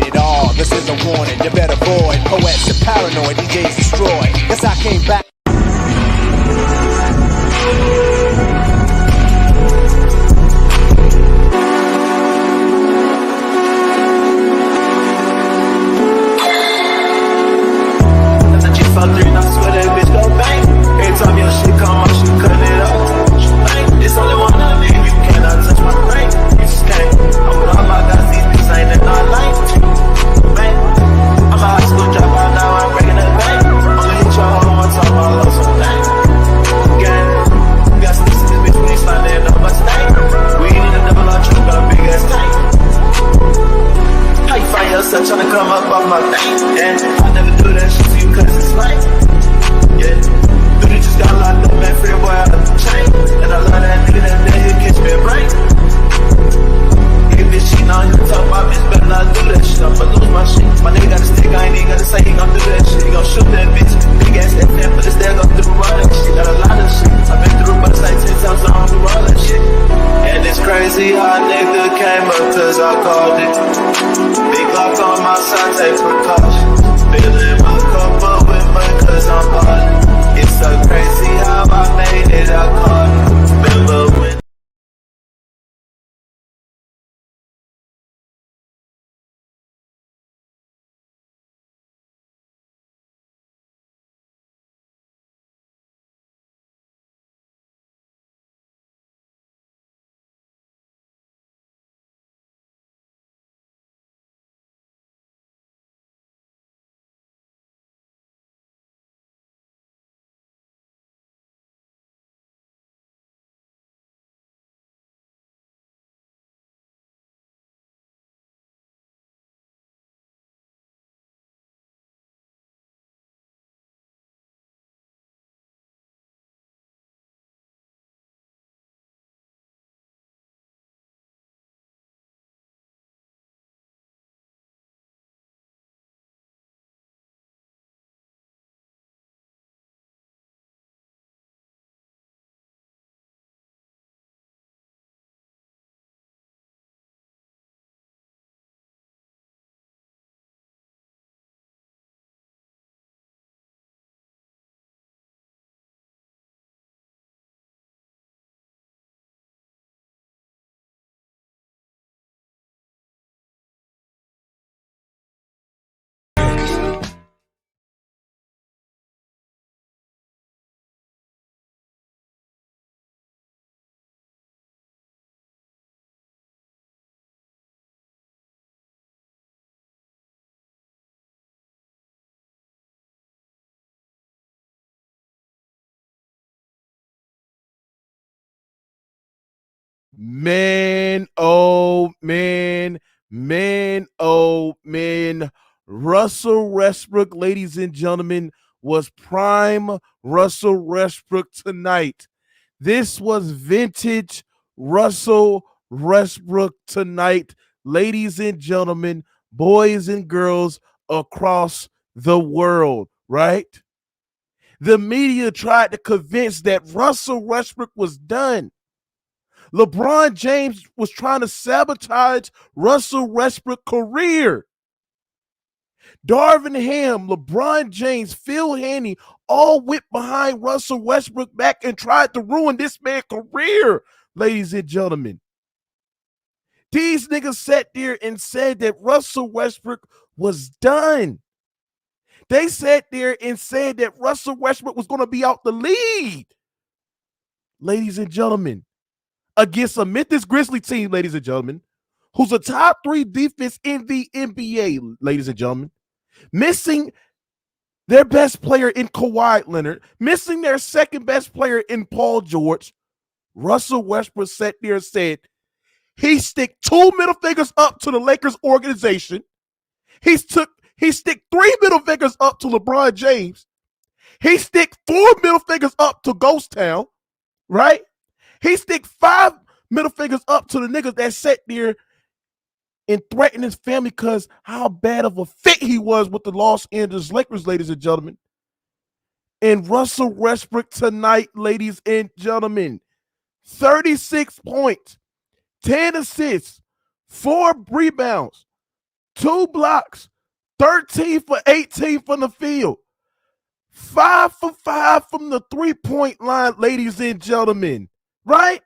it all. This is a warning, you better avoid. Poets are paranoid, DJs destroy. Guess I came back. Time your shit come out, she cut it up. It's only one of me, you cannot touch my brain. You just can't. I'm with all my guys, these bitches ain't in our lane. Man, I'm a high school dropout now, I'm breaking the bank. Only hit your home one time, I love some thing. Gang, we got sticks in this bitch, we sliding up my snake. We need a double R truck, got a big ass tank. How you find yourself trying to come up off my thing? Yeah, I never do that shit to you cause it's like, yeah. Just got locked up, man, free boy out of the chain. And I love that nigga, that day he'll catch me a break. If this shit on you, talk about bitch, better not do that shit. I'ma lose my shit. My nigga got a stick, I ain't even gotta say he gon' do that shit. He gon' shoot that bitch. Big ass FM, but it's there, go through all that shit. Got a lot of shit. I've been through bus like 10 times, I don't do all that shit. And it's crazy how nigga came up, cause I called it. Big lock on my side, take precautions. Filling my cup up with mud, cause I'm ballin'. It's so crazy how I made it, I caught it. Remember when Man, oh man, oh man. Russell Westbrook, ladies and gentlemen, was prime Russell Westbrook tonight. This was vintage Russell Westbrook tonight, ladies and gentlemen, boys and girls across the world, right? The media tried to convince that Russell Westbrook was done. LeBron James was trying to sabotage Russell Westbrook's career. Darvin Ham, LeBron James, Phil Haney all went behind Russell Westbrook back and tried to ruin this man's career, ladies and gentlemen. These niggas sat there and said that Russell Westbrook was done. They sat there and said that Russell Westbrook was going to be out the league. Ladies and gentlemen, against a Memphis Grizzlies team, ladies and gentlemen, who's a top 3 defense in the NBA, ladies and gentlemen, missing their best player in Kawhi Leonard, missing their second best player in Paul George, Russell Westbrook sat there and said he stick 2 middle fingers up to the Lakers organization. He stick 3 middle fingers up to LeBron James. He stick 4 middle fingers up to Ghost Town, right? He stick 5 middle fingers up to the niggas that sat there and threatened his family because how bad of a fit he was with the Los Angeles Lakers, ladies and gentlemen. And Russell Westbrook tonight, ladies and gentlemen, 36 points, 10 assists, 4 rebounds, 2 blocks, 13 for 18 from the field, 5 for 5 from the 3-point line, ladies and gentlemen. Right?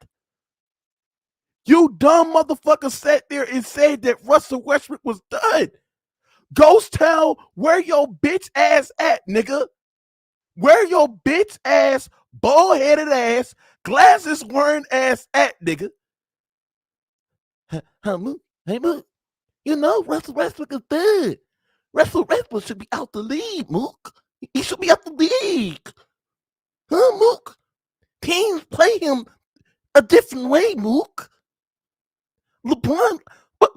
You dumb motherfucker sat there and said that Russell Westbrook was done. Ghost Town, where your bitch ass at, nigga? Where your bitch ass, bald-headed ass, glasses wearing ass at, nigga? Hey, Mook, you know Russell Westbrook is dead. Russell Westbrook should be out the league, Mook. He should be out the league. Huh, Mook? Teams play him a different way, Mook. LeBron, what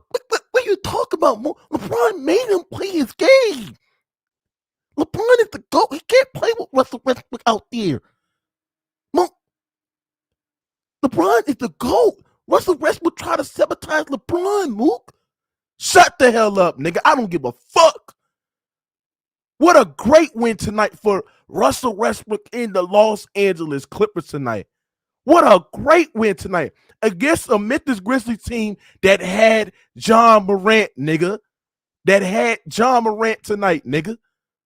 are you talking about, Mook? LeBron made him play his game. LeBron is the GOAT. He can't play with Russell Westbrook out there. Mook, LeBron is the GOAT. Russell Westbrook tried to sabotage LeBron, Mook. Shut the hell up, nigga. I don't give a fuck. What a great win tonight for Russell Westbrook in the Los Angeles Clippers tonight. What a great win tonight against a Memphis Grizzlies team that had John Morant, nigga. That had John Morant tonight, nigga.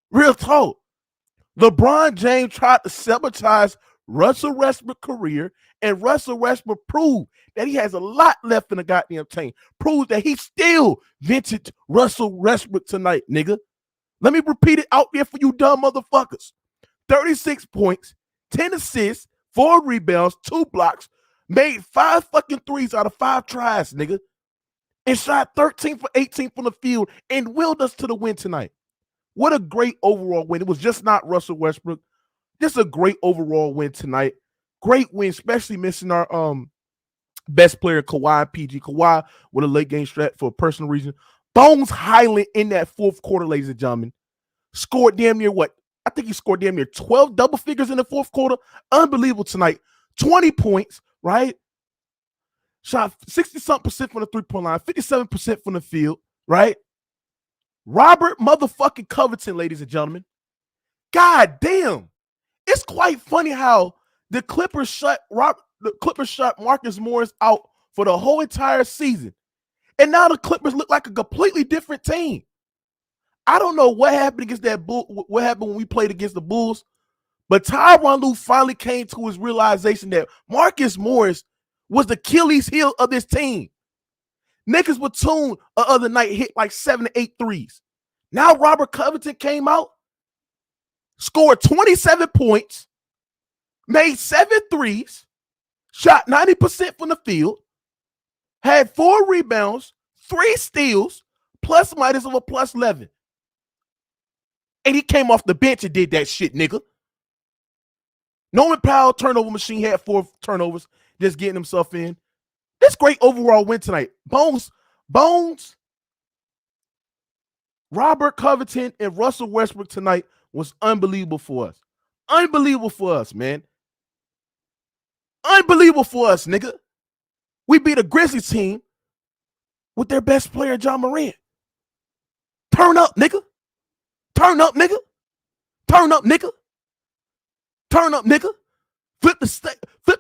Real talk. LeBron James tried to sabotage Russell Westbrook's career, and Russell Westbrook proved that he has a lot left in the goddamn tank. Proves that he still vintage Russell Westbrook tonight, nigga. Let me repeat it out there for you dumb motherfuckers. 36 points, 10 assists, 4 rebounds, 2 blocks, made 5 fucking threes out of 5 tries, nigga, and shot 13 for 18 from the field and willed us to the win tonight. What a great overall win. It was just not Russell Westbrook. Just a great overall win tonight. Great win, especially missing our best player, Kawhi PG. Kawhi with a late game strat for a personal reason. Bones Highland in that fourth quarter, ladies and gentlemen, scored damn near what? I think he scored damn near 12 double figures in the fourth quarter. Unbelievable tonight. 20 points, right? Shot 60-something% from the three-point line, 57% from the field, right? Robert motherfucking Covington, ladies and gentlemen. God damn. It's quite funny how the Clippers shut Marcus Morris out for the whole entire season. And now the Clippers look like a completely different team. I don't know what happened against what happened when we played against the Bulls, but Tyronn Lue finally came to his realization that Marcus Morris was the Achilles heel of this team. Niggas were tuned the other night, hit like 7 to 8 threes. Now Robert Covington came out, scored 27 points, made 7 threes, shot 90% from the field, had 4 rebounds, 3 steals, plus minus of a plus 11. And he came off the bench and did that shit, nigga. Norman Powell, turnover machine, had 4 turnovers, just getting himself in. This great overall win tonight. Bones, Robert Covington, and Russell Westbrook tonight was unbelievable for us. Unbelievable for us, man. Unbelievable for us, nigga. We beat a Grizzlies team with their best player, John Morant. Turn up, nigga. Turn up, nigga. Turn up, nigga. Turn up, nigga. Flip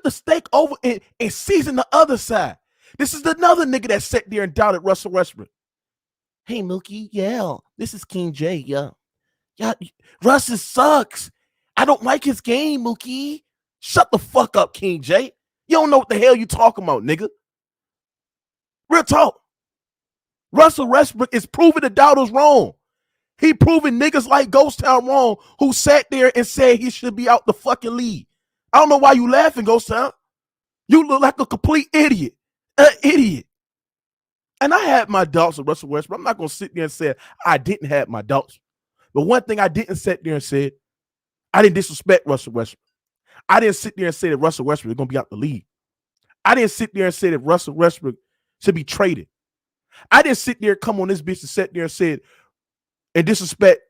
the steak over and season the other side. This is another nigga that sat there and doubted Russell Westbrook. Hey, Mookie, yeah, this is King J, yeah. Yeah, Russ sucks. I don't like his game, Mookie. Shut the fuck up, King J. You don't know what the hell you talking about, nigga. Real talk. Russell Westbrook is proving the doubters wrong. He proving niggas like Ghost Town wrong who sat there and said he should be out the fucking league. I don't know why you laughing, Ghost Town. You look like a complete idiot. An idiot. And I had my doubts of Russell Westbrook. I'm not going to sit there and say I didn't have my doubts. But one thing I didn't sit there and say, I didn't disrespect Russell Westbrook. I didn't sit there and say that Russell Westbrook is going to be out the league. I didn't sit there and say that Russell Westbrook should be traded. I didn't sit there and come on this bitch and sit there and say and disrespect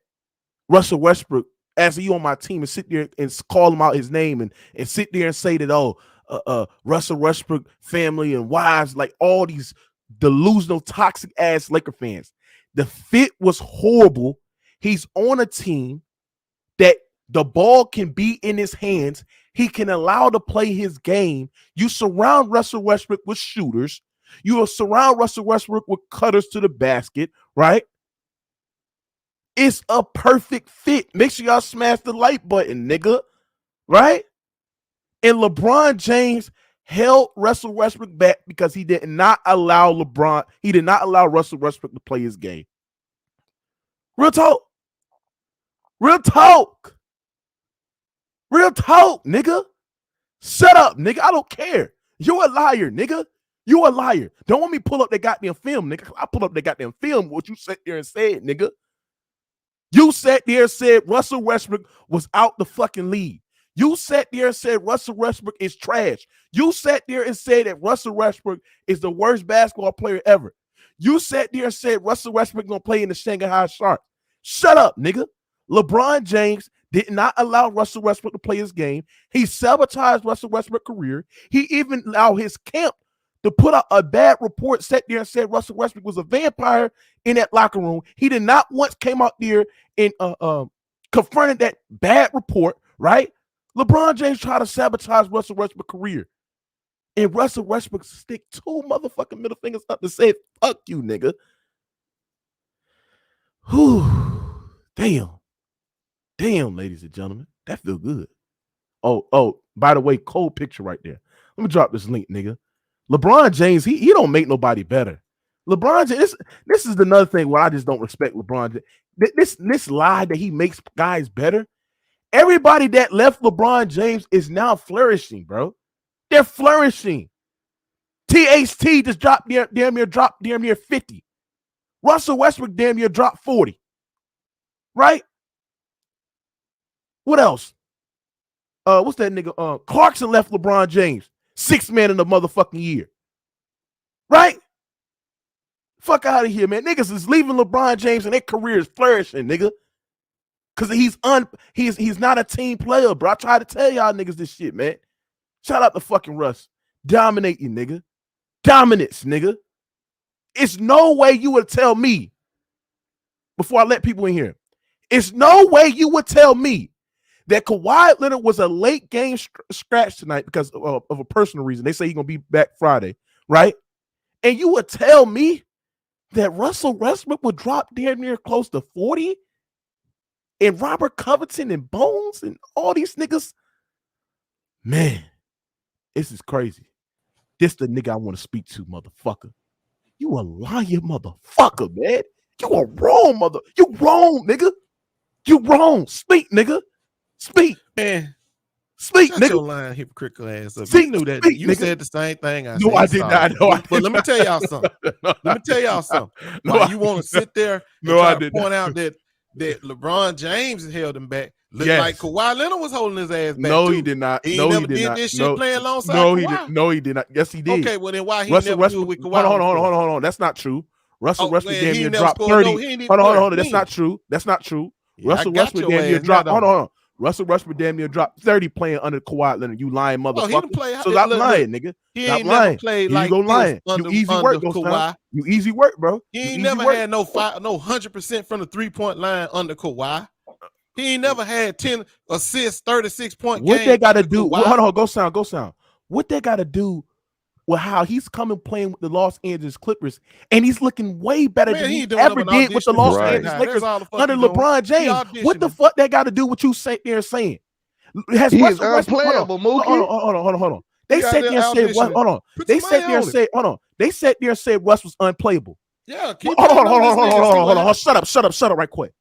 Russell Westbrook as he on my team and sit there and call him out his name and sit there and say that, Russell Westbrook family and wives, like all these delusional, toxic ass Laker fans. The fit was horrible. He's on a team that the ball can be in his hands. He can allow to play his game. You surround Russell Westbrook with shooters. You will surround Russell Westbrook with cutters to the basket, right? It's a perfect fit. Make sure y'all smash the like button, nigga, right? And LeBron James held Russell Westbrook back because he did not allow Russell Westbrook to play his game. Real talk. Real talk. Real talk, nigga. Shut up, nigga. I don't care. You're a liar, nigga. You're a liar. Don't want me to pull up that goddamn film, nigga. I pull up that goddamn film, what you sat there and said, nigga. You sat there and said Russell Westbrook was out the fucking league. You sat there and said Russell Westbrook is trash. You sat there and said that Russell Westbrook is the worst basketball player ever. You sat there and said Russell Westbrook gonna play in the Shanghai Sharks. Shut up, nigga. LeBron James did not allow Russell Westbrook to play his game. He sabotaged Russell Westbrook's career. He even allowed his camp to put out a bad report, sat there and said Russell Westbrook was a vampire in that locker room. He did not once came out there and confronted that bad report, right? LeBron James tried to sabotage Russell Westbrook's career. And Russell Westbrook stick 2 motherfucking middle fingers up to say, fuck you, nigga. Whew. Damn, ladies and gentlemen. That feel good. Oh, by the way, cold picture right there. Let me drop this link, nigga. LeBron James, he don't make nobody better. LeBron James, this is another thing where I just don't respect LeBron James. This lie that he makes guys better. Everybody that left LeBron James is now flourishing, bro. They're flourishing. TAST just dropped damn near 50. Russell Westbrook damn near dropped 40. Right? What else? What's that nigga? Clarkson left LeBron James. 6th man in the motherfucking year. Right? Fuck out of here, man. Niggas is leaving LeBron James and their career is flourishing, nigga. Cause he's not a team player, bro. I try to tell y'all niggas this shit, man. Shout out to fucking Russ. Dominate you, nigga. Dominance, nigga. It's no way you would tell me, before I let people in here, it's no way you would tell me that Kawhi Leonard was a late game scratch tonight because of a personal reason. They say he's going to be back Friday, right? And you would tell me that Russell Westbrook would drop damn near close to 40 and Robert Covington and Bones and all these niggas. Man, this is crazy. This the nigga I want to speak to, motherfucker. You a lying motherfucker, man. You a wrong mother. You wrong, nigga. You wrong. Speak, nigga. Speak. Man. Speak, Shut nigga. Your lying hypocritical ass up. Speak, You knew that. speak, You nigga. said the same thing. No, I did not. No, I did But let me tell y'all something. Let me tell y'all something. No, Why you want to sit there and No, I try to did point not. out that LeBron James held him back. Looked Yes. like Kawhi Leonard was holding his ass back. No, too. he did not. He No, never he did did not. this shit No, playing alongside no, Kawhi. he did. No, he did not. Yes, he did. Okay, well then why he Russell never do it Westbrook. with Kawhi? Hold on. That's not true. Russell Oh, Westbrook man, damn he near never dropped scored 30. no- he ain't Hold scored on. That's a not true. That's not true. Yeah, Russell I got Westbrook your damn near ass dropped. now, Hold though. on. Russell Westbrook damn near dropped 30 playing under Kawhi Leonard. You lying Oh, he motherfucker. done played. So stop look, lying, nigga. He Stop ain't lying. never played Here like you go this lying. under, You easy under work, Ghost Kawhi. Town. You easy work, bro. He You ain't easy never work. had no 100% from the 3-point line under Kawhi. He ain't never had 10 assists, 36-point What games they got to under do? Kawhi. Hold on, go sound. What they got to do with how he's coming playing with the Los Angeles Clippers, and he's looking way better Man, than he he doing ever them an did with the audition Los for Angeles Shanghai. Lakers That's all the fuck under he doing. LeBron He James. What the auditioning. fuck that got to do with you sitting there saying? Has He is Russell Westbrook? unplayable, Mookie. Hold on. They He out sat there there and said, auditioning. hold on. Put They some sat money there and on it. said, hold on. They sat there and said Russ was unplayable. Yeah, keep Hold betting on this nigga, see what on. happens. Shut up right quick.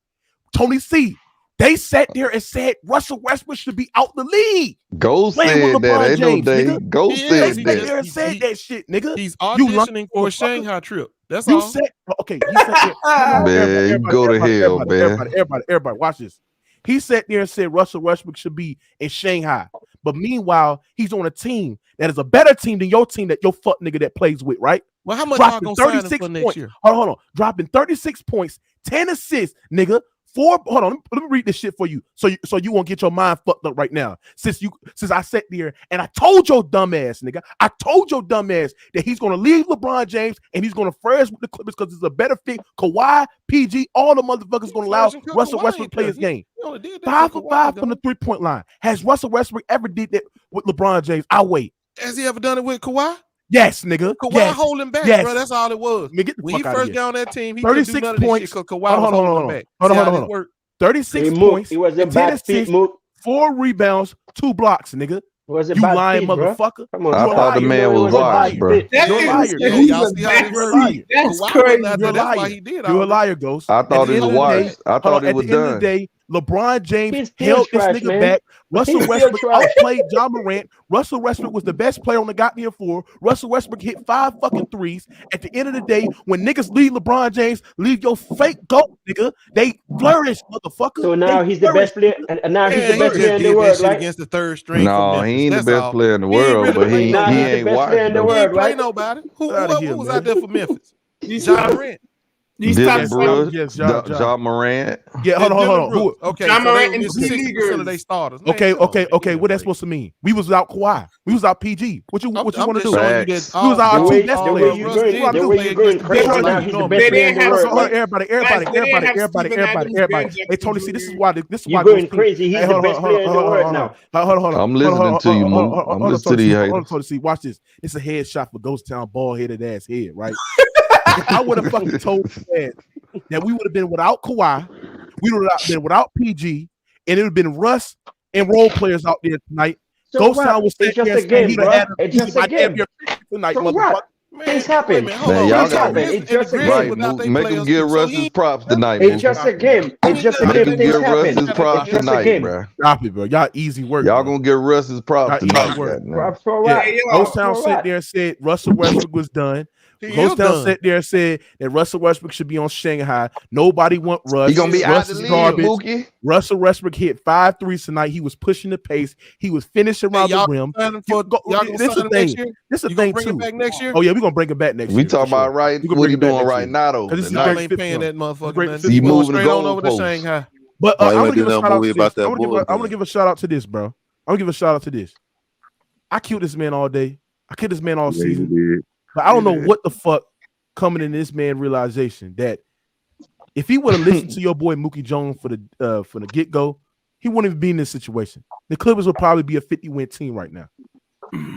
Tony C. They sat there and said Russell Westbrook should be out the league. Ghost Playing with said that. LeBron Ain't no James, day. nigga. Ghost He is. They said He sat just- there and that. said that shit, nigga. He's You lying auditioning for a motherfucker. Shanghai trip. That's You all. said, okay, you sat there. Hold on, Man, you go to hell, man. Everybody, watch this. He sat there and said Russell Westbrook should be in Shanghai. But meanwhile, he's on a team that is a better team than your team that your fuck nigga that plays with, right? Well, how much y'all Dropping gonna sign him 36 for next points. year? Hold on. Dropping 36 points, 10 assists, nigga. Hold on, let me read this shit for you. So you won't get your mind fucked up right now. Since I sat there and I told your dumb ass, nigga, I told your dumb ass that he's gonna leave LeBron James and he's gonna first with the Clippers because it's a better fit. Kawhi, PG, all the motherfuckers gonna allow Flashing 'cause Russell Kawhi Westbrook ain't play there. his game. He only did that 5 'cause for Kawhi 5 was from the gone. 3-point line. Has Russell Westbrook ever did that with LeBron James? I wait. Has he ever done it with Kawhi? Yes, nigga. Kawhi Yes. holding back, Yes. bro. That's all it was. Man, get the When fuck he out first of got here. on that team, he couldn't do 36 none of this points. shit because Kawhi was holding him back. Hold See how on. this work? 36 He points. moved. It was a 10 bad feet assists, move. 4 rebounds, 2 blocks, nigga. It was a You bad lying feet, bro. motherfucker. Come on, I You a thought the liar. man You're was a washed, liar. bro. You're a liar. Yeah, He's y'all a see how this You're a work? liar. That's Kawhi crazy. wasn't out You're there. a That's why liar. he did You're all a this. liar, Ghost. I At thought the it end was of the day, washed. I hold thought on, it at was the end of the done. day, LeBron James He's still held this trash, nigga man. back. Russell He's still Westbrook trash. outplayed John Morant. Russell Westbrook was the best player on the goddamn floor. Russell Westbrook hit 5 fucking threes. At the end of the day, when niggas leave LeBron James, leave your fake goat, nigga, they flourish, motherfucker. So now They he's the flourish, best player, nigga. and now he's Yeah, the he best player just in the did that world, shit right? against the third string for No, Memphis. he ain't the That's best all. player in the He ain't world, really but play he Now he he's the ain't best player washed in the though. He world, ain't play right? nobody. Who Get outta here, was man. out there for Memphis? These John top- Morant. these Dylan top Brooks, Yes, Ja. John Morant. Yeah, hold And on. Dylan Who? Brooks. Okay, John so they Morant were and missing two 60% of their leaguers. starters. Man, Okay. come on, man. Give me a What that's break. supposed to mean? We was without Kawhi. We was without PG. What you I'm want to just do? showing you Facts. that We was our The two way best the way players. you Russ going, did the just way play you against going the crazy. Grizzlies Now like he's you the normally best They player didn't in the have world, Steve- right? Guys, they didn't have Steven Adams, Ben Hey, Tony, see, this is why You goes going crazy? He's the best player in the world now. Hold on. I'm listening to you, Mook. I'm listening to you, Hold on, haters. Tony, see, watch this. It's a headshot for Ghost Town, bald-headed ass head, right? If I would have fucking told you that we would have been without Kawhi, we would have been without PG, and it would have been Russ and role players out there tonight. So Ghost what? Town was It's just a saying game, he'd bro. have had It's just a game. tonight, So motherfucker. what? Man, Things wait a happen. minute, hold Man, on. y'all Things gotta happen. Grizzlies- It's just a and the Grizzlies Right, game. without Mook. their Make him players give too, so Russ he his ain't- props tonight, It's Mook. just a game. It's just a Make game. him Things give Russ happen. his props It's just a tonight, game. bro. Stop it, bro. Y'all easy work. Y'all bro. gonna give Russ his props Y'all easy tonight, work. goddamn. For Yeah, what? Hey, yo, Ghost Town For sat what? there and said Russell Westbrook was done. He Ghost is Town done. sat there and said that Russell Westbrook should be on Shanghai. Nobody want Russ. He gonna be out Russ the is league, garbage. Mookie. Russell Westbrook hit 5 threes tonight. He was pushing the pace. He was finishing Hey, around the y'all rim. sign him for y'all gonna This is sign the him next thing. year? This is You the gonna thing bring too. him back next year? Oh yeah, we're gonna bring him back next We year. talking for sure. about right We gonna what bring he him back doing next right year. now though. 'Cause this is Y'all great ain't fit paying for that him. motherfucker Great nothing. fit He for him. Going moving the straight on over to goalposts. Shanghai. But Why you I'm ain't gonna give do a that shout out movie to this. about that I'm bull gonna then? give a shout out to this, bro. I'm gonna give a shout out to this. I killed this man all day. I killed this man all Yeah, you season. did. But I don't know what the fuck coming in this man realization that if he would have listened to your boy Mookie Jones for the get-go, he wouldn't even be in this situation. The Clippers would probably be a 50-win team right now.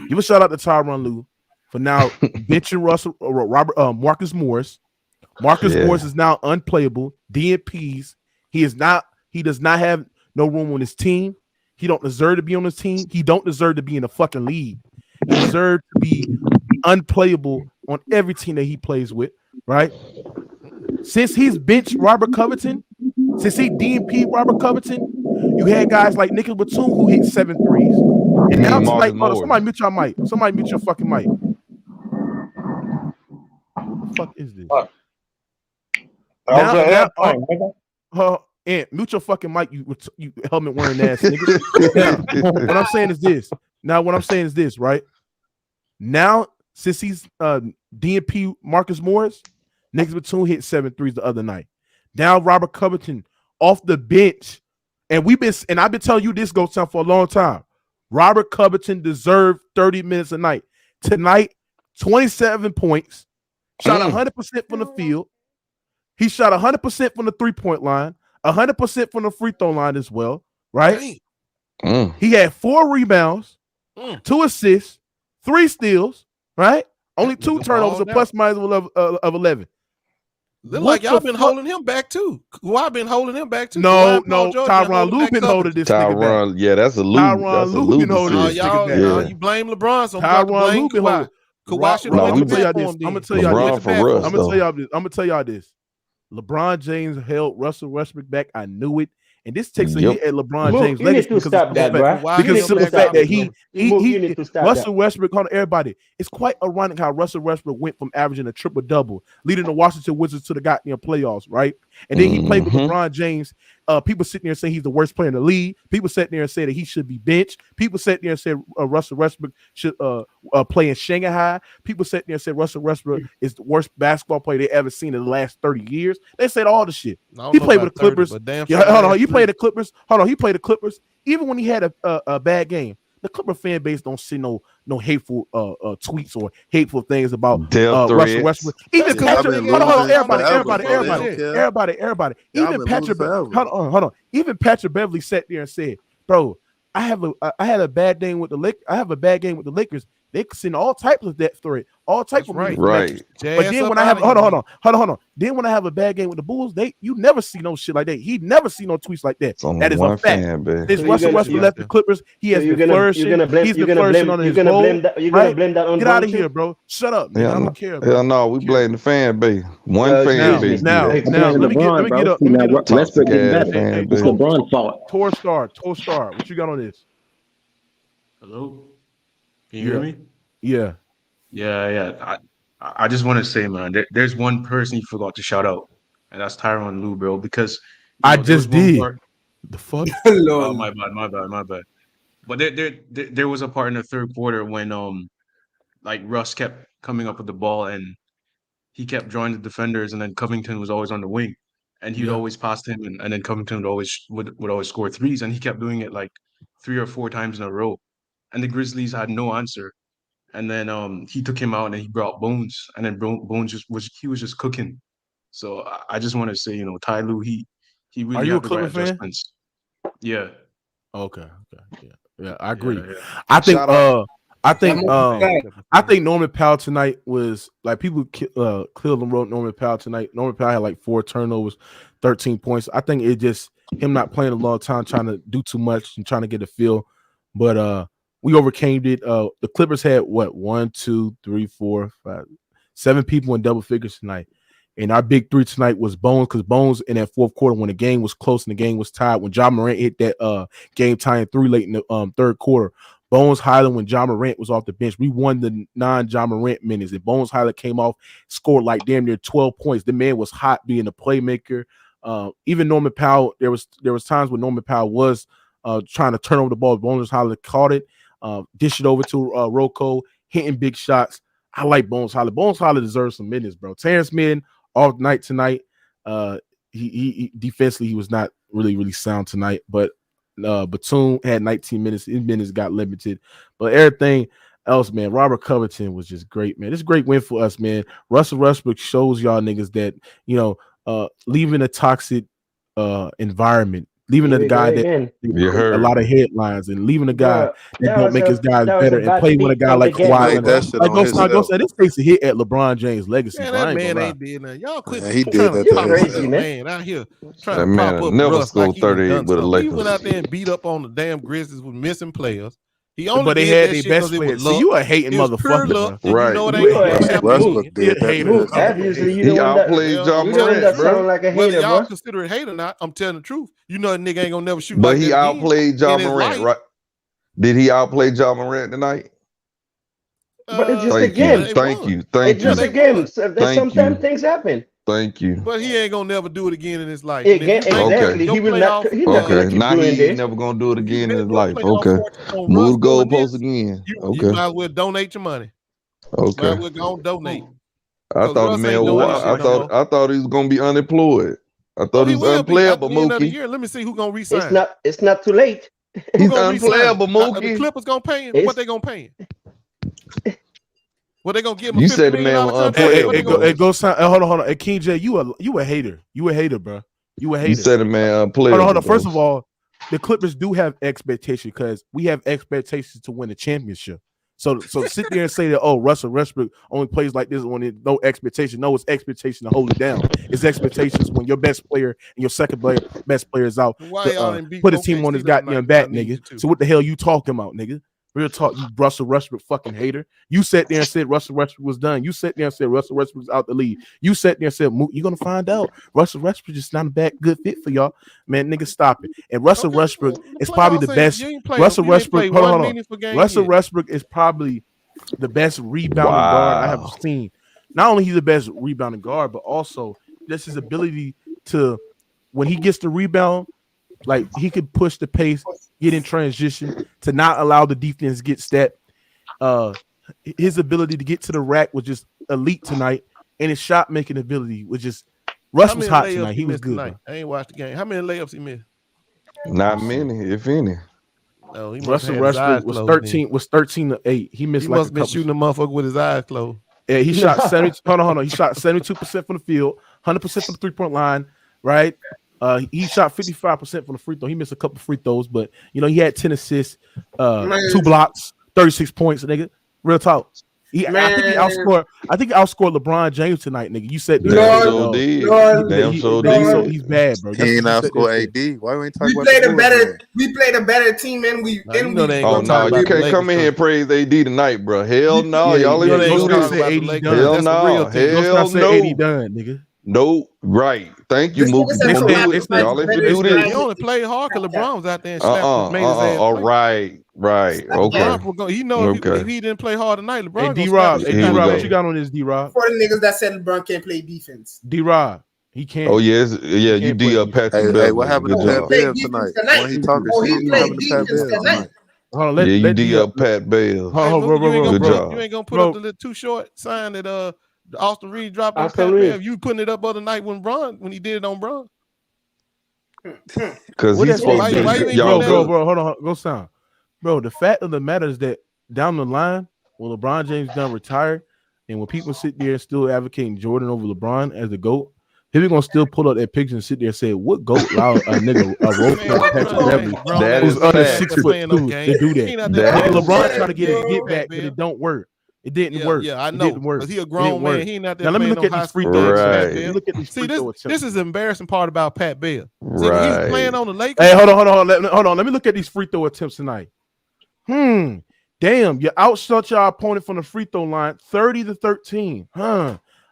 Give a shout out to Tyronn Lue for now benching Marcus Morris. Marcus Morris is now unplayable. DNPs. He does not have no room on his team. He don't deserve to be on his team. He don't deserve to be in the fucking league. He deserves to be unplayable on every team that he plays with, right? Since he's benched Robert Covington, since he DNP Robert Covington, you had guys like Nicholas Batum who hit 7 threes. And now tonight, somebody mute your mic. Somebody mute your fucking mic. What the fuck is this? And mute your fucking mic, you helmet wearing ass nigga. Now, what I'm saying is this, right? Now, since he's DNP Marcus Morris, Nicholas Batum hit 7 threes the other night. Now Robert Covington off the bench, and I've been telling you this goes down for a long time. Robert Covington deserved 30 minutes a night. Tonight, 27 points, shot 100% from the field. He shot 100% from the 3-point line, 100% from the free throw line as well, right? He had 4 rebounds, 2 assists, 3 steals, right? Only 2 turnovers, a plus minus of 11. Look like y'all been holding him back too. Kawhi been holding him back too. No, Tyronn Lue been holding this nigga back. Yeah, that's a Lue. Tyronn Lue been holding this nigga back. You blame LeBron, so Tyronn Lue been holding. Kawhi should have went back for him. I'm gonna tell y'all this. LeBron James held Russell Westbrook back. I knew it. And this takes a hit at LeBron James' legacy because of the fact that Russell that. Westbrook, hold on, everybody. It's quite ironic how Russell Westbrook went from averaging a triple-double, leading the Washington Wizards to the goddamn playoffs, right? And then he played with LeBron James. People sitting there saying he's the worst player in the league. People sitting there and say that he should be benched. People sitting there and said Russell Westbrook should play in Shanghai. People sitting there and said Russell Westbrook is the worst basketball player they ever seen in the last 30 years. They said all the shit. He played with the Clippers. He played the Clippers. He played the Clippers. Even when he had a bad game, the Clipper fan base don't see no hateful tweets or hateful things about Russell Westbrook. Even everybody. Even Patrick Beverly sat there and said, "Bro, I had a bad game with the Lakers. I have a bad game with the Lakers. They can send all types of that threat, all types of right. Right. But then when I have hold on. Then when I have a bad game with the Bulls, you never see no shit like that. He never see no tweets like that. It's only That is one a fact. fan base. Since Russell Westbrook left the Clippers, he has been flourishing. He's been flourishing on his role. You're gonna blame that on Get out of here, bro. Shut up, man. I don't care, bro. Hell no, we blame the fan base. One fan base. Now, let me get up. Westbrook getting better. It's LeBron's fault. Tor Star, what you got on this? Hello? Can you hear me? Yeah. Yeah. I just want to say, man, there's one person you forgot to shout out, and that's Tyronn Lue, bro, because I just did. The fuck? Oh, my bad. But there was a part in the third quarter when like Russ kept coming up with the ball and he kept drawing the defenders, and then Covington was always on the wing, and he'd always pass him, and then Covington would always score threes, and he kept doing it like 3 or 4 times in a row, and the Grizzlies had no answer. And then he took him out and he brought Bones, and then Bones was just cooking. So I just want to say, Ty Lue, he really Are you had a the right Clipper fan? adjustments. Yeah. Okay. Yeah, I agree. Yeah. I think Norman Powell tonight was like people Cleveland wrote Norman Powell tonight. Norman Powell had like 4 turnovers, 13 points. I think it's just him not playing a long time, trying to do too much and trying to get a feel. But we overcame it. The Clippers had 1, 2, 3, 4, 5, 7 people in double figures tonight. And our big 3 tonight was Bones, because Bones in that fourth quarter, when the game was close and the game was tied, when Ja Morant hit that game tying 3 late in the third quarter, Bones Highland, when Ja Morant was off the bench, we won the non-Ja Morant minutes. And Bones Highland came off, scored like damn near 12 points. The man was hot being a playmaker. Even Norman Powell, there was times when Norman Powell was trying to turn over the ball. Bones Highland caught it. Dish it over to Rocco, hitting big shots. I like Bones Holly. Bones Holly deserves some minutes, bro. Terrence Mann off night tonight. He defensively he was not really sound tonight, but Batum had 19 minutes. His minutes got limited, but everything else, man. Robert Covington was just great, man. It's a great win for us, man. Russell Westbrook shows y'all niggas that leaving a toxic environment. Leaving a guy that a lot of headlines, and leaving a guy that don't make his guys better, and play with a guy like Kawhi. This takes a hit at LeBron James' legacy. Man, that man ain't did nothing. Y'all quit. He did that. Crazy, man out here trying that to man pop up never Russ scored like 38 with a Lakers. He went out there and beat up on the damn Grizzlies with missing players. But they had their best players. So you a hating motherfucker, bro. Right? You know it ain't Westbrook did that. Obviously, He outplayed Ja Morant, bro. Like a Whether hater, y'all bro. consider it hate or not, I'm telling the truth. You know a nigga ain't gonna never shoot. But like he that outplayed Ja Morant, right? Did he outplay Ja Morant tonight? But it's just a game. Thank you. It's just a game. Sometimes things happen. Thank you. But he ain't gonna never do it again in his life. Exactly. He will not. Okay. Now he ain't never gonna do it again in his life. Okay. Move the goalposts again. You might as well donate your money. Okay. We're gonna donate. I thought the man was. I thought he was gonna be unemployed. I thought he was unplayable, Mookie. Let me see who's gonna resign. It's not too late. He's unplayable, Mookie. The Clippers gonna pay him. What they gonna pay him? What they gonna give him? You said the man was unplayable. It goes. Hold on. Hey, King J, you a hater. You a hater, bro. You a hater. You said the man unplayable. Hold on. First of all, the Clippers do have expectations, because we have expectations to win a championship. So sit there and say that, Russell Westbrook only plays like this when no expectation. No, it's expectation to hold it down. It's expectations when your best player and your second best player is out. Put a team on his goddamn back, nigga. So what the hell you talking about, nigga? Real talk, you Russell Westbrook fucking hater. You sat there and said Russell Westbrook was done. You sat there and said Russell Westbrook was out the league. You sat there and said, you're going to find out. Russell Westbrook is not a good fit for y'all. Man, nigga, stop it. And Russell Westbrook is probably the best. Russell Westbrook, hold on. Russell Westbrook is probably the best rebounding guard I have seen. Not only he's the best rebounding guard, but also just his ability to, when he gets the rebound, like he could push the pace, get in transition, to not allow the defense to get stepped. His ability to get to the rack was just elite tonight, and his shot making ability was just. Russ was hot tonight. He was good. I ain't watched the game. How many layups he missed? Not many, if any. Oh, Russell Westbrook was 13 to 8. He missed. He must have been shooting a motherfucker with his eyes closed. Yeah, he shot 70. Hold on. He shot 72% from the field, 100% from the 3-point line. Right. He shot 55% from the free throw. He missed a couple free throws, but he had 10 assists, 2 blocks, 36 points, nigga. Real talk. I think he outscored LeBron James tonight, nigga. You said Damn sure did. Damn sure did. He's bad, bro. He ain't outscored AD. Why we ain't talking about We played a better team, and we. Oh no, you can't come in here and praise AD tonight, bro. Hell no, y'all ain't do this. Hell no, hell no. AD done, nigga. No, right. Thank you, Mookie. Y'all ain't do this. He only played hard because LeBron was out there and made his ass. All right. Okay. He know if he didn't play hard tonight, LeBron. Hey, D-Rob, what you got on this, D-Rob? For the niggas that said LeBron can't play defense. D-Rob, he can't. Oh yes, yeah. You D up Patrick Beverly. Hey, what happened to Pat Bev tonight? When he talking shit, what happened to Pat Bev tonight? Hold on, you D up Pat Bev. Good job. You ain't gonna put up the little too short sign that Austin Reed dropped on Pat Bev. You putting it up other night when he did it on Bron. Because he's supposed to be. Bro, hold on, go sound. Bro, the fact of the matter is that down the line, when LeBron James done retired, and when people sit there still advocating Jordan over LeBron as the GOAT, people gonna still pull up that picture and sit there and say, "What GOAT allowed a nigga a role player Patrick Beverly that who's is under fact. 6'2" to do that?" LeBron tried to get back, but it don't work. It didn't work. Yeah, I know. It didn't work. He a grown man. He ain't out there. Now let me look at these free throws. Look at these free throws. This is the embarrassing part about Pat Bev. See, when he was playing on the Lakers. Hey, hold on. Let me look at these free throw attempts tonight. Damn, you outshot your opponent from the free throw line 30-13.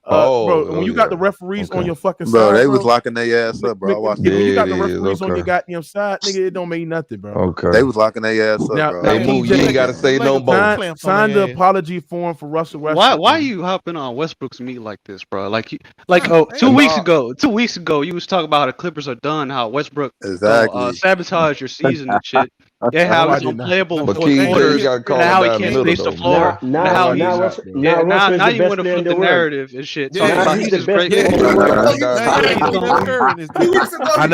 Bro, when you got the referees on your fucking side, bro, they was locking their ass up, bro. I watched when you got the referees on your goddamn side, nigga, it don't mean nothing, bro. Okay, they was locking their ass up, bro. Hey, you ain't gotta say no more. Sign the apology form for Russell Westbrook. Why are you hopping on Westbrook's meat like this, bro? Two weeks ago, you was talking about how the Clippers are done, how Westbrook sabotaged your season and shit. Yeah, how he's unplayable in fourth quarters, and how he can't space the floor. Now you want to flip the narrative and shit. Talking about he's just great. I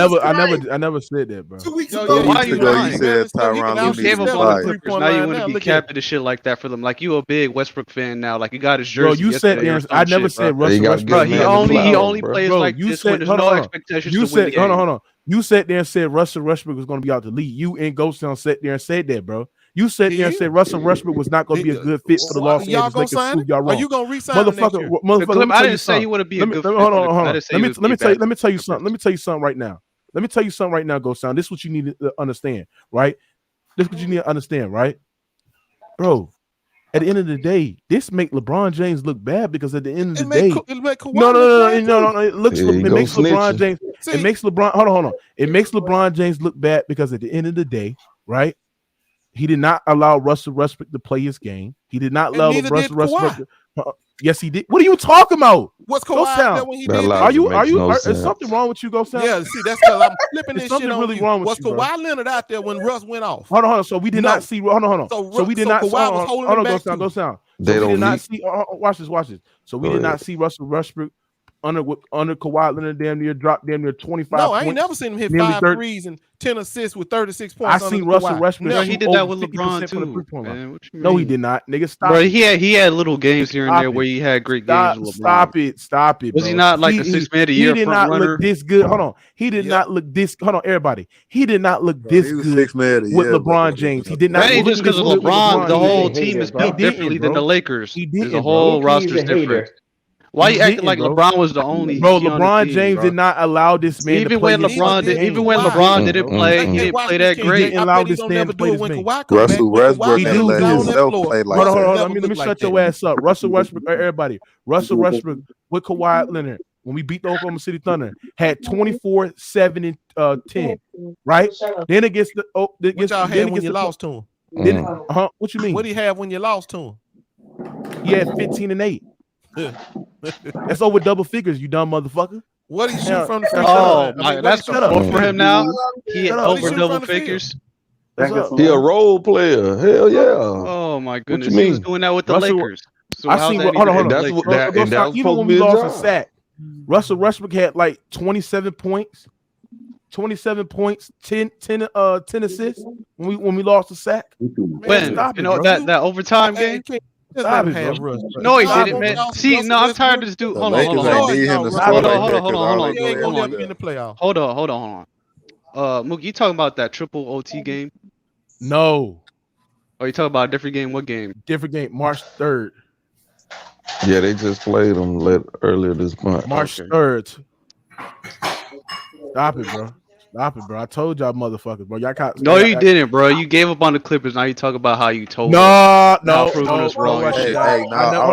never said that, bro. 2 weeks ago, why you said Tyronn Lue gave up on the Clippers. Now you want to be capping the shit like that for them. Like you a big Westbrook fan now. Like you got his jersey. Bro, you said I never said Russell Westbrook. He only plays like this when there's no expectations to win the game. Hold on. You sat there and said Russell Westbrook was going to be out the league. You and Ghost Town sat there and said that, bro. You sat there and said Russell Westbrook was not going to be a good fit for the Los Angeles Lakers. Y'all wrong. Are you going to resign motherfucker? I didn't say you want to be a good fit. Hold on. Let me tell you something right now. Ghost Town. This is what you need to understand, right? Bro. At the end of the day, this make LeBron James look bad because at the end of the day, no. It makes LeBron James. It makes LeBron. Hold on. It makes LeBron James look bad because at the end of the day, right? He did not allow Russell Westbrook to play his game. He did not allow Russell Westbrook. Yes, he did. What are you talking about? What's Kawhi when he did? Is something wrong with you, Ghost Town? Yeah, see, that's because I'm flipping this shit on really wrong with was you, Kawhi Leonard out there when Russ went off? Hold on. So we did not see. Hold on. So we did not. Hold on. Ghost Town. They don't not see. Watch this. So we did not see Russell Westbrook under Kawhi Leonard damn near 25. No, I ain't never seen him hit 5 threes and 10 assists with 36 points. I seen Russell Westbrook. No, he did that with LeBron too. No, he did not. Nigga, stop. Bro, he had little games here and there where he had great games with LeBron. Stop it. Was he not like the 6th man of the year? He did not look this good. Hold on. He did not look this. Hold on, everybody. He did not look this good with LeBron James. He did not. That ain't just because of LeBron. The whole team is built differently than the Lakers. The whole roster is different. Why you acting like LeBron was the only? Bro, LeBron James did not allow this man to play. Even when LeBron didn't play, he didn't play that great. He didn't allow this man to play this man. Russell Westbrook didn't let himself play like that. Hold on. Let me shut your ass up. Russell Westbrook, everybody. Russell Westbrook with Kawhi Leonard when we beat the Oklahoma City Thunder had 24, 7, and 10. Right? Then against the what y'all had when you lost to him. What you mean? What did he have when you lost to him? He had 15 and 8. That's over double figures, you dumb motherfucker. What do you shoot from the free throw? Oh, that's more for him now. He had over double figures. He a role player. Hell yeah. Oh my goodness. He was doing that with the Lakers. So I seen. Hold on. Even when we lost a sack, Russell Westbrook had like 27 points. 10 assists when we lost a sack. When that overtime game. No, he didn't, man. See, no, I'm tired of this dude. Hold on. Mookie, you talking about that triple OT game? No. Oh, you talking about a different game? What game? Different game, March 3rd. Yeah, they just played them earlier this month. March 3rd. Stop it, bro. Stop it, bro. I told y'all motherfuckers, bro. Y'all can't. No, you didn't, bro. You gave up on the Clippers. Now you talk about how you told No, proving us wrong. I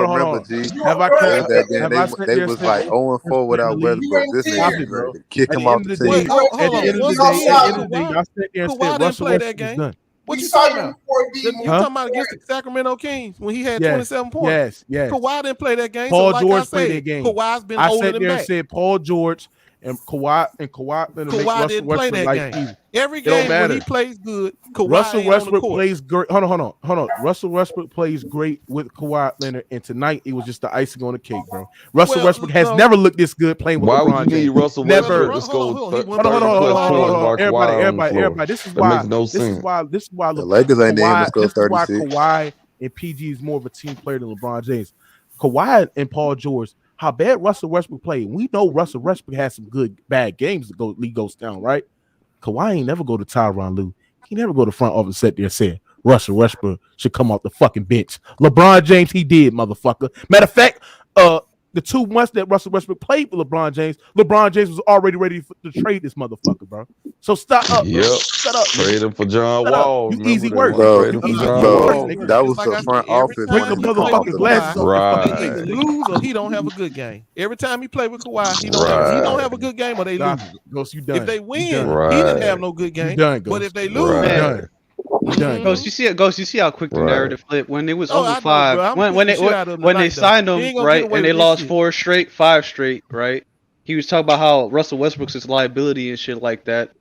remember, G. They was like 0-4 without Westbrook. This nigga ready to kick him off the team. At the end of the day, y'all sit there and said Russell Westbrook is done. What you talking about? You talking about against the Sacramento Kings when he had 27 points? Yes. Kawhi didn't play that game. Paul George played that game. Kawhi's been I holding sat him there back. and said Paul George and Kawhi didn't play that game. Every game when he plays good, Kawhi Russell Westbrook on the plays great. Hold on. Russell Westbrook plays great with Kawhi Leonard, and tonight it was just the icing on the cake, bro. Russell Westbrook has never looked this good playing with LeBron. Why would you need Russell Westbrook to score 30 plus points? Everybody. This is why. Makes no sense. This is why the Lakers ain't able to score 36. Why Kawhi and PG is more of a team player than LeBron James. Kawhi and Paul George. How bad Russell Westbrook played. We know Russell Westbrook had some bad games to go. League goes down, right? Kawhi ain't never go to Tyronn Lue. He never go to front office set there and say Russell Westbrook should come off the fucking bench. LeBron James, he did, motherfucker. Matter of fact, the 2 months that Russell Westbrook played with LeBron James was already ready to trade this motherfucker, bro. So stop up. Yep. Shut up. Trade him for John Wall. You easy work. Bro, that was the front office. Bring the motherfucking glasses on. Right. Either lose or he don't have a good game. Every time he play with Kawhi, he don't have a good game or they lose. Ghost, you done. If they win, he Right. didn't have no good game. Done, but if they lose, Right. Ghost, you see how quick the narrative flipped when it was over I know, 5. bro. When they signed him, right, and they lost 5 straight, right? He was talking about how Russell Westbrook's his liability and shit like that.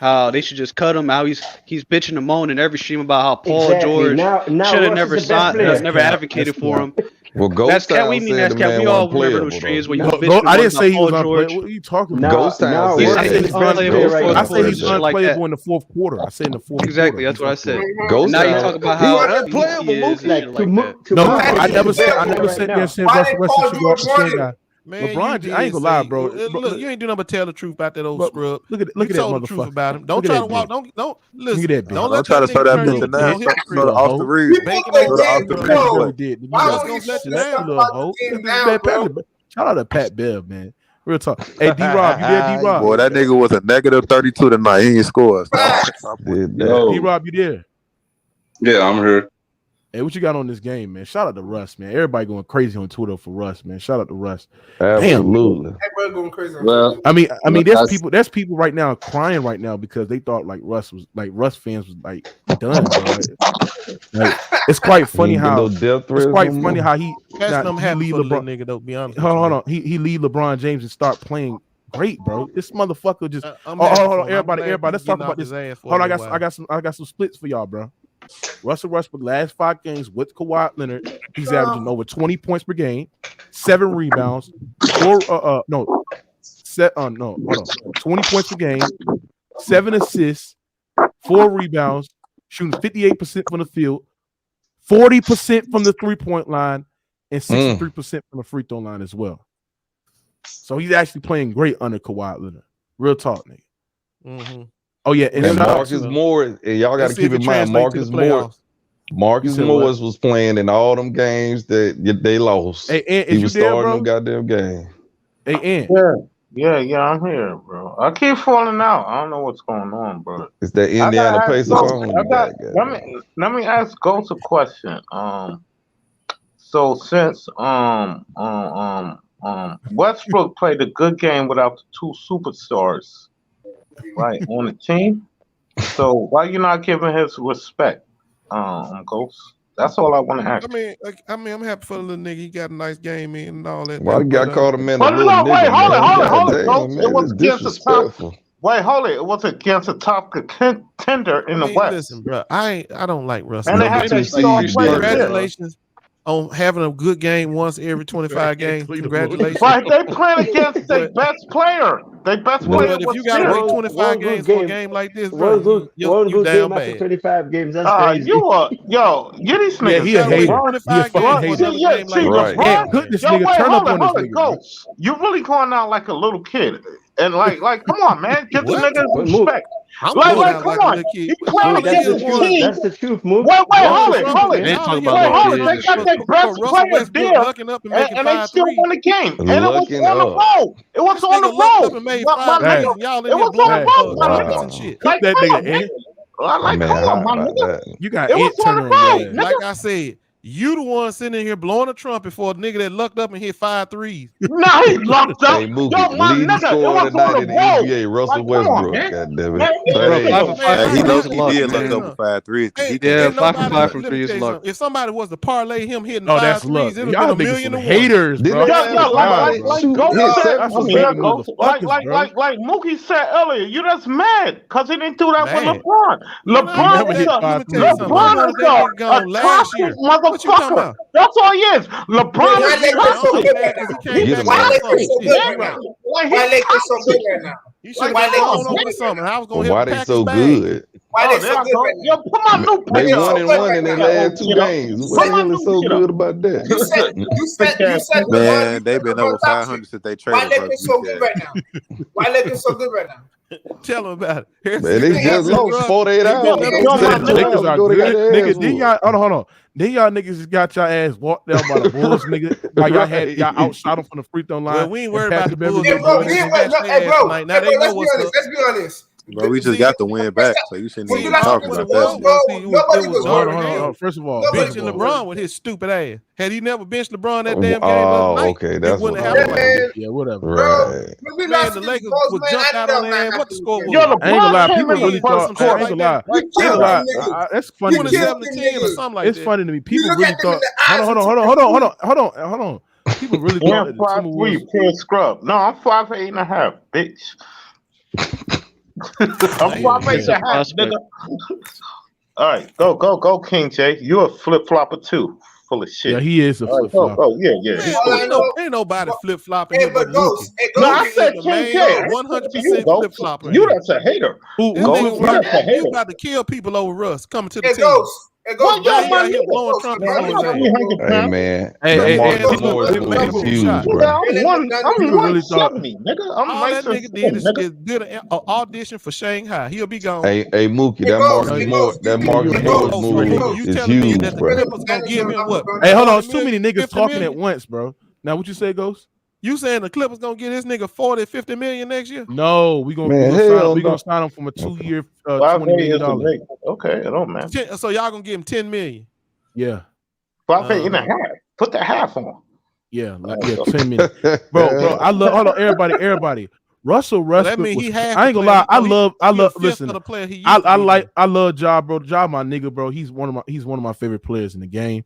How they should just cut him. How he's bitching and moaning every stream about how Paul George should have never signed, never advocated for him. Well, Ghost Town we said the man we all wasn't remember those playable, streams though. where you bitching I didn't say he was Paul George. unplayable. What are you talking about? Ghost Town I said said he's unplayable. I said he's like unplayable that. in the fourth quarter. I said in the fourth Exactly, quarter. that's what I said. Ghost Now you Town. talk about He how was unplayable, he is and Like, shit like that. No, I never said there and said Russell Westbrook should go up the same guy. Man, LeBron, I ain't gonna lie, bro. Look, you ain't doing nothing but tell the truth about that old scrub. Look at that told the truth motherfucker. about him. Don't Look at try that to walk. bitch. Don't listen. Look at that bitch. Don't Try to throw that bitch in there. Throw it off the read. Shout out to Pat Bev, man. Real talk. Hey, D-Rob, you there, D-Rob? Boy, that nigga was a negative 32 tonight. He ain't scored. D-Rob, you there? Yeah, I'm here. Hey, what you got on this game, man? Shout out to Russ, man. Everybody going crazy on Twitter for Russ, man. Shout out to Russ. Absolutely. Everybody going crazy. Well, I mean, there's people right now crying right now because they thought Russ fans was like done, bro. Like, it's quite funny how he lead LeBron. Nigga, though, be honest. Hold on. He lead LeBron James and start playing great, bro. This motherfucker just. Hold on, everybody. Let's talk about this. Hold on, I got some splits for y'all, bro. Russell Westbrook last 5 games with Kawhi Leonard, he's averaging over 20 points per game, 7 rebounds, 20 points per game, 7 assists, 4 rebounds, shooting 58% from the field, 40% from the 3-point line, and 63% from the free throw line as well. So he's actually playing great under Kawhi Leonard. Real talk, nigga. Mm-hmm. Oh yeah, and Marcus Morris, and y'all got to keep in mind Marcus Morris was playing in all them games that they lost. Hey, he was starting them goddamn game. Hey, yeah, I'm here, bro. I keep falling out. I don't know what's going on, bro. It's that Indiana Pacers on. Let me ask Ghost a question. So since Westbrook played a good game without the 2 superstars, right, on the team. So why you not giving his respect, Ghost? That's all I want to ask. I mean, I'm happy for the little nigga. He got a nice game in and all that. Why the guy called him in? Wait, hold it. It was against the top. Wait, hold it. It was against the top contender in the West. Listen, bro, I don't like Russ. And they had to start playing. Congratulations on having a good game once every 25 games. Congratulations. Right, they playing against their best player. Their best player. But if you got to wait 25 games for a game like this, bro, you down bad. 25 games. That's crazy. Get these niggas. Yeah, he a hater. He a fucking hater. Right. Put this nigga turn up on this nigga. Ghost. You really going out like a little kid. And like, come on, man, get the nigga respect. Like, come on. You playing against the team. That's the truth, Mook. Wait, hold it. They got their best player there, and they still won the game. And it was on the road. It was on the road. It was on the road, my nigga. Like, that nigga. Like, come on, my nigga. You got it was on the road. Like I said, you the one sitting in here blowing a trumpet for a nigga that lucked up and hit 5 threes. Nah, he lucked up. Hey, Mookie, leading scorer tonight in the NBA, Russell Westbrook. God damn it. He did luck up with 5 threes. Yeah, 5 for 5 from 3 is luck. If somebody was to parlay him hitting 5 threes, it would have been $1 million to 1. Haters, bro. Like Mookie said earlier, you just mad because he didn't do that with LeBron. LeBron is a toxic motherfucker. That's all he is. LeBron is toxic. Why they so good right now? Why they so good? Why they so good right now? Yo, put my new They picture. 1-1 in their last 2 games. What the hell is so good about that? You said man, they've been over 500 since they traded. Why they so good right now? Why they so good right now? Tell them about it. Man, they just lost 48 hours. Niggas are good. Nigga, then y'all, hold on. Then y'all niggas just got y'all ass walked down by the Bulls, nigga. Like y'all outshot them from the free throw line. Well, we ain't worried about the Bulls. Let's be honest. Bro, we just got the win back, so you shouldn't even talk about that. First of all, benching LeBron with his stupid ass. Had he never benched LeBron that damn game last night, okay, that's what yeah, whatever. Right. Man, the Lakers would jump out on their ass. What the score was? I ain't gonna lie, people really thought. I ain't gonna lie. That's funny. 27-10 or something like that. It's funny to me. People really thought. Hold on. People really thought that the Timberwolves. 5'3" scrub. No, I'm 5'8.5", bitch. I'm 5'8.5", nigga. All right, go, King J. You a flip flopper too, full of shit. Yeah, he is a flip flopper. Oh, yeah. Ain't nobody flip flopping. Hey, but Ghost. No, I said King J. 100% flip flopper. You that's a hater. You about to kill people over Russ coming to the team. Ghost. Hey, Ghost. Hey, man. Hey, I'm 170, nigga. All that nigga did is did an audition for Shanghai. He'll be gone. Hey, Mookie, that Marcus Morris move is huge, bro. Hey, hold on. There's too many niggas talking at once, bro. Now, what you say, Ghost? You saying the Clippers gonna get this nigga 40-50 million next year? No, we gonna sign him from a 2-year $20 million. Okay, it don't matter. So y'all gonna give him 10 million? Yeah. 5.5. Put the half on. Yeah, 10 million. Bro, I love. Hold on, everybody. Russell Westbrook. That mean he has. I ain't gonna lie. I love. Listen, I love Ja, bro. Ja, my nigga, bro. He's one of my favorite players in the game.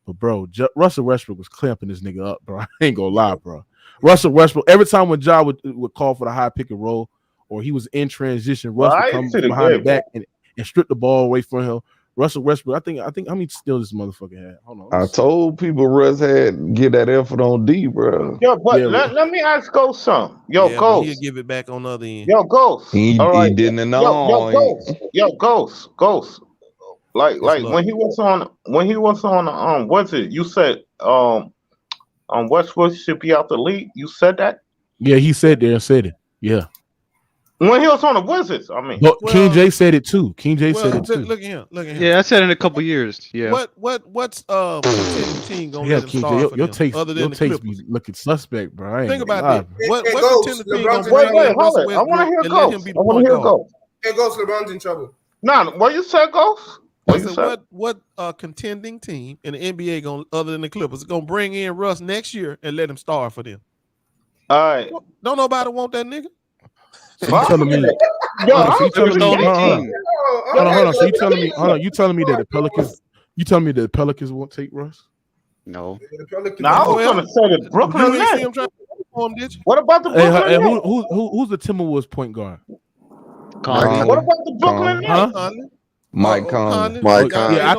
But bro, Russell Westbrook was clamping this nigga up, bro. I ain't gonna lie, bro. Russell Westbrook, every time when Ja would call for the high pick and roll, or he was in transition, Russ would come behind the back and strip the ball away from him. Russell Westbrook, I think how many steals this motherfucker had? Hold on. I told people Russ had get that effort on D, bro. Yo, but let me ask Ghost something. Ghost. He'll give it back on the other end. Yo, Ghost. He didn't know. Yo, Ghost. Like when he was on what's it? You said Westbrook should be out the league. You said that? Yeah, he said it. Yeah. When he was on the Wizards, I mean. Well, King J said it too. King J said it too. Look at him. Yeah, I said in a couple years. Yeah. What's team gonna let him King start J, your takes be looking suspect, bro. Think about it. What contender team gonna wait, hold it. I want to hear Ghost. Hey, Ghost, LeBron's in trouble. No, what you said, Ghost? What contending team in the NBA gonna, other than the Clippers, gonna bring in Russ next year and let him start for them? All right. Don't nobody want that nigga. So you telling me? So you telling me that the Pelicans? You telling me that the Pelicans won't take Russ? No. I was gonna say the Brooklyn Nets. What about the Brooklyn Nets? Who's the Timberwolves point guard? Conley. What about the Brooklyn Nets? Mike Conley. Yeah,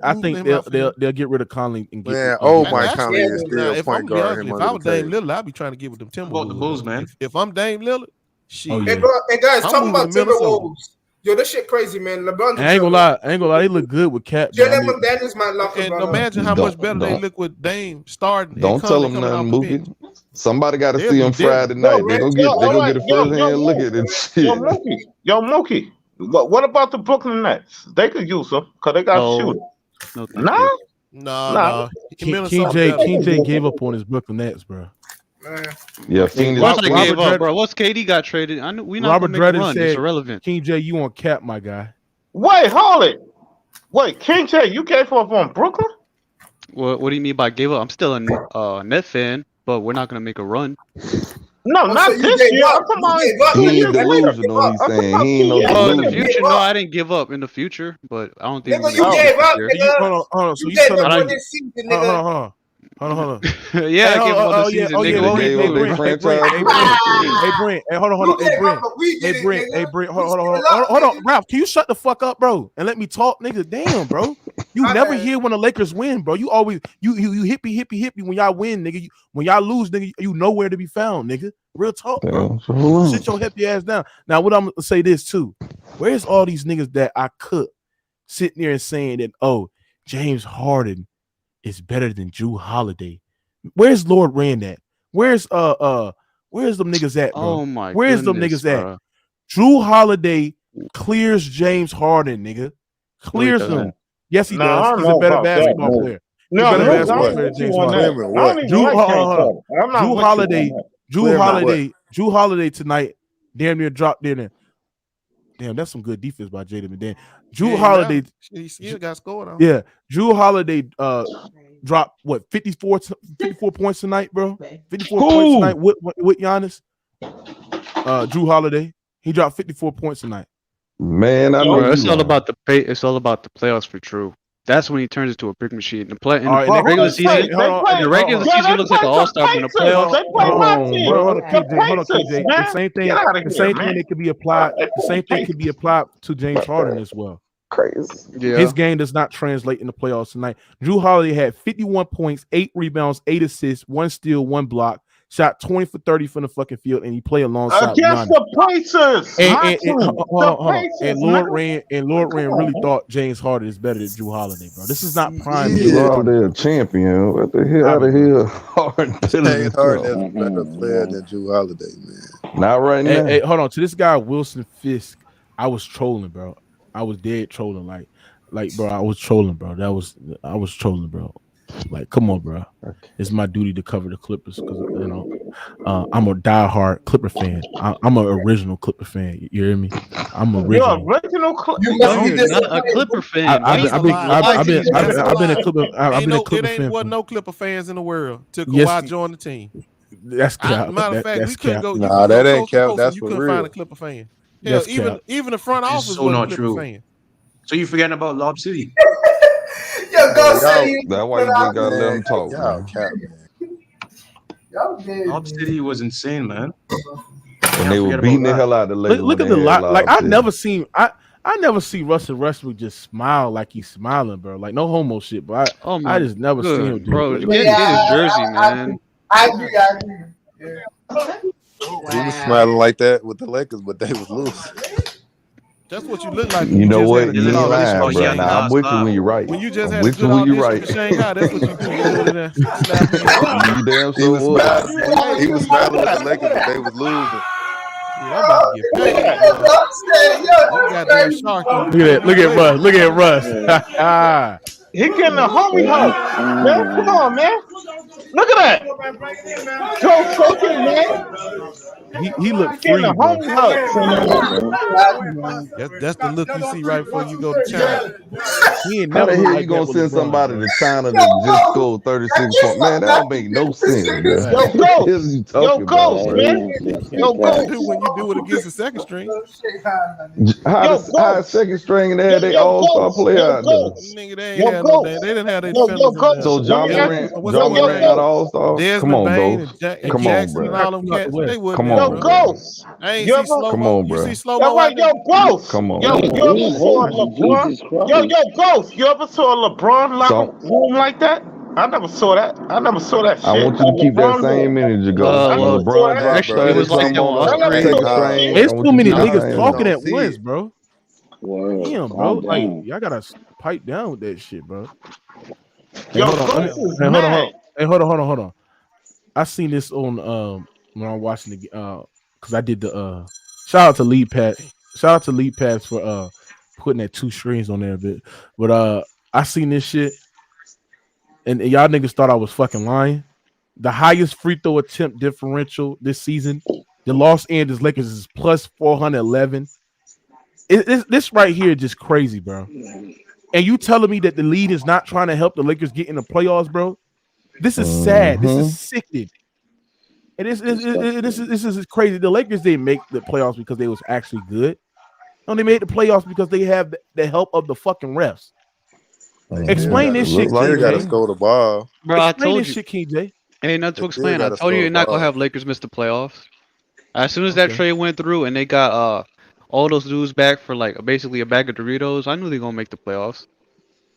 I think they'll get rid of Conley and get. Mike Conley is still point guard. If I was Dame Lillard, I'd be trying to get with them Timberwolves. The Bulls, man. If I'm Dame Lillard, shit. Hey guys, talking about Timberwolves. Yo, this shit crazy, man. LeBron. I ain't gonna lie. They look good with Cat. Jalen McDaniels might lock and imagine how much better they look with Dame starting. Don't tell them nothing, Mookie. Somebody got to see them Friday night. They're gonna get a first hand look at it. Yo, Mookie. What about the Brooklyn Nets? They could use them because they got shooters. No. King J gave up on his Brooklyn Nets, bro. Yeah, Once I gave up, bro. Once KD got traded, I knew we not gonna make a run. It's irrelevant. King J, you on cap, my guy? Wait, hold it. Wait, King J, you gave up on Brooklyn? What do you mean by give up? I'm still a Net fan, but we're not gonna make a run. No, not this year. I'm talking about he ain't delusional. He's saying he ain't no in the future. No, I didn't give up in the future, but I don't think you gave up. Hold on. So you gave up on this season, nigga. Hold on. Yeah, I gave up on the season, nigga. Hey, Brent. Hey, hold on. Hey, Brent. Hold on. Ralph, can you shut the fuck up, bro, and let me talk, nigga? Damn, bro. You never hear when the Lakers win, bro. You always you hippie when y'all win, nigga. When y'all lose, nigga, you nowhere to be found, nigga. Real talk, bro. Sit your hippie ass down. Now, what I'm gonna say this too. Where's all these niggas that I could sitting there and saying that, oh, James Harden is better than Jrue Holiday? Where's Lord Rand at? Where's them niggas at, bro? Oh my Where's goodness, them niggas bro. at? Jrue Holiday clears James Harden, nigga. Clears him. Yes, he does. He's a better basketball player. No, better basketball player than James Harden. Jrue Holiday tonight damn near dropped in there. Damn, that's some good defense by Jaden McDaniel. Jrue Holiday, he still got scored on. Yeah, Jrue Holiday dropped what 54 points tonight, bro. 54 points tonight with Giannis. Jrue Holiday, he dropped 54 points tonight. Man, I know it's all about the playoffs for Jrue. That's when he turns into a brick machine. In the regular season, he looks like an all-star. In the playoffs, The same thing that could be applied. The same thing could be applied to James Harden as well. Crazy. Yeah. His game does not translate in the playoffs tonight. Jrue Holiday had 51 points, 8 rebounds, 8 assists, 1 steal, 1 block. Shot 20 for 30 from the fucking field, and he played alongside against the Pacers. And Lord Rand really thought James Harden is better than Jrue Holiday, bro. This is not prime. Jrue Holiday a champion. What the hell out of here? James Harden is a better player than Jrue Holiday, man. Not right now. Hey, hold on. To this guy Wilson Fisk, I was trolling, bro. I was dead trolling, like, bro. I was trolling, bro. I was trolling, bro. Like, come on, bro. It's my duty to cover the Clippers because I'm a diehard Clipper fan. I'm an original Clipper fan. You hear me? I'm original. You're original not a Clipper fan. I've been a Clipper. I've been a Clipper fan. Wasn't no Clipper fans in the world till Kawhi joined the team. That's cap. Matter of fact, we couldn't go. Nah, that ain't cap. That's you for couldn't real. Find a Clipper fan. Hell, even the front office so wasn't not a Clipper true. fan. So you forgetting about Lob City? That's why you just gotta let him talk. Lob City was insane, man. And they were beating the hell out of the Lakers. Look at the lot. Like I never see Russell Westbrook just smile like he's smiling, bro. Like no homo shit, but I just never seen him do bro. it. Get his jersey, man. I agree. Yeah. He was smiling like that with the Lakers, but they was losing. That's what you look like. You know what? You ain't lying, bro. Nah, I'm with you when you're right. When you just I'm had with to you when you're right. Shanghai, that's what you do. You damn He was smiling. He was smiling with the Lakers, but they was losing. Yeah, I'm about to get paid. Look at Russ. He getting a homie hug. Man, come on, man. Look at that. Go take it, man. He looked free, bro. That's the look you see right before you go to China. He ain't How never the hell like you gonna that send with somebody LeBron, to China to just score 36 points? Man, that don't make no sense, bro. Yo, Ghost, man. Yo, Ghost. When you do it against the second string. How second string and they all-star player out there? Nigga, they ain't had no damn. They didn't have their fellas. So John Morant got all-star? Come on, bro. Come on, bro. And all them cats, they wouldn't. Come on, Yo, Ghost. I ain't see slow. Come on, bro. You see slow Yo, right, yo, Ghost. Come on. Yo, you ever saw LeBron? Yo, Ghost. You ever saw a LeBron locker room like that? I never saw that. Shit. I want you to keep that same energy going. LeBron Actually, it was like There's too many niggas talking at once, bro. Damn, bro. Like y'all gotta pipe down with that shit, bro. Yo, hold on. I seen this on when I'm watching the because I did the shout out to Lee Pat. Shout out to Lead Pass for putting that 2 screens on there a bit. But I seen this shit, and y'all niggas thought I was fucking lying. The highest free throw attempt differential this season, the Los Angeles Lakers is plus 411. This right here is just crazy, bro. And you telling me that the league is not trying to help the Lakers get in the playoffs, bro? This is sad. This is sickening. And this is crazy. The Lakers didn't make the playoffs because they was actually good. No, they made the playoffs because they have the help of the fucking refs. Explain this shit, King J. Got to score the ball. Bro, I Explain told this you. shit, King J. Ain't nothing to explain. I told you you're not gonna have Lakers miss the playoffs. As soon as that trade went through and they got all those dudes back for like basically a bag of Doritos, I knew they gonna make the playoffs,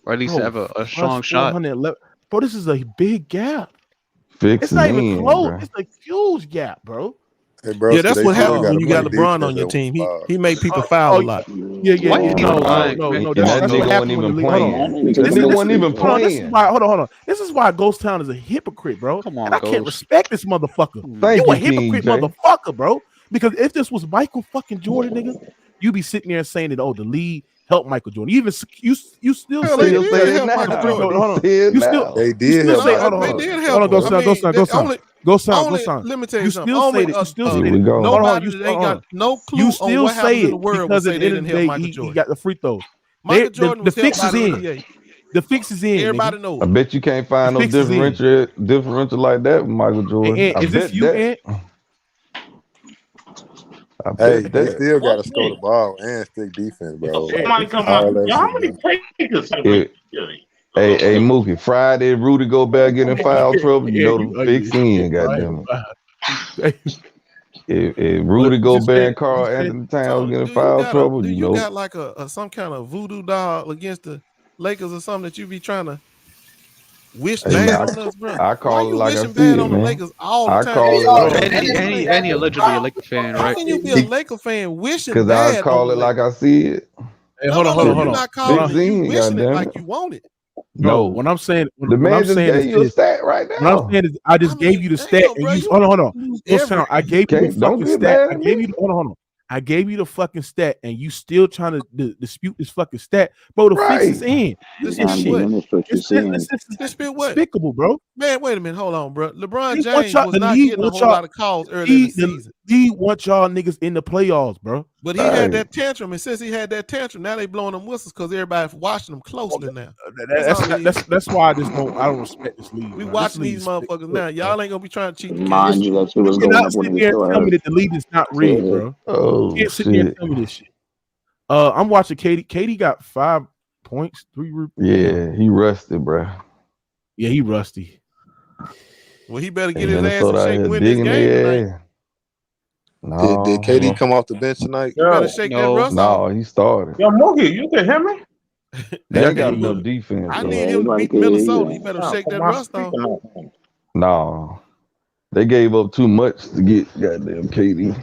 or at least have a strong shot. Bro, this is a big gap. It's not even close. Bro. It's a huge gap, bro. Hey, bro, yeah, that's what happens when you got LeBron on your team. He made people foul a lot. Yeah. No. That's what happened when the league. This wasn't even playing. Hold on. This is why Ghost Town is a hypocrite, bro. Come on, and I can't respect this motherfucker. You a hypocrite motherfucker, bro. Because if this was Michael fucking Jordan, nigga, you be sitting there saying that, the lead helped Michael Jordan. You still say it now. Hold on. They did help. They did help. Go sound. Let me tell you something. You still say that. Nobody ain't got no clue on what happens in the world because say at they the end didn't of the help day, Michael Jordan. he got the free throws. Michael Jordan the fix is in. The fix is in. Everybody knows. I bet you can't find no differential like that with Michael Jordan. Is this you, Ant? Hey, they still got to score the ball and stick defense, bro. Somebody come on. How many takers? Hey, Mookie, Friday, Rudy Gobert getting foul trouble. You know the fix in, goddamn it. If Rudy Gobert and Carl Anthony Towns getting foul trouble, you got like some kind of voodoo doll against the Lakers or something that you be trying to wish bad on us, bro. I call it like I see bad it, on the man. Lakers all the I time. call it and he allegedly a Laker fan, right? How can you be a Laker fan wishing bad? Because I call it like I see it. Hey, hold on. You're not calling it. You wishing it like you want it. No, when I'm saying the man just gave you a stat right now. What I'm saying is, I just gave you the stat. Hold on. I gave you the fucking stat. Hold on. I gave you the fucking stat, and you still trying to dispute this fucking stat, bro. The fix is in. This is shit. It's despicable, bro. Man, wait a minute. Hold on, bro. LeBron James was not getting a whole lot of calls early in the season. He want y'all niggas in the playoffs, bro. But he had that tantrum, and since he had that tantrum, now they blowing them whistles because everybody's watching them closely now. That's why I don't respect this league. We watching these motherfuckers now. Y'all ain't gonna be trying to cheat. Mind you, that's what was going on when we tell me that the league is not rigged, bro. You can't sit there and tell me this shit. I'm watching KD. KD got 5 points, 3 rebounds. Yeah, he rusty, bro. Yeah, he rusty. Well, he better get his ass in shape and win this game tonight. No. Did KD come off the bench tonight? You better shake that Russ off. No, he started. Yo, Mookie, you can hear me? They got enough defense. I need him to beat Minnesota. He better shake that Russ off. No. They gave up too much to get goddamn KD.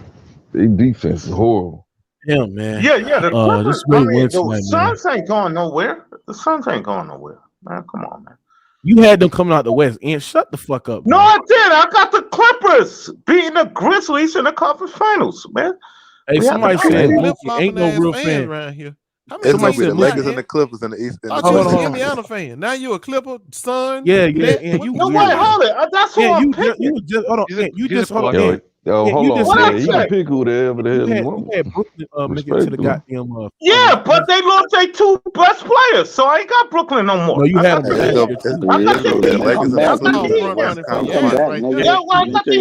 Their defense is horrible. Yeah, man. Yeah. The Clippers, the Suns ain't going nowhere. The Suns ain't going nowhere. Man, come on, man. You had them coming out the West, and shut the fuck up. No, I did. I got the Clippers beating the Grizzlies in the conference finals, man. Hey, somebody said ain't no real fan around here. It's gonna be the Lakers and the Clippers in the East. I thought you was an Indiana fan. Now you a Clipper, son. Yeah. No, wait, hold it. That's who I'm picking. You just hold on. You just hold on. Hold on. You can pick who the hell you want. You had Brooklyn make it to the goddamn. Yeah, but they lost their 2 best players, so I ain't got Brooklyn no more. No, you had them. I got the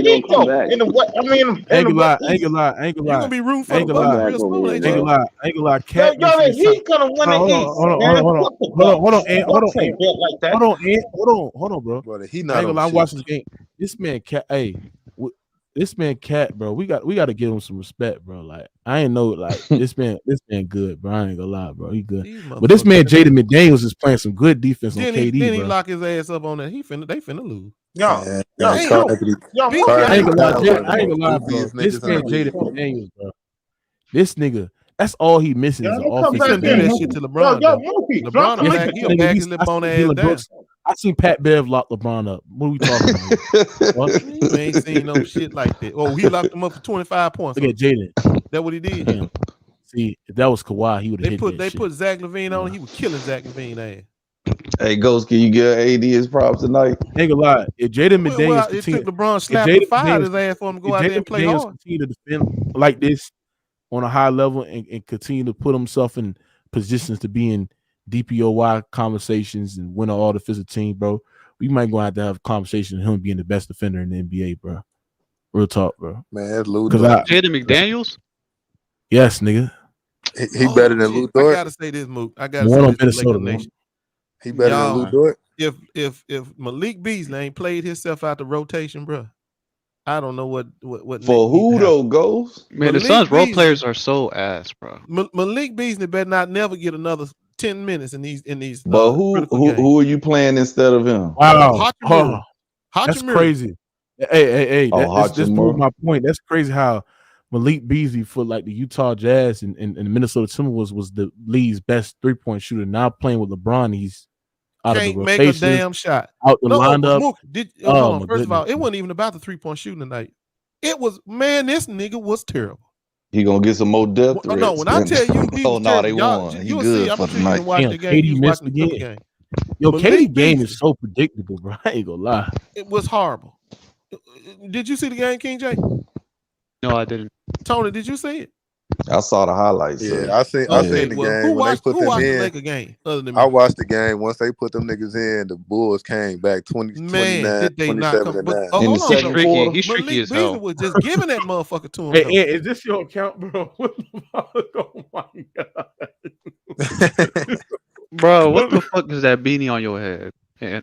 Heat though. Ain't gonna lie. You gonna be rooting for the Ain't gonna lie. Cat. Yo, the Heat gonna win the East. Hold on, bro. Ain't gonna lie. I'm watching the game. This man, Cat. Hey. This man Cat, bro, we got to give him some respect, bro. Like I ain't know, like this man good, bro. I ain't gonna lie, bro. He good. But this man Jaden McDaniels is playing some good defense on KD. Then he bro. lock his ass up on that. They finna lose. I ain't gonna lie, bro. This man Jaden McDaniels, bro. This nigga, that's all he misses is offense. He couldn't do that shit to LeBron. LeBron, he'll back his lip on ass down. I seen Pat Bev lock LeBron up. What are we talking about? You ain't seen no shit like that. Oh, he locked him up for 25 points. Look at Jaden. That's what he did. See, if that was Kawhi, he would have hit that They shit. put Zach LaVine on. He was killing Zach LaVine ass. Hey, Ghost, can you give AD his props tonight? Ain't gonna lie. If Jaden McDaniels it took LeBron slapping the fire out his ass for him to go out there and play hard. Continue to defend like this on a high level and continue to put himself in positions to be in DPOY conversations and win an all-defensive team, bro, we might go out to have a conversation of him being the best defender in the NBA, bro. Real talk, bro. Man, that's Lou Dort. Jaden McDaniels? Yes, nigga. He better than Lou Dort. I gotta say this, Mook. I gotta say this to Laker Nation. He better than Lou Dort. If Malik Beasley ain't played himself out the rotation, bro, I don't know what for who though goes. Man, Malik the Suns role players are so ass, bro. Malik Beasley better not never get another 10 minutes in these. But who are you playing instead of him? Wow, that's crazy. Hey, this proves my point. That's crazy how Malik Beasley for like the Utah Jazz and the Minnesota Timberwolves was the league's best 3-point shooter. Now playing with LeBron, he's out can't of the make a damn shot. Out the lineup. First of all, it wasn't even about the 3-point shooting tonight. It was, man, this nigga was terrible. He gonna get some more depth. No, when I tell you, oh no, they won. He good for tonight. KD missed the game. Yo, KD game is so predictable, bro. I ain't gonna lie. It was horrible. Did you see the game, King J? No, I didn't. Tony, did you see it? I saw the highlights. Yeah, I seen the game. Who watched the Laker game other than me? I watched the game. Once they put them niggas in, the Bulls came back 29, 27 and 9. In the second quarter, he's tricky as hell. Was just giving that motherfucker to him. Hey, is this your account, bro? Oh my god, bro, what the fuck is that beanie on your head? Man.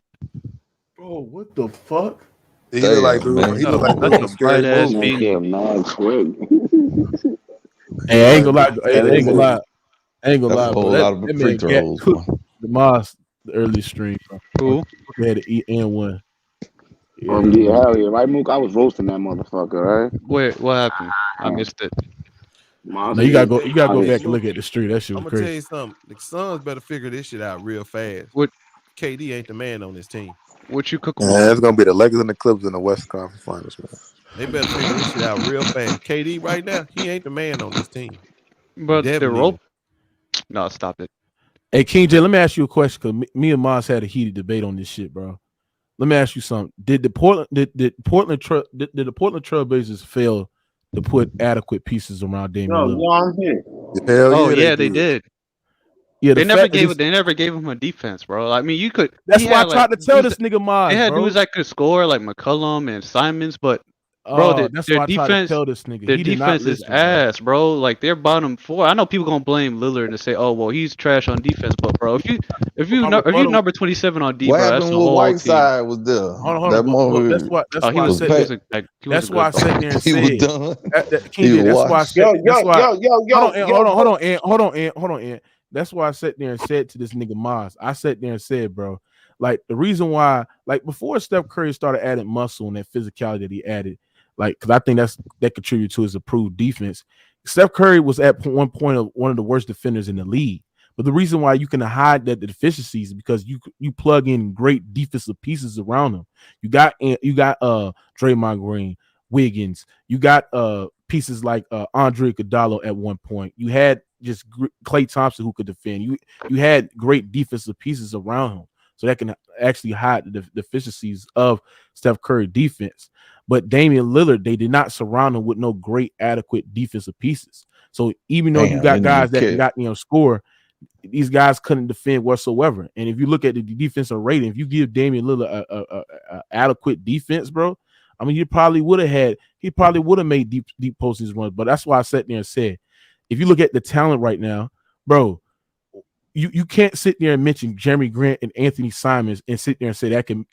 Bro, what the fuck? He look like a straight ass beanie. Hey, I ain't gonna lie. I ain't gonna lie. Bro. That man cooked the Moss the early stream. Cool. They had to eat and one. Yeah, hell yeah, right, Mook? I was roasting that motherfucker, right? Wait, what happened? I missed it. No, you gotta go. You gotta go back and look at the street. That shit was crazy. I'm gonna tell you something. The Suns better figure this shit out real fast. What? KD ain't the man on this team. What you cook? Yeah, it's gonna be the Lakers and the Clippers in the West Conference Finals, man. They better figure this shit out real fast. KD right now, he ain't the man on this team. But the rope. No, stop it. Hey, King J, let me ask you a question because me and Moss had a heated debate on this shit, bro. Let me ask you something. Did the Portland Trailblazers fail to put adequate pieces around Damian Lillard? They did. Yeah, they never gave him a defense, bro. I mean, you could. That's why I tried to tell this nigga Moss. They had dudes that could score like McCollum and Simons, but bro, their defense, their defense is ass, bro. Like they're bottom 4. I know people gonna blame Lillard and say, "Oh, well, he's trash on defense," but bro, if you number 27 on defense, what happened with Whiteside was there. That's why I sat there and said, hold on. That's why I sat there and said to this nigga Moss, I sat there and said, bro, like the reason why, like before Steph Curry started adding muscle and that physicality that he added, like, because I think that contributed to his improved defense. Steph Curry was at one point one of the worst defenders in the league. But the reason why you can hide the deficiencies is because you plug in great defensive pieces around him. You got Draymond Green, Wiggins. You got pieces like Andre Iguodala at one point. You had just Klay Thompson who could defend. You had great defensive pieces around him, so that can actually hide the deficiencies of Steph Curry defense. But Damian Lillard, they did not surround him with no great adequate defensive pieces. So even though you got guys that got score, these guys couldn't defend whatsoever. And if you look at the defensive rating, if you give Damian Lillard a adequate defense, bro, I mean, he probably would have made deep postings runs. But that's why I sat there and said, if you look at the talent right now, bro, you can't sit there and mention Jeremy Grant and Anthony Simons and sit there and say that can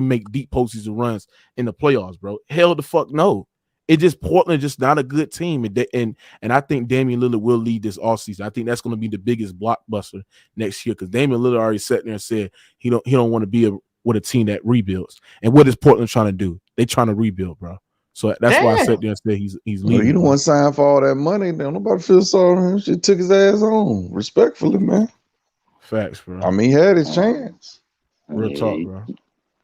make deep postings and runs in the playoffs, bro. Hell the fuck no. It just Portland just not a good team, and I think Damian Lillard will lead this offseason. I think that's going to be the biggest blockbuster next year because Damian Lillard already sat there and said he don't want to be with a team that rebuilds. And what is Portland trying to do? They trying to rebuild, bro. So that's why I sat there and said he's leaving. Well, you don't want to sign for all that money. Then nobody feels sorry for him. She took his ass on. Respectfully, man. Facts, bro. I mean, he had his chance. Real talk, bro.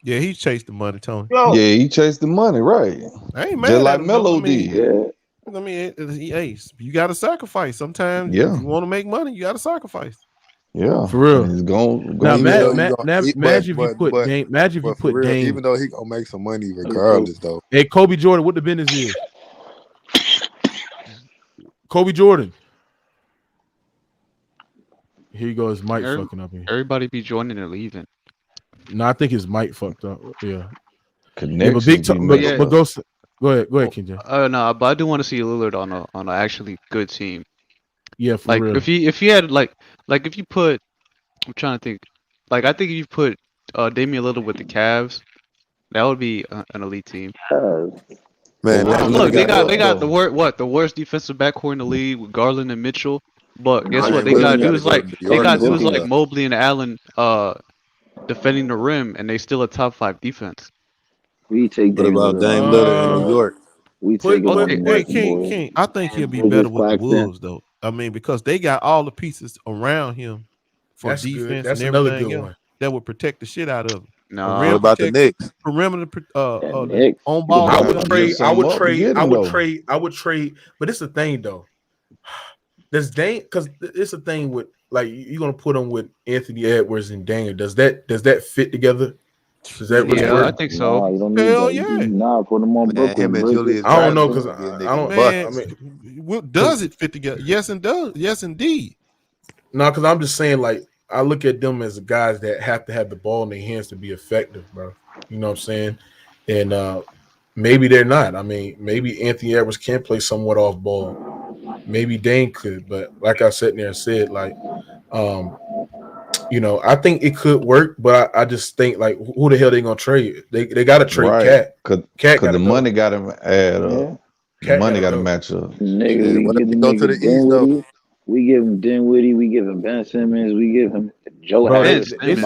Yeah, he chased the money, Tony. Yeah, he chased the money, right? I ain't mad just at like him, Melo did. Yeah. I mean, you got to sacrifice. Sometimes if you want to make money, you got to sacrifice. Yeah, for real. He's going. Now, Imagine if you put Dame. Imagine if you put Dame. Even though he gonna make some money regardless, though. Hey, Kobe Jordan, what the business is? Kobe Jordan. Here you go. His mic fucking up here. Everybody be joining and leaving. No, I think his mic fucked up. Yeah. Connection. But big time. But go ahead, Kenji. No, but I do want to see Lillard on an actually good team. Yeah, for like real. if you had like if you put, I'm trying to think, like I think if you put Damian Lillard with the Cavs, that would be an elite team. Man, look, they got the worst defensive backcourt in the league with Garland and Mitchell. But guess what? They got dudes like Mobley and Allen defending the rim, and they still a top 5 defense. We take What about Dame Lillard in New York? We take King. I think he'll be better with the Wolves, though. I mean, because they got all the pieces around him for defense and everything else that would protect the shit out of him. No, what about the Knicks? Perimeter on ball. I would trade. But it's the thing, though. Does Dame? Because it's a thing with like you're gonna put him with Anthony Edwards and Daniel. Does that fit together? Does that really work? I think so. Nah, you don't need Hell that. yeah. Nah, put him on Brooklyn. I don't know because I don't. Man, does it fit together? Yes, and does. Yes, indeed. No, because I'm just saying, like, I look at them as guys that have to have the ball in their hands to be effective, bro. You know what I'm saying? And maybe they're not. I mean, maybe Anthony Edwards can play somewhat off ball. Maybe Dane could, but like I sat there and said, like, you know, I think it could work, but I just think like, who the hell they gonna trade? They got to trade Cat. Because the money got to add up. The money got to match up. Nigga, we go to the East though. We give him Dinwiddie, we give him Ben Simmons, we give him Joe Harris. If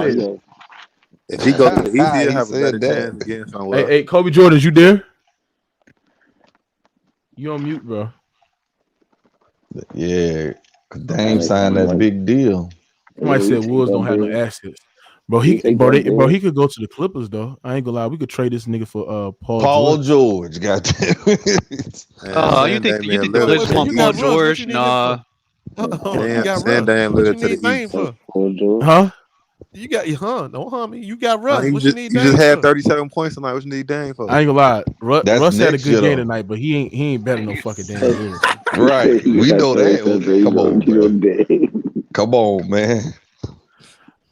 he go to the East, he'll have a better chance again somewhere. Hey, Kobe Jordan, you there? You on mute, bro? Yeah, Dame signed that big deal. Somebody said Wolves don't have no assets. Bro, he could go to the Clippers though. I ain't gonna lie, we could trade this nigga for Paul George. Goddamn. You think the Clippers want Paul George? Nah. You got Russ. What you need Dame for? Huh? You got don't hum me. You got Russ. What you need Dame for? You just had 37 points tonight. What you need Dame for? I ain't gonna lie. Russ had a good game tonight, but he ain't better no fucking Dame. Right. We know that. Come on, bro. Come on, man.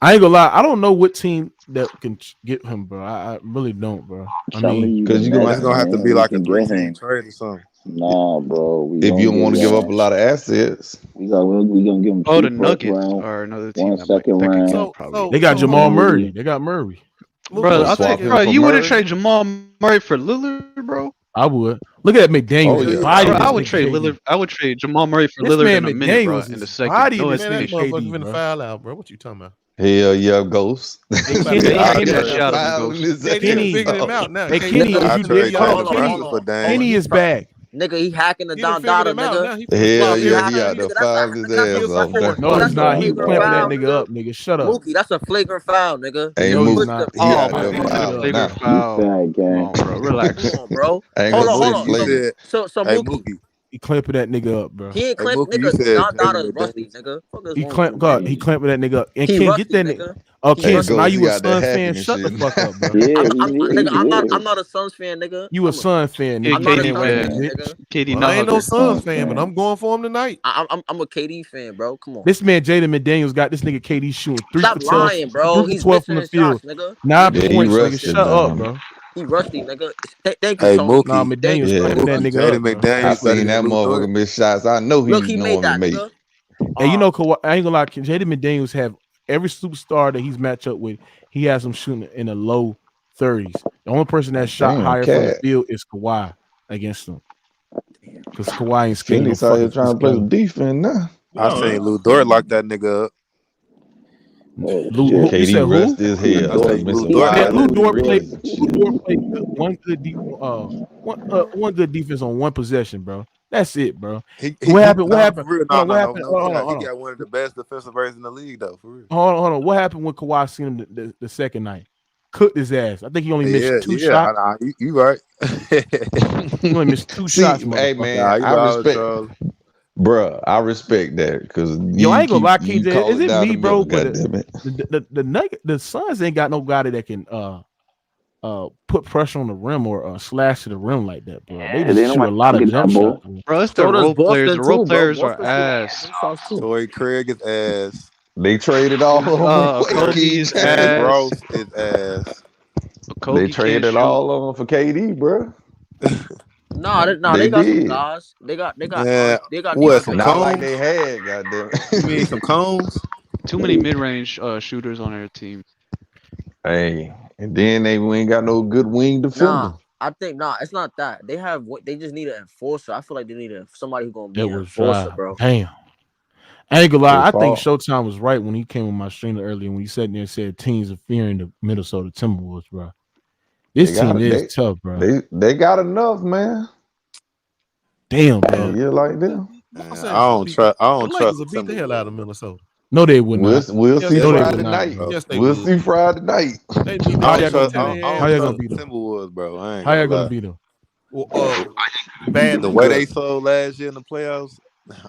I ain't gonna lie. I don't know what team that can get him, bro. I really don't, bro. I mean, because it's gonna have to be like a 3-team trade or something. Nah, bro. If you don't want to give up a lot of assets, we gonna give him. The Nuggets or another team. 1 second round. They got Jamal Murray. They got Murray. Bro, you wouldn't trade Jamal Murray for Lillard, bro? I would. Look at that McDaniels. I would trade Lillard. I would trade Jamal Murray for Lillard in a minute, bro. In the second. Man, that motherfucker finna foul out, bro. What you talking about? Hell yeah, Ghost. Kenny is back. Nigga, he hacking the Don Dada, nigga. Hell yeah, he out there fouling his ass off there. No, he's not. He clamping that nigga up, nigga. Shut up. Mookie, that's a flagrant foul, nigga. Hey, Mookie, he out there fouling. Come on, bro. Relax. Come on, bro. Hold on. So Mookie. He clamping that nigga up, bro. He ain't clamping nigga. Don Dada's rusty, nigga. He clamping that nigga up. And Ken, get that nigga. Oh, Ken, so now you a Suns fan? Shut the fuck up, bro. I'm not a Suns fan, nigga. You a Suns fan, nigga. I'm not a Suns fan, nigga. I ain't no Suns fan, but I'm going for him tonight. I'm a KD fan, bro. Come on. This man Jaden McDaniels got this nigga KD shooting 3 for 12. Stop lying, bro. He's 12 from the field. Shots, nigga. 9 points, nigga. Shut up, bro. He rusty, nigga. Thank you, hey, Tony. Mookie. Nah, McDaniels clamping that nigga up. I seen that motherfucker miss shots. I know he made that, make. And you know, I ain't gonna lie, Jaden McDaniels have every superstar that he's matched up with, he has them shooting in the low 30s. The only person that shot higher from the field is Kawhi against them. Because Kawhi ain't skating. He's out here trying to play some defense now. I seen Lou Dort lock that nigga up. KD rest his head. Lou Dort played one good defense on one possession, bro. That's it, bro. What happened? What happened? He Hold got one of the best defensive rates in the league, though. For real. Hold on. What happened when Kawhi seen him the second night? cooked his ass. I think he only missed 2 shots. You right. He only missed 2 shots. Hey man, I respect, bruh. I respect that because yo, I ain't gonna lie, KJ. Is it me, bro? But the Suns ain't got nobody that can put pressure on the rim or slash to the rim like that, bro. They just shoot a lot of jump shots, bro. It's the role players. The role players are ass. Tory Craig is ass. They traded all of them. Kobe's ass. Ross is ass. They traded all of them for KD, bro. They got some guys. They got what? Some cones? Like they had, goddamn. You mean some cones? Too many mid-range shooters on their team. Hey, and then they ain't got no good wing defender. I think it's not that. They have what they just need an enforcer. I feel like they need somebody who's gonna be an enforcer, bro. Damn. I ain't gonna lie. I think Showtime was right when he came on my stream earlier when he sat there and said teams are fearing the Minnesota Timberwolves, bro. This team is tough, bro. They got enough, man. Damn, bro. You like them? I don't trust. Beat the hell out of Minnesota. No, they would not. We'll see Friday night. We'll see Friday night. How y'all gonna beat them? Timberwolves, bro. How y'all gonna beat them? The way they sold last year in the playoffs.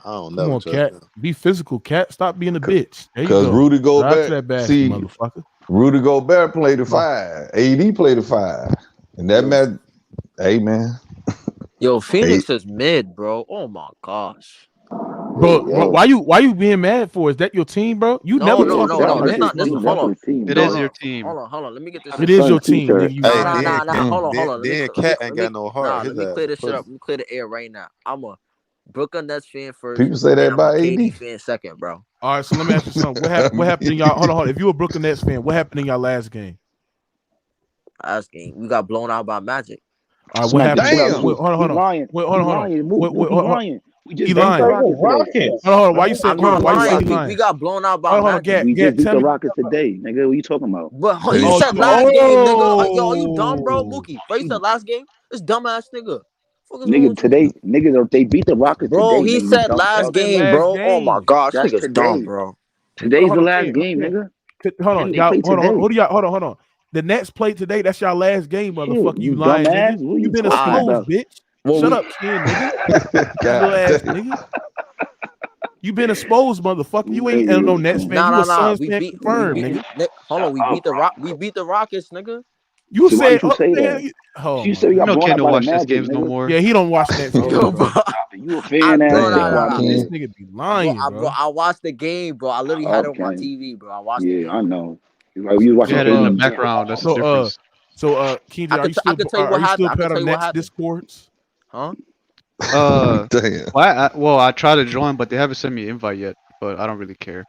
I don't know. Come on, Cat. Be physical, Cat. Stop being a bitch. Because Rudy Gobert, motherfucker. Rudy Gobert played the 5. AD played the 5, and that meant, hey man. Yo, Phoenix is mid, bro. Oh my gosh. Bro, why you being mad for? Is that your team, bro? You never talk about that. Hold on. It is your team. Hold on. Let me get this. It is your team. Hold on. Then Cat ain't got no heart. Let me clear this shit up. Let me clear the air right now. I'm a Brooklyn Nets fan first. People say that about AD. KD fan second, bro. All right, so let me ask you something. What happened in y'all? Hold on. If you a Brooklyn Nets fan, what happened in y'all last game? Last game, we got blown out by Magic. All right, what happened? Hold on. He lying. Hold on. Why you saying? We got blown out by Magic. We just beat the Rockets today, nigga. What you talking about? But you said last game, nigga. Yo, are you dumb, bro? Mookie, first said last game. This dumbass nigga. Nigga, today, nigga, they beat the Rockets bro, today. He said last game, bro. Oh my gosh, this nigga's dumb, bro. Today's the last game, nigga. Hold on, y'all. Hold on. The Nets played today. That's y'all last game, motherfucker. You lying, nigga. You been exposed, bitch. Shut up, kid, nigga. Ass nigga. You been exposed, motherfucker. You ain't no Nets fan. You a Suns fan confirmed, nigga. Hold on, we beat the Rockets, nigga. You said, you said we got don't care to watch these games no more. Yeah, he don't watch that. You a fan ass? This nigga be lying, bro. I watched the game, bro. I literally had it on my TV, bro. I watched. Yeah, I know. You watching it in the background. That's the difference. So, KJ, are you still part of Nets Discords? Huh? Damn. Well, I tried to join, but they haven't sent me an invite yet. But I don't really care.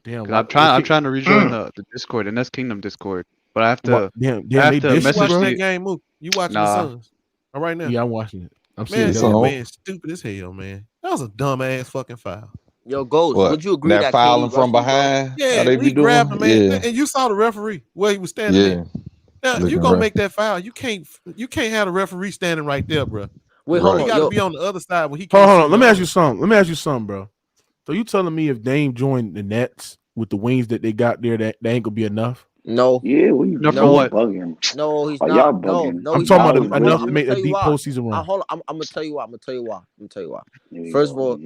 Damn, I'm trying to rejoin the Discord, and that's Kingdom Discord. But I have to. I have to message that game. You watching the Suns? All right now. Yeah, I'm watching it. I'm man, stupid as hell, man. That was a dumb ass fucking foul. Yo, Ghost, would you agree that fouling from behind? Yeah, he grabbed him, man. Yeah. And you saw the referee where he was standing. Yeah. Now you gonna make that foul? You can't have the referee standing right there, bro. Wait, hold on. You gotta be on the other side where he. Hold on. Let me ask you something, bro. So you telling me if Dame joined the Nets with the wings that they got there, that ain't gonna be enough? No. Yeah, for what? No, he's not. Y'all bugging. No, I'm talking about enough to make a deep postseason run. Hold on. I'm gonna tell you why. First of all,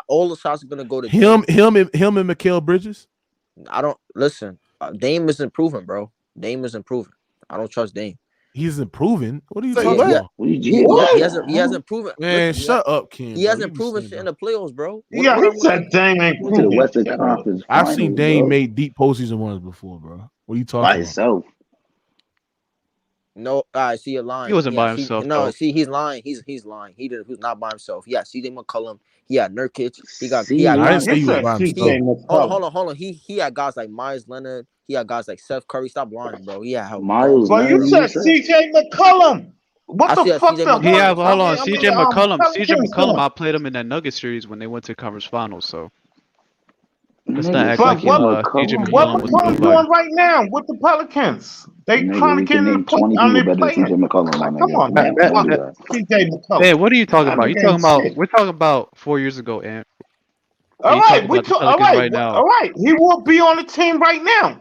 all the shots are gonna go to him and Mikal Bridges. I don't listen. Dame is improving, bro. Dame is improving. I don't trust Dame. He's improving. What are you talking about? He hasn't proven. Man, shut up, Ken. He hasn't proven shit in the playoffs, bro. He said Dame ain't proven. I've seen Dame make deep postseason runs before, bro. What are you talking about? By himself. No, I see you're lying. He wasn't by himself. No, see, he's lying. He's lying. He was not by himself. He had CJ McCollum. He had Nurkic. I didn't say he was by himself. Hold on. He had guys like Myers Leonard. He had guys like Seth Curry. Stop lying, bro. He had help. But you said CJ McCollum. What the fuck? Yeah, but hold on. CJ McCollum. I played him in that Nugget series when they went to conference finals. So let's not act like CJ McCollum was what doing right now with the Pelicans? They trying to get in the Come on, man. CJ McCollum. Hey, what are you talking about? We're talking about 4 years ago, and all right, all right. He will be on the team right now.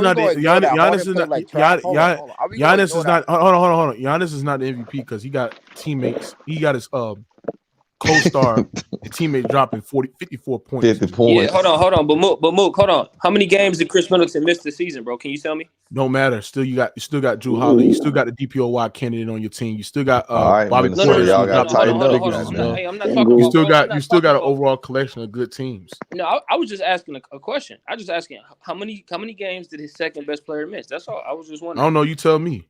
not. Giannis is not. Giannis is not. Hold on. Giannis is not the MVP because he got teammates. He got his co-star and teammate dropping 54 points. 50 points. Yeah, hold on. But Mook, hold on. How many games did Chris Middleton miss this season, bro? Can you tell me? Don't matter. You still got Drew Holiday. You still got the DPOY candidate on your team. You still got Bobby Portis. Y'all got tightened up. I'm not talking about. You still got an overall collection of good teams. No, I was just asking a question. I was just asking how many games did his second best player miss? That's all. I was just wondering. I don't know. You tell me.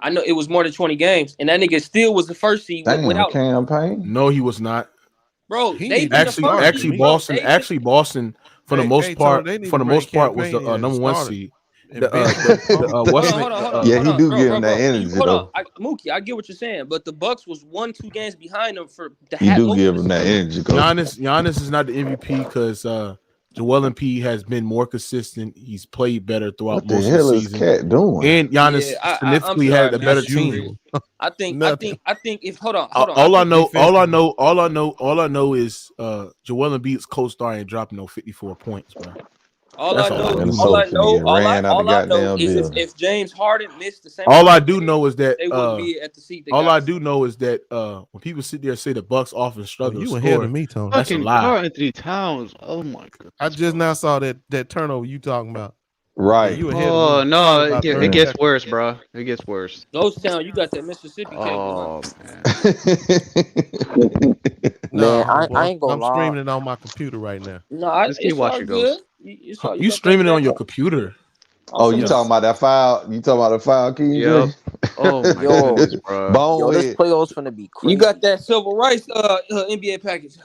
I know it was more than 20 games, and that nigga still was the first seed without campaign. No, he was not. Bro, actually Boston for the most part was the number one seed. He do give him that energy though. Mookie, I get what you're saying, but the Bucks was 1-2 games behind them for the. He do give him that energy. Giannis is not the MVP because Joel Embiid has been more consistent. He's played better throughout most of the season. What the hell is Cat doing? And Giannis significantly had a better team. I think if hold on. All I know is Joel Embiid's co-star ain't dropping no 54 points, bro. All I know is if James Harden missed the same. All I do know is that they wouldn't be at the seat. I do know is that when people sit there and say the Bucks often struggle, you ahead of me, Tony. That's a lie. Anthony Towns. Oh my god! I just now saw that turnover you talking about. Right. You ahead of me. No, it gets worse, bro. It gets worse. Ghost Town, you got that Mississippi cake. Oh man, I ain't gonna lie. I'm streaming it on my computer right now. No, it's all good. You streaming it on your computer? Oh, you talking about that file? You talking about the file key? Yeah. Oh my goodness, bro. This playoff's gonna be crazy. You got that civil rights NBA package.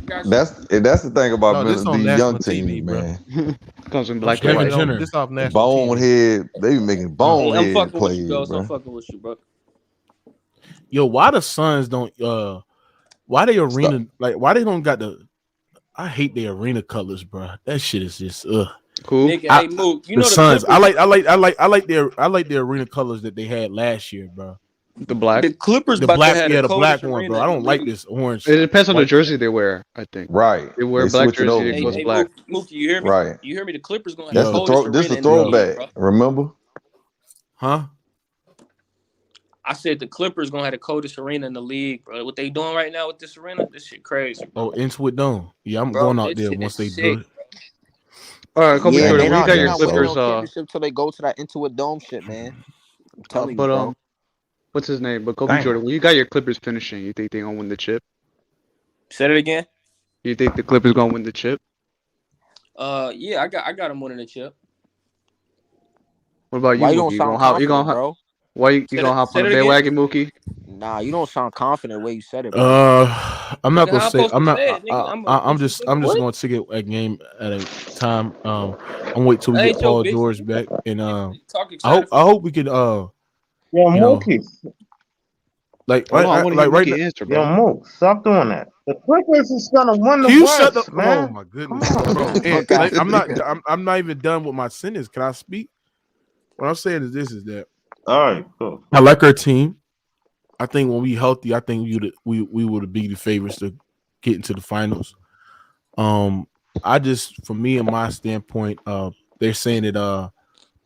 That's the thing about these young teams, man. Comes in black and white. This off national Bonehead, they be making bonehead plays, bro. I'm fucking with you, bro. Yo, why the Suns don't? Why they arena why they don't got the? I hate the arena colors, bro. That shit is just cool. Nigga, hey, Mook, you know the Suns. I like the arena colors that they had last year, bro. The black, the Clippers, the black, the black one, bro. I don't like this orange. It depends on the jersey they wear. I think. Right. They wear black jersey. It goes black. Mook, you hear me? Right. You hear me? The Clippers gonna have this is the throwback. League, remember? Huh? I said the Clippers gonna have the coldest arena in the league, bro. What they doing right now with this arena? This shit crazy. Bro. Oh, Intuit Dome. Yeah, I'm going out there once they do it. All right, Kobe Jordan, you got your Clippers. Until they go to that Intuit Dome shit, man. I'm telling you, bro. What's his name? But Kobe Jordan, when you got your Clippers finishing, you think they gonna win the chip? Said it again. You think the Clippers gonna win the chip? Yeah, I got them winning the chip. What about you? Why you don't sound confident, bro? Why you gonna hop on the bandwagon, Mookie? Nah, you don't sound confident the way you said it, bro. I'm not gonna say. I'm not. I'm just gonna take it a game at a time. I'm wait till we get Paul George back, and I hope we can. Mookie. Like right now. Answer, bro. Yo, Mook, stop doing that. The Clippers is gonna win the West, man. Oh my goodness, bro. I'm not even done with my sentence. Can I speak? What I'm saying is this: is that. All right, cool. I like our team. I think when we healthy, I think we would be the favorites to get into the finals. I just, from me and my standpoint, they're saying that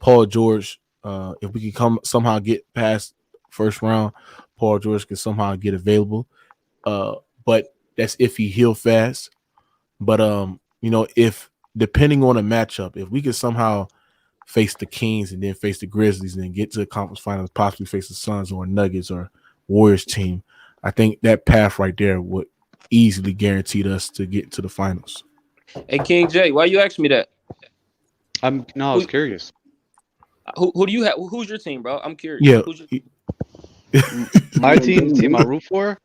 Paul George, if we can somehow get past first round, Paul George can somehow get available. But that's if he heal fast. But if depending on the matchup, if we can somehow face the Kings and then face the Grizzlies and then get to the conference finals, possibly face the Suns or Nuggets or Warriors team, I think that path right there would easily guarantee us to get to the finals. Hey, King J, why you asking me that? I was curious. Who do you have? Who's your team, bro? I'm curious. Yeah. My team I root for?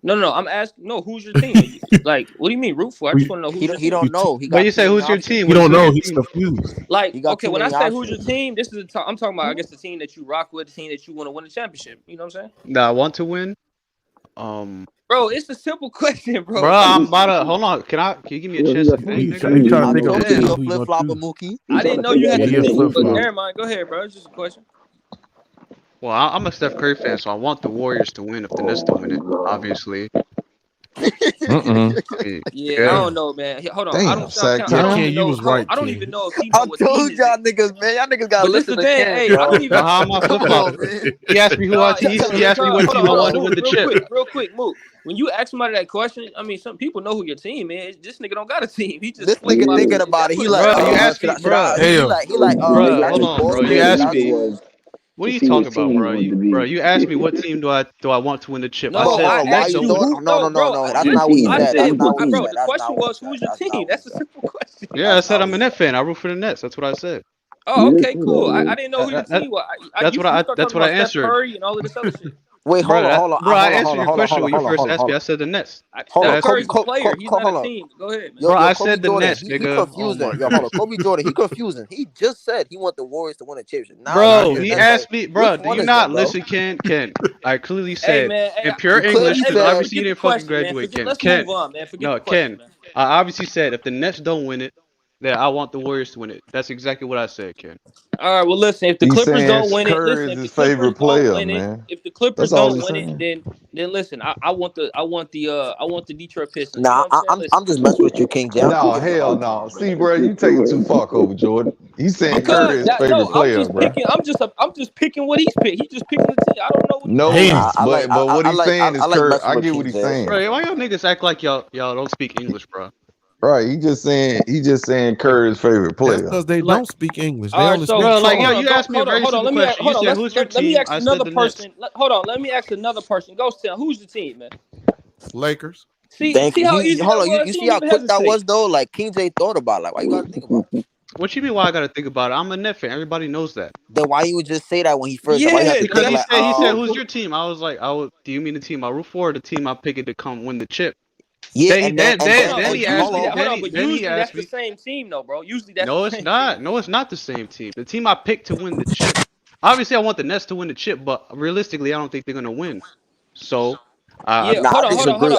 No. I'm asking. No, who's your team? Like, what do you mean root for? I just want to know who. He don't know. But you say who's your team? You don't know. He's confused. Like, okay, when I say who's your team, this is I'm talking about. I guess the team that you rock with, the team that you want to win the championship. You know what I'm saying? That I want to win. Bro, it's a simple question, bro. Bro, I'm about to hold on. Can you give me a chance to think? I didn't know you had to think, but never mind. Go ahead, bro. It's just a question. Well, I'm a Steph Curry fan, so I want the Warriors to win if the Nets don't win it, obviously. Yeah, I don't know, man. Hold on. Damn, I don't even know. I don't even know if he I know what team told is y'all it. niggas, man. Y'all niggas gotta But this listen the to thing. Ken, Hey, bro. I don't even. How am I flip flop? He asked me he asked me what team I wanted to win the chip. Real quick, Mook. When you ask somebody that question, I mean, some people know who your team is. This nigga don't got a team. He just This nigga thinking about it. He like, bro, you asked me, bro. he like, bro, hold on, bro. You asked me. Was What are you see what talking about, team he bro? wanted to be. You asked me what team do I want to win the chip? No, I said I Nets asked you don't win. who. No, that's Your not what team, he right? said. Who's your team? Bro, the question was, who's your team? That's a simple question. Yeah, I said I'm a Net fan. I root for the Nets. That's what I said. Oh, okay, cool. I didn't know who your team was. You start That's talking what I about Steph answered. Curry and all of this other shit. Wait, hold on. Bro, I answered your question when you first asked me. I said the Nets. Steph Curry's a player. He's not a team. Go ahead, man. Bro, I Kobe said the Jordan, Nets, he nigga. confusing. Yo, hold on. Kobe Jordan, he confusing. He just said he want the Warriors to win a championship. Now Bro, he asked me, bro, do you not bro? listen, Ken? I clearly Hey, said man. in pure you clearly English, because said- obviously you didn't fucking graduate, Ken. Let's move on, man. Forget the question, man. I obviously said if the Nets don't win it, then I want the Warriors to win it. That's exactly what I said, Ken. All right, well, listen. If the He's Clippers saying don't win it, Curry listen. is If the his Clippers favorite don't player, win it, man. if the Clippers That's all don't he's win saying. it, then listen. I want the Detroit Pistons. Nah, You know what I'm just messing with you, King J. No, hell no. See, bro, you taking too far, Kobe Jordan. He's saying Because Curry is his favorite player, bro. I'm just picking what he's picked. He's just picking the team. I don't know what. No, but what he's saying is Curry. messing I with get King what he's J. saying. Bro, why y'all niggas act like y'all don't speak English, bro? Right, he just saying Curry's favorite player. Because they don't speak English. They All right, only so speak bro, like, hold on, you asked me a very simple question. You said, who's your Let me team? ask I said another the Nets. person. Hold on, let me ask another person. Ghost Town, who's the team, man? Lakers. See how easy that was? You see how quick that was though? Like King J thought about it. Like, why you gotta think about it? What you mean? Why I gotta think about it? I'm a Net fan. Everybody knows that. Then why you would just say that when he first? Why you have to because think he said, who's your team? I was like, do you mean the team I root for, or the team I pick it to come win the chip? Yeah, then he asked me. Then he asked me. That's the same team, though, bro. Usually that's no, it's not. No, it's not the same team. The team I picked to win the chip. Obviously, I want the Nets to win the chip, but realistically, I don't think they're gonna win. So, hold on.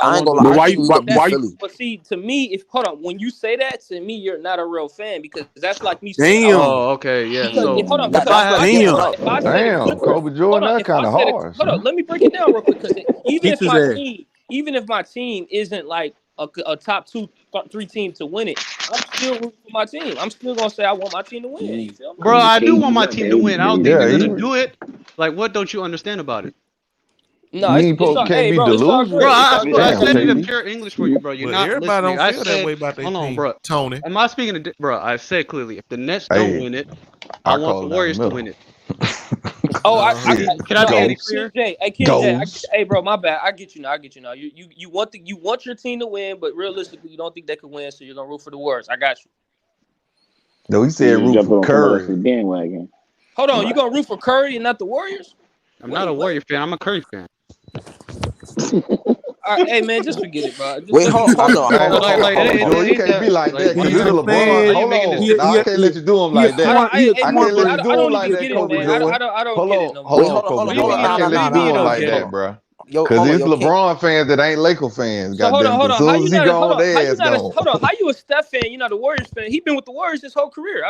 I ain't gonna lie. I think we could beat Philly. But see, to me, when you say that to me, you're not a real fan because that's like me saying. saying, Oh, okay, yeah. Because, so hold on, if I said damn, Kobe Jordan, that kind of harsh. Hold on, let me break it down real quick because even if my team isn't like a top 2-3 team to win it, I'm still rooting for my team. I'm still gonna say I want my team to win. You feel me? Bro, I do want my team to win. I don't think they're gonna do it. Like, what don't you understand about it? No, it's all, can't be bro, delusional. Bro, I said it in pure English for you, bro. You're not everybody listening. don't feel that way about their hold on, team, bro. Tony. Am I speaking to bro? I said clearly, if the Nets don't win it, I want the Warriors to win it. Oh, can I be any clearer? Hey, bro, my bad. I get you now. You want your team to win, but realistically, you don't think they could win, so you're gonna root for the Warriors. I got you. No, he said root for Curry. Bandwagon. Hold on, you gonna root for Curry and not the Warriors? I'm not a Warrior fan. I'm a Curry fan. All right, hey man, just forget it, bro. Wait, hold on. You can't be like that. He's LeBron. Hold on. I can't let you do him like that. I can't let you do him like that, Kobe Jordan. I don't get it no more. Hold on, Kobe Jordan. I can't let you do him like that, bro. Because it's LeBron fans that ain't Laker fans. So hold on. As soon as he gone, their ass gone. Hold on. How you a Steph fan? You're not a Warriors fan. He been with the Warriors his whole career.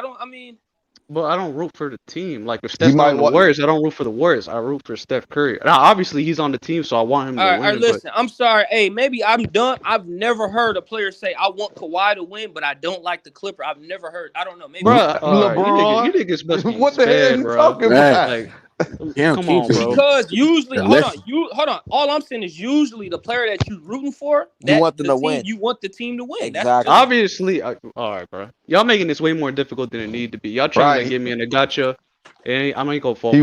But I don't root for the team. Like, if Steph's on the Warriors, I don't root for the Warriors. I root for Steph Curry. Now, obviously, he's on the team, so I want him to win. All right, listen. I'm sorry. Hey, maybe I'm done. I've never heard a player say, I want Kawhi to win, but I don't like the Clipper. I've never heard. I don't know. Maybe LeBron. You niggas must be what the hell are you talking about? Like, come on, bro. Because usually, hold on. All I'm saying is usually the player that you're rooting for, you want them to win. You want the team to win. Exactly. Obviously, all right, bro. Y'all making this way more difficult than it need to be. Y'all trying to get me in a gotcha. And I'm gonna go for he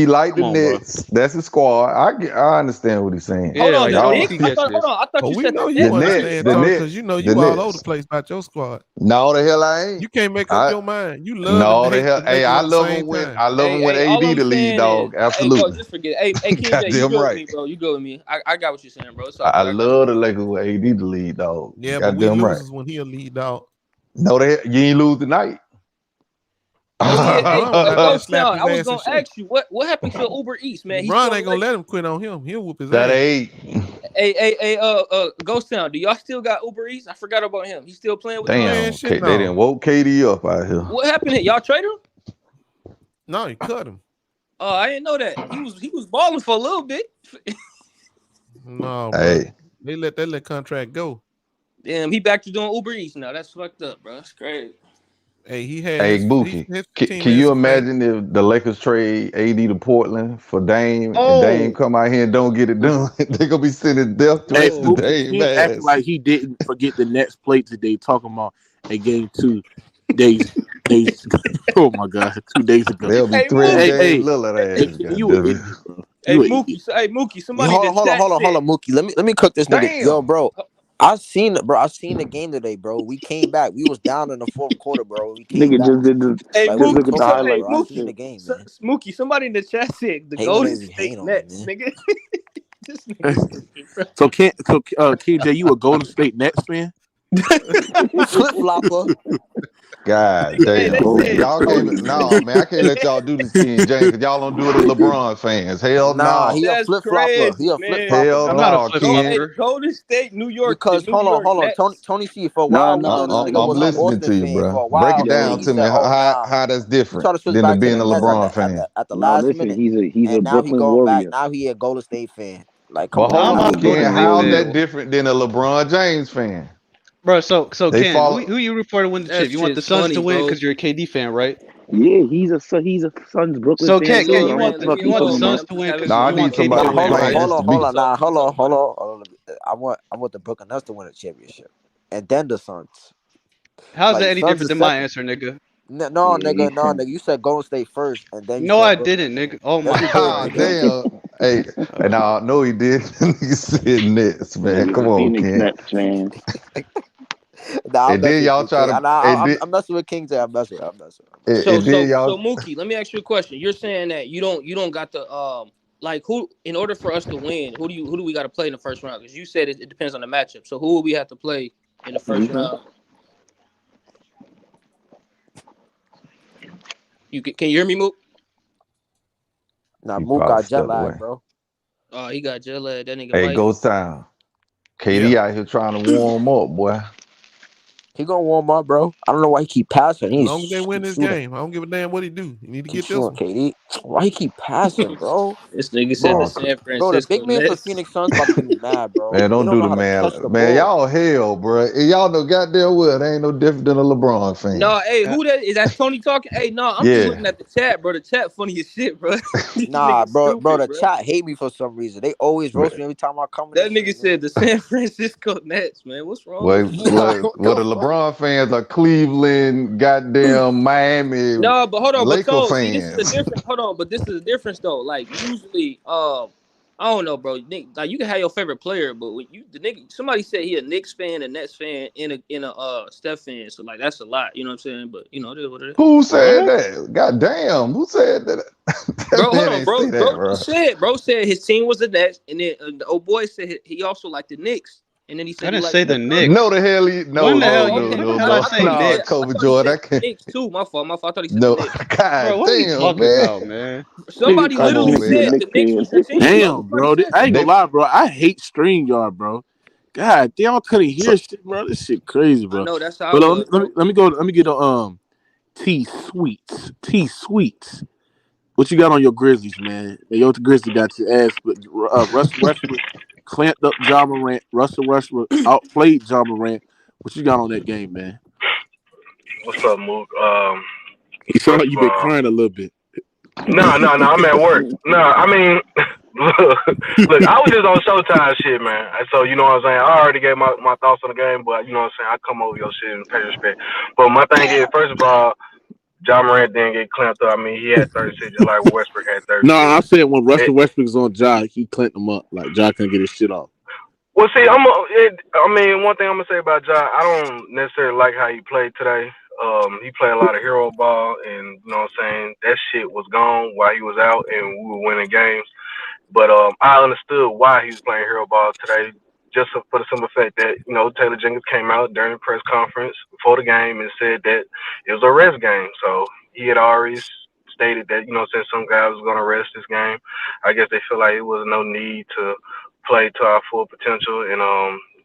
liked the Nets. That's his squad. I understand what he's saying. Hold on. I thought you said you understand because you know you all over the place about your squad. No, the hell I ain't. You can't make up your mind. You love no the hell. Hey, I love him when AD the lead dog. Absolutely. Hey, bro, just forget it. Hey, King J, you go with me, bro. You go with me. I got what you're saying, bro. I love the Lakers with AD the lead dog. Yeah, but we lose when he a lead dog. No, you ain't lose tonight. I was gonna ask you what happened to Uber Eats, man. LeBron ain't gonna let him quit on him. He'll whoop his ass. Hey, Ghost Town, do y'all still got Uber Eats? I forgot about him. He's still playing with Damn, they didn't woke KD up out here. What happened here? Y'all traded him? No, he cut him. Oh, I didn't know that. He was balling for a little bit. No, hey. They let that contract go. Damn, he back to doing Uber Eats now. That's fucked up, bro. That's crazy. Hey, he had Hey, his Mookie, team. can you imagine if the Lakers trade AD to Portland for Dame and Dame come out here and don't get it done? They're going to be sending death threats to Dame, man. Acting like he didn't forget the Nets plate today, talking about a game 2 days. Oh, my God, 2 days ago. They'll be threatening Dame Lillard ass. Mookie, somebody hold on, Mookie. Let me cook this nigga. Damn. Yo, bro. I seen the game today, bro. We came back. We was down in the fourth quarter, bro. We came back. Just did the. Mookie, look at the highlights. I seen the game, man. Mookie, somebody in the chat said the Golden State Nets, nigga. This nigga so KJ, you a Golden State Nets fan? Flip flopper. God damn. Y'all can't, no, man, I can't let y'all do this King James because y'all don't do it as LeBron fans. Hell no. He a flip flopper. He a flip flopper. Hell I'm no, King. Golden State, New York. Because hold on. Tony C, for a while we thought this nigga was an listening to Austin you, fan. bro. For a while, Break it down to me. How that's different than being a LeBron fan. At the last minute. He's a now Brooklyn he going Warrior. back. Now he a Golden State fan. Like, come But on. hold on, Ken. How's that different than a LeBron James fan? Bro, so They Ken, follow- who you reported to win the chip? You want the Suns to win because you're a KD fan, right? Yeah, he's a Suns Brooklyn So fan. Ken, you want the Suns to win because you want KD to win, Hold on. I want the Brooklyn Nets to win a championship, and then the Suns. How's that any different than my answer, nigga? No, nigga. You said Golden State first, and then no, I didn't, nigga. Oh my god, damn. Hey, no, he did. He said Nets, man. Come on, Ken. Nets, man. And then y'all try to. I'm messing with King. I'm messing. So Mookie, let me ask you a question. You're saying that you don't got the like who in order for us to win, who do we got to play in the first round? Because you said it depends on the matchup. So who will we have to play in the first round? Can you hear me, Mook? Nah, Mook got jet lag, bro. Oh, he got jet lag. That nigga. Hey, Ghost Town. KD out here trying to warm up, boy. He gonna warm up, bro. I don't know why he keep passing. As long as they win this game, I don't give a damn what he do. You need to get this one. KD. Why he keep passing, bro? This nigga said the San Francisco. Bro, the big man for Phoenix Suns about to get me mad, bro. Man, don't do the man. Man, y'all hell, bro. Y'all know goddamn well they ain't no different than a LeBron fan. No, hey, who that is? That Tony talking? Hey, no, I'm just looking at the chat, bro. The chat funny as shit, bro. Nah, bro, the chat hate me for some reason. They always roast me every time I come. That nigga said the San Francisco Nets, man. What's wrong? Well, the LeBron fans are Cleveland, goddamn Miami. No, but hold on, Laker fans. fans. This is the difference. Hold on, but this is the difference though. Like usually, I don't know, bro. Like you can have your favorite player, but when somebody said he a Knicks fan, a Nets fan, in a Steph fan. So like that's a lot. You know what I'm saying? But you know, it is what it is. Who said that? Goddamn, who said that? Bro, hold on, bro said his team was the Nets, and then the old boy said he also liked the Knicks. And then he said, I didn't say the Knicks. No, the hell he no. No, Kobe Jordan. I can't. Knicks too. My fault. I thought he said no. the Knicks. God bro, what are you talking about, man? Somebody literally said the Knicks was your team. Damn, bro. I ain't gonna lie, bro. I hate StreamYard, bro. God damn, I couldn't hear shit, bro. This shit crazy, bro. I know that's how. But let me get a T Sweets. What you got on your Grizzlies, man? Your Grizzlies got your ass, but Russell Westbrook clamped up Ja Morant. Russell Westbrook outplayed Ja Morant. What you got on that game, man? What's up, Mook? You sound like you been crying a little bit. No, I'm at work. No, I mean, look, I was just on Showtime shit, man. So, you know what I'm saying? I already gave my thoughts on the game, but, you know what I'm saying? I come over your shit and pay respect. But my thing is, first of all, Ja Morant didn't get clamped up. I mean, he had 36 just like Westbrook had 36. No, I said when Russell Westbrook's on Ja, he clamped him up. Like, Ja couldn't get his shit off. Well, see, one thing I'm going to say about Ja, I don't necessarily like how he played today. He played a lot of hero ball, and, you know what I'm saying, that shit was gone while he was out, and we were winning games. But I understood why he was playing hero ball today, just for the simple fact that, you know, Taylor Jenkins came out during the press conference before the game and said that it was a rest game. So he had already stated that, you know, since some guys was going to rest this game, I guess they feel like it was no need to play to our full potential. And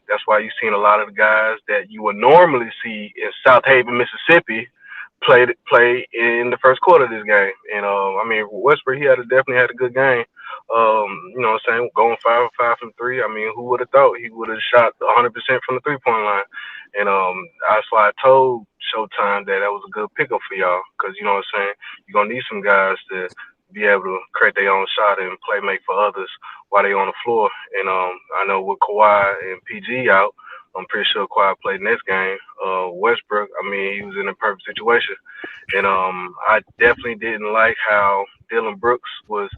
that's why you've seen a lot of the guys that you would normally see in South Haven, Mississippi, play in the first quarter of this game. And I mean, Westbrook, he definitely had a good game. You know what I'm saying? Going 5 for 5 from 3. I mean, who would have thought he would have shot 100% from the 3-point line? And that's why I told Showtime that was a good pickup for y'all, because you know what I'm saying. You're gonna need some guys to be able to create their own shot and play make for others while they on the floor. And I know with Kawhi and PG out, I'm pretty sure Kawhi played next game. Westbrook, I mean, he was in a perfect situation. And I definitely didn't like how Dylan Brooks was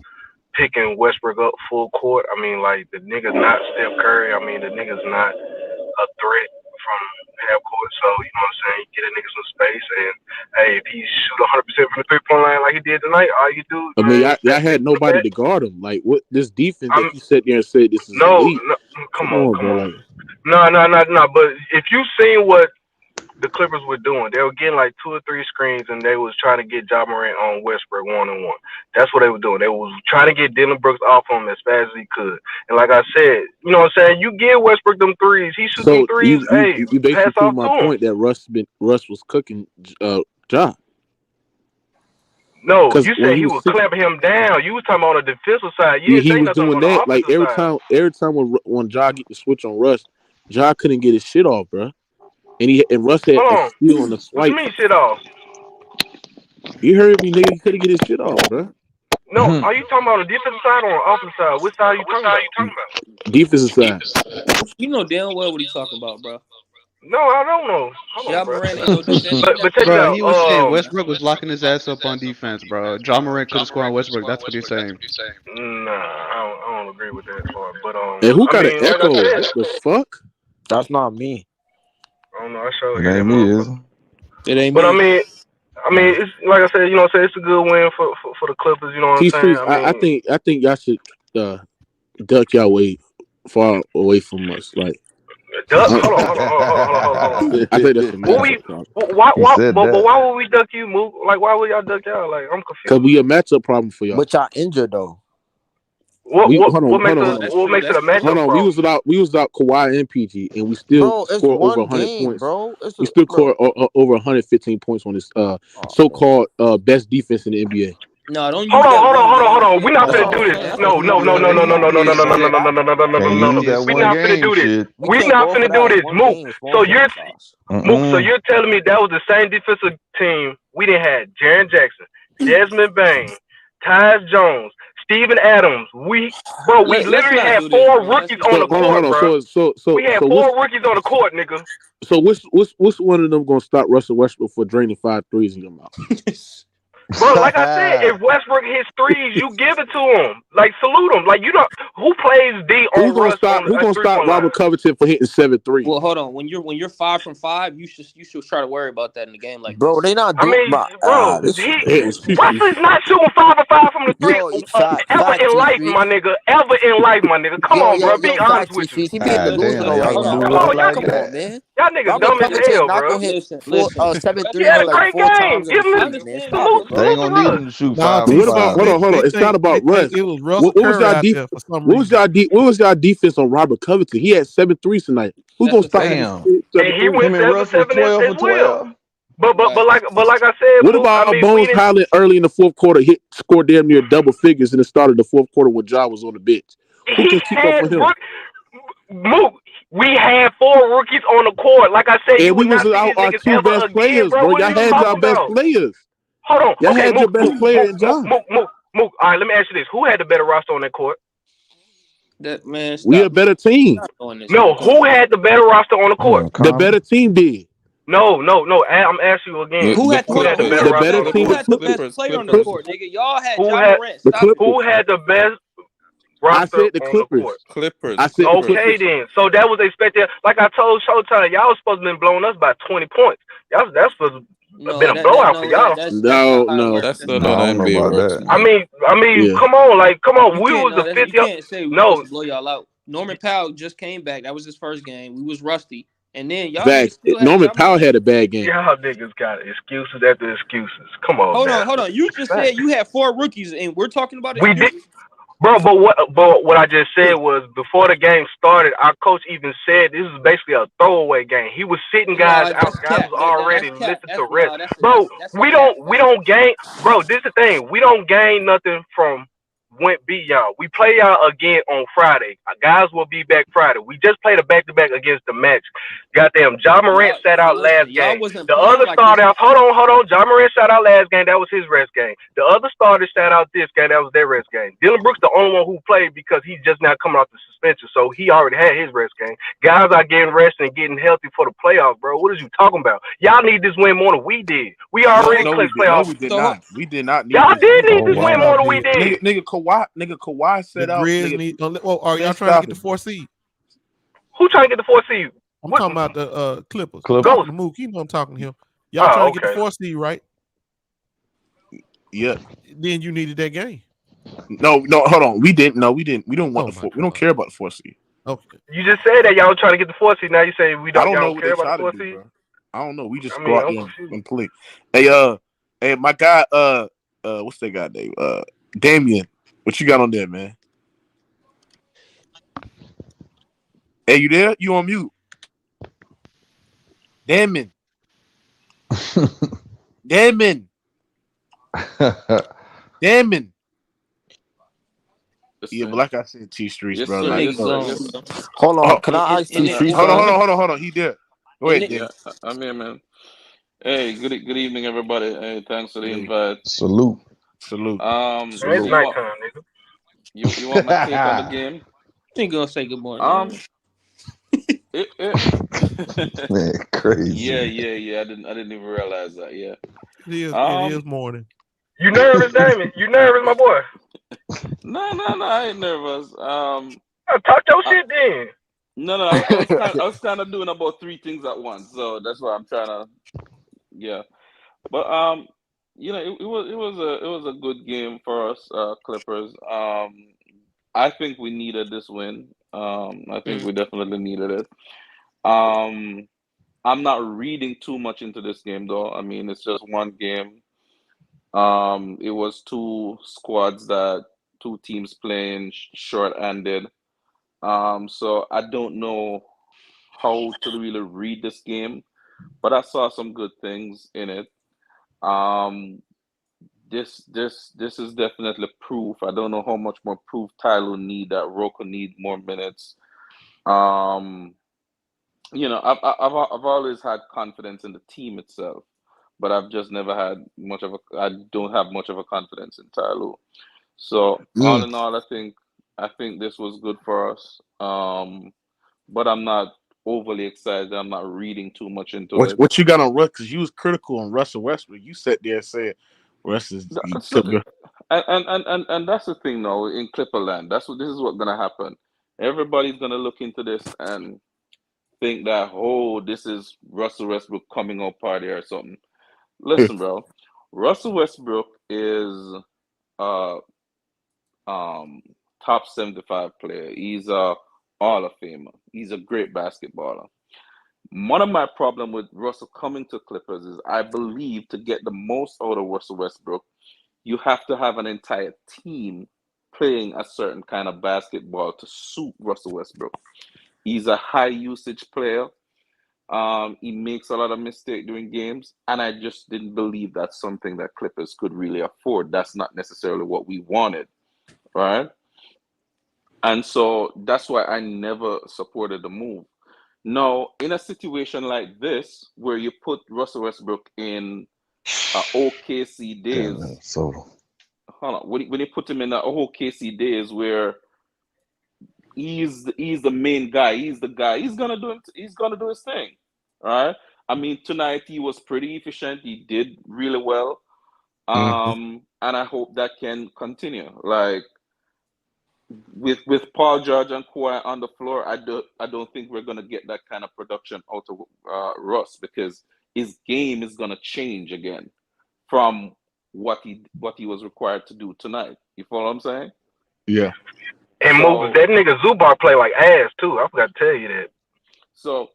picking Westbrook up full court. I mean, like, the nigga's not Steph Curry. I mean, the nigga's not a threat from half court. So, you know what I'm saying? Get a nigga some space. And, hey, if he shoot 100% from the 3-point line like he did tonight, all you do. I mean, y'all had nobody to guard him. Like, what this defense that you sat there and said this is elite. Come on. No. But if you seen what the Clippers were doing, they were getting like 2 or 3 screens, and they was trying to get Ja Morant on Westbrook 1-on-1. That's what they were doing. They was trying to get Dylan Brooks off him as fast as he could. And like I said, you know what I'm saying? You give Westbrook them threes. He shoots them threes. You basically proved my point that Russ was cooking Ja. No, you said he was clamping him down. You was talking about on the defensive side. You he was doing that. Like every time when Ja get the switch on Russ, Ja couldn't get his shit off, bro. And Russ had a steal on the swipe. What you mean shit off? You heard me, nigga. He couldn't get his shit off, bro. No, are you talking about the defensive side or the offensive side? Which side are you talking about? Defensive side. You know damn well what he's talking about, bro. No, I don't know. Ja Morant ain't no defense. But check bro, out, he was saying Westbrook was locking his ass up on defense, bro. Ja Morant couldn't score on Westbrook. That's what he's saying. Nah, I don't agree with that part. But and who got an echo? What the fuck? That's not me. I don't know. I showed it. It ain't me, is it? It ain't but me. I mean, it's like I said. You know what I'm saying? It's a good win for the Clippers. You know what I'm saying? I think y'all should duck y'all way far away from us, like. Duck? Hold on. I think that's why would we duck you, Mook? Like, why would y'all duck y'all? Like, I'm confused. Because we a matchup problem for y'all. But y'all injured though. What makes it a matchup problem? We was without Kawhi and PG, and we still scored over 100 points. Bro. We still scored over 115 points on this so-called best defense in the NBA. No, don't. Hold on. We're not gonna do this. No. We're not gonna do this. We're not gonna do this, Mook. So you're telling me that was the same defensive team we didn't have Jaren Jackson, Desmond Bain, Tyus Jones, Steven Adams. We literally had 4 rookies on the court, bro. We had 4 rookies on the court, nigga. So which one of them gonna stop Russell Westbrook for draining 5 threes in your mouth? Bro, like I said, if Westbrook hits threes, you give it to him. Like, salute him. Like, you don't. Who plays D on Russ? Who's gonna stop Robert Covington for hitting 7 threes? Well, hold on. When you're 5 from 5, you should try to worry about that in the game. Like, bro, they not doing. Russ is not shooting 5 for 5 from the 3 ever in life, my nigga. Come on, bro. Be honest with you. He being delusional right now. Come on, man. Y'all niggas dumb as hell, bro. Hit 7 3 He had a great game. Give him salute. They ain't gonna need him to shoot 5. Hold on. It's not about Russ. What was y'all defense on Robert Covington? He had 7 threes tonight. Who's gonna stop him? And he went 7 as well. But like I said, what about Bones Highland early in the fourth quarter? Scored damn near double figures in the start of the fourth quarter when Ja was on the bench. Who can keep up with him? Mook, we had 4 rookies on the court. Like I said, and we was our 2 best players, bro. Y'all had our best players. Hold on. Y'all had your best player in Ja. Mook. All right, let me ask you this: who had the better roster on that court? That man. We a better team. No, who had the better roster on the court? The better team did. No. I'm asking you again. Who had the better roster? Who had the best player on the court, nigga? Y'all had Ja Morant. Who had the best roster? I said the Clippers. I said okay, then. So that was expected. Like I told Showtime, y'all was supposed to have been blowing us by 20 points. That's supposed to been a blowout for y'all. No. That's the NBA. I mean, come on. We was the 50th. You can't say we supposed to blow y'all out. Norman Powell just came back. That was his first game. We was rusty. And then y'all Norman Powell had a bad game. Y'all niggas got excuses after excuses. Come on. Hold on. You just said you had 4 rookies, and we're talking about excuses. We did. Bro, but what I just said was before the game started, our coach even said this is basically a throwaway game. He was sitting guys out. Guys was already listening to rest. Bro, we don't gain. Bro, this is the thing. We don't gain nothing from went beat y'all. We play y'all again on Friday. Our guys will be back Friday. We just played a back-to-back against the Max. Goddamn, Ja Morant sat out last game. The other starters, hold on. Ja Morant sat out last game. That was his rest game. The other starters sat out this game. That was their rest game. Dylan Brooks the only one who played because he's just now coming off the suspension, so he already had his rest game. Guys are getting rested and getting healthy for the playoffs, bro. What is you talking about? Y'all need this win more than we did. We already clinched playoffs. No, we did not. We did not need Y'all this. did need this win more than we did. Nigga, Kawhi said out. Are y'all trying to get the 4th seed? Who trying to get the 4th seed? I'm talking about the Clippers. Ghost. Mook, you know I'm talking to him. Y'all trying to get the 4th seed, right? Yeah. Then you needed that game. No, hold on. We didn't. No, we didn't. We don't want the 4th. We don't care about the 4th seed. Okay. You just said that y'all were trying to get the 4th seed. Now you say we don't. I don't know y'all what care they about try the 4th to do, seed. bro. I don't know. We just go out there and play. Hey, my guy. What's that guy name? Damien. What you got on there, man? Hey, you there? You on mute? Damien. Damien. Damien. Yeah, but like I said, T Streets, bro. Hold on. Can I ask T Streets? Hold on. He there. Go ahead, yeah, I'm here, man. Hey, good evening, everybody. Hey, thanks for the invite. Salute. It's nighttime, nigga. You want my take on the game? You ain't gonna say good morning. Man, crazy. Yeah. I didn't even realize that. Yeah. It is morning. You nervous, Damon? You nervous, my boy? No, I ain't nervous. Talk your shit then. No, I was kind of doing about 3 things at once, so that's why I'm trying to. Yeah, but it was a good game for us, Clippers. I think we needed this win. I think we definitely needed it. I'm not reading too much into this game, though. I mean, it's just one game. It was 2 squads 2 teams playing short-handed. So I don't know how to really read this game, but I saw some good things in it. This is definitely proof. I don't know how much more proof Tyler need, that Rocco need more minutes. I've always had confidence in the team itself, but I've just never had I don't have much of a confidence in Tyler. So all in all, I think this was good for us. But I'm not overly excited. I'm not reading too much into it. What you got on Russ? Because you was critical on Russell Westbrook. You sat there and said Russ is. And that's the thing now in Clipperland. This is what's gonna happen. Everybody's gonna look into this and think that this is Russell Westbrook coming out party or something. Listen, bro. Russell Westbrook is top 75 player. He's a Hall of Famer. He's a great basketballer. One of my problems with Russell coming to Clippers is I believe to get the most out of Russell Westbrook, you have to have an entire team playing a certain kind of basketball to suit Russell Westbrook. He's a high usage player. He makes a lot of mistakes during games, and I just didn't believe that's something that Clippers could really afford. That's not necessarily what we wanted, right? And so that's why I never supported the move. Now, in a situation like this, where you put Russell Westbrook in OKC days, when you put him in the OKC days where he's the main guy, he's the guy, he's gonna do his thing, right? I mean, tonight he was pretty efficient. He did really well, and I hope that can continue. Like with Paul George and Kawhi on the floor, I don't think we're gonna get that kind of production out of Russ, because his game is gonna change again from what he was required to do tonight. You follow what I'm saying? Yeah. And Moses, that nigga Zubac play like ass too. I forgot to tell you that. So,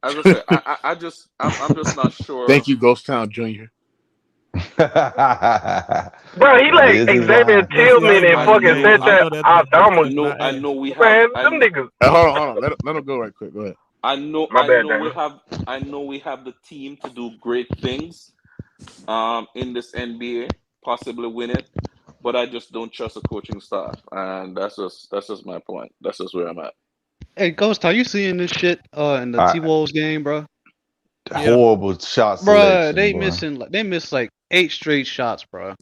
as I said, I'm just not sure. Thank you, Ghost Town Jr. Bro, he like Xavier Tillman and fucking Spencer Abdominal. I know we have. Man, them niggas. Hold on. Let him go right quick. Go ahead. I know we have the team to do great things in this NBA, possibly win it. but I just don't trust the coaching staff, and that's just my point. That's just where I'm at. Hey, Ghost, are you seeing this shit in the T-Wolves game, bro? Horrible shot Bro, selection, they missed like 8 straight shots, bro.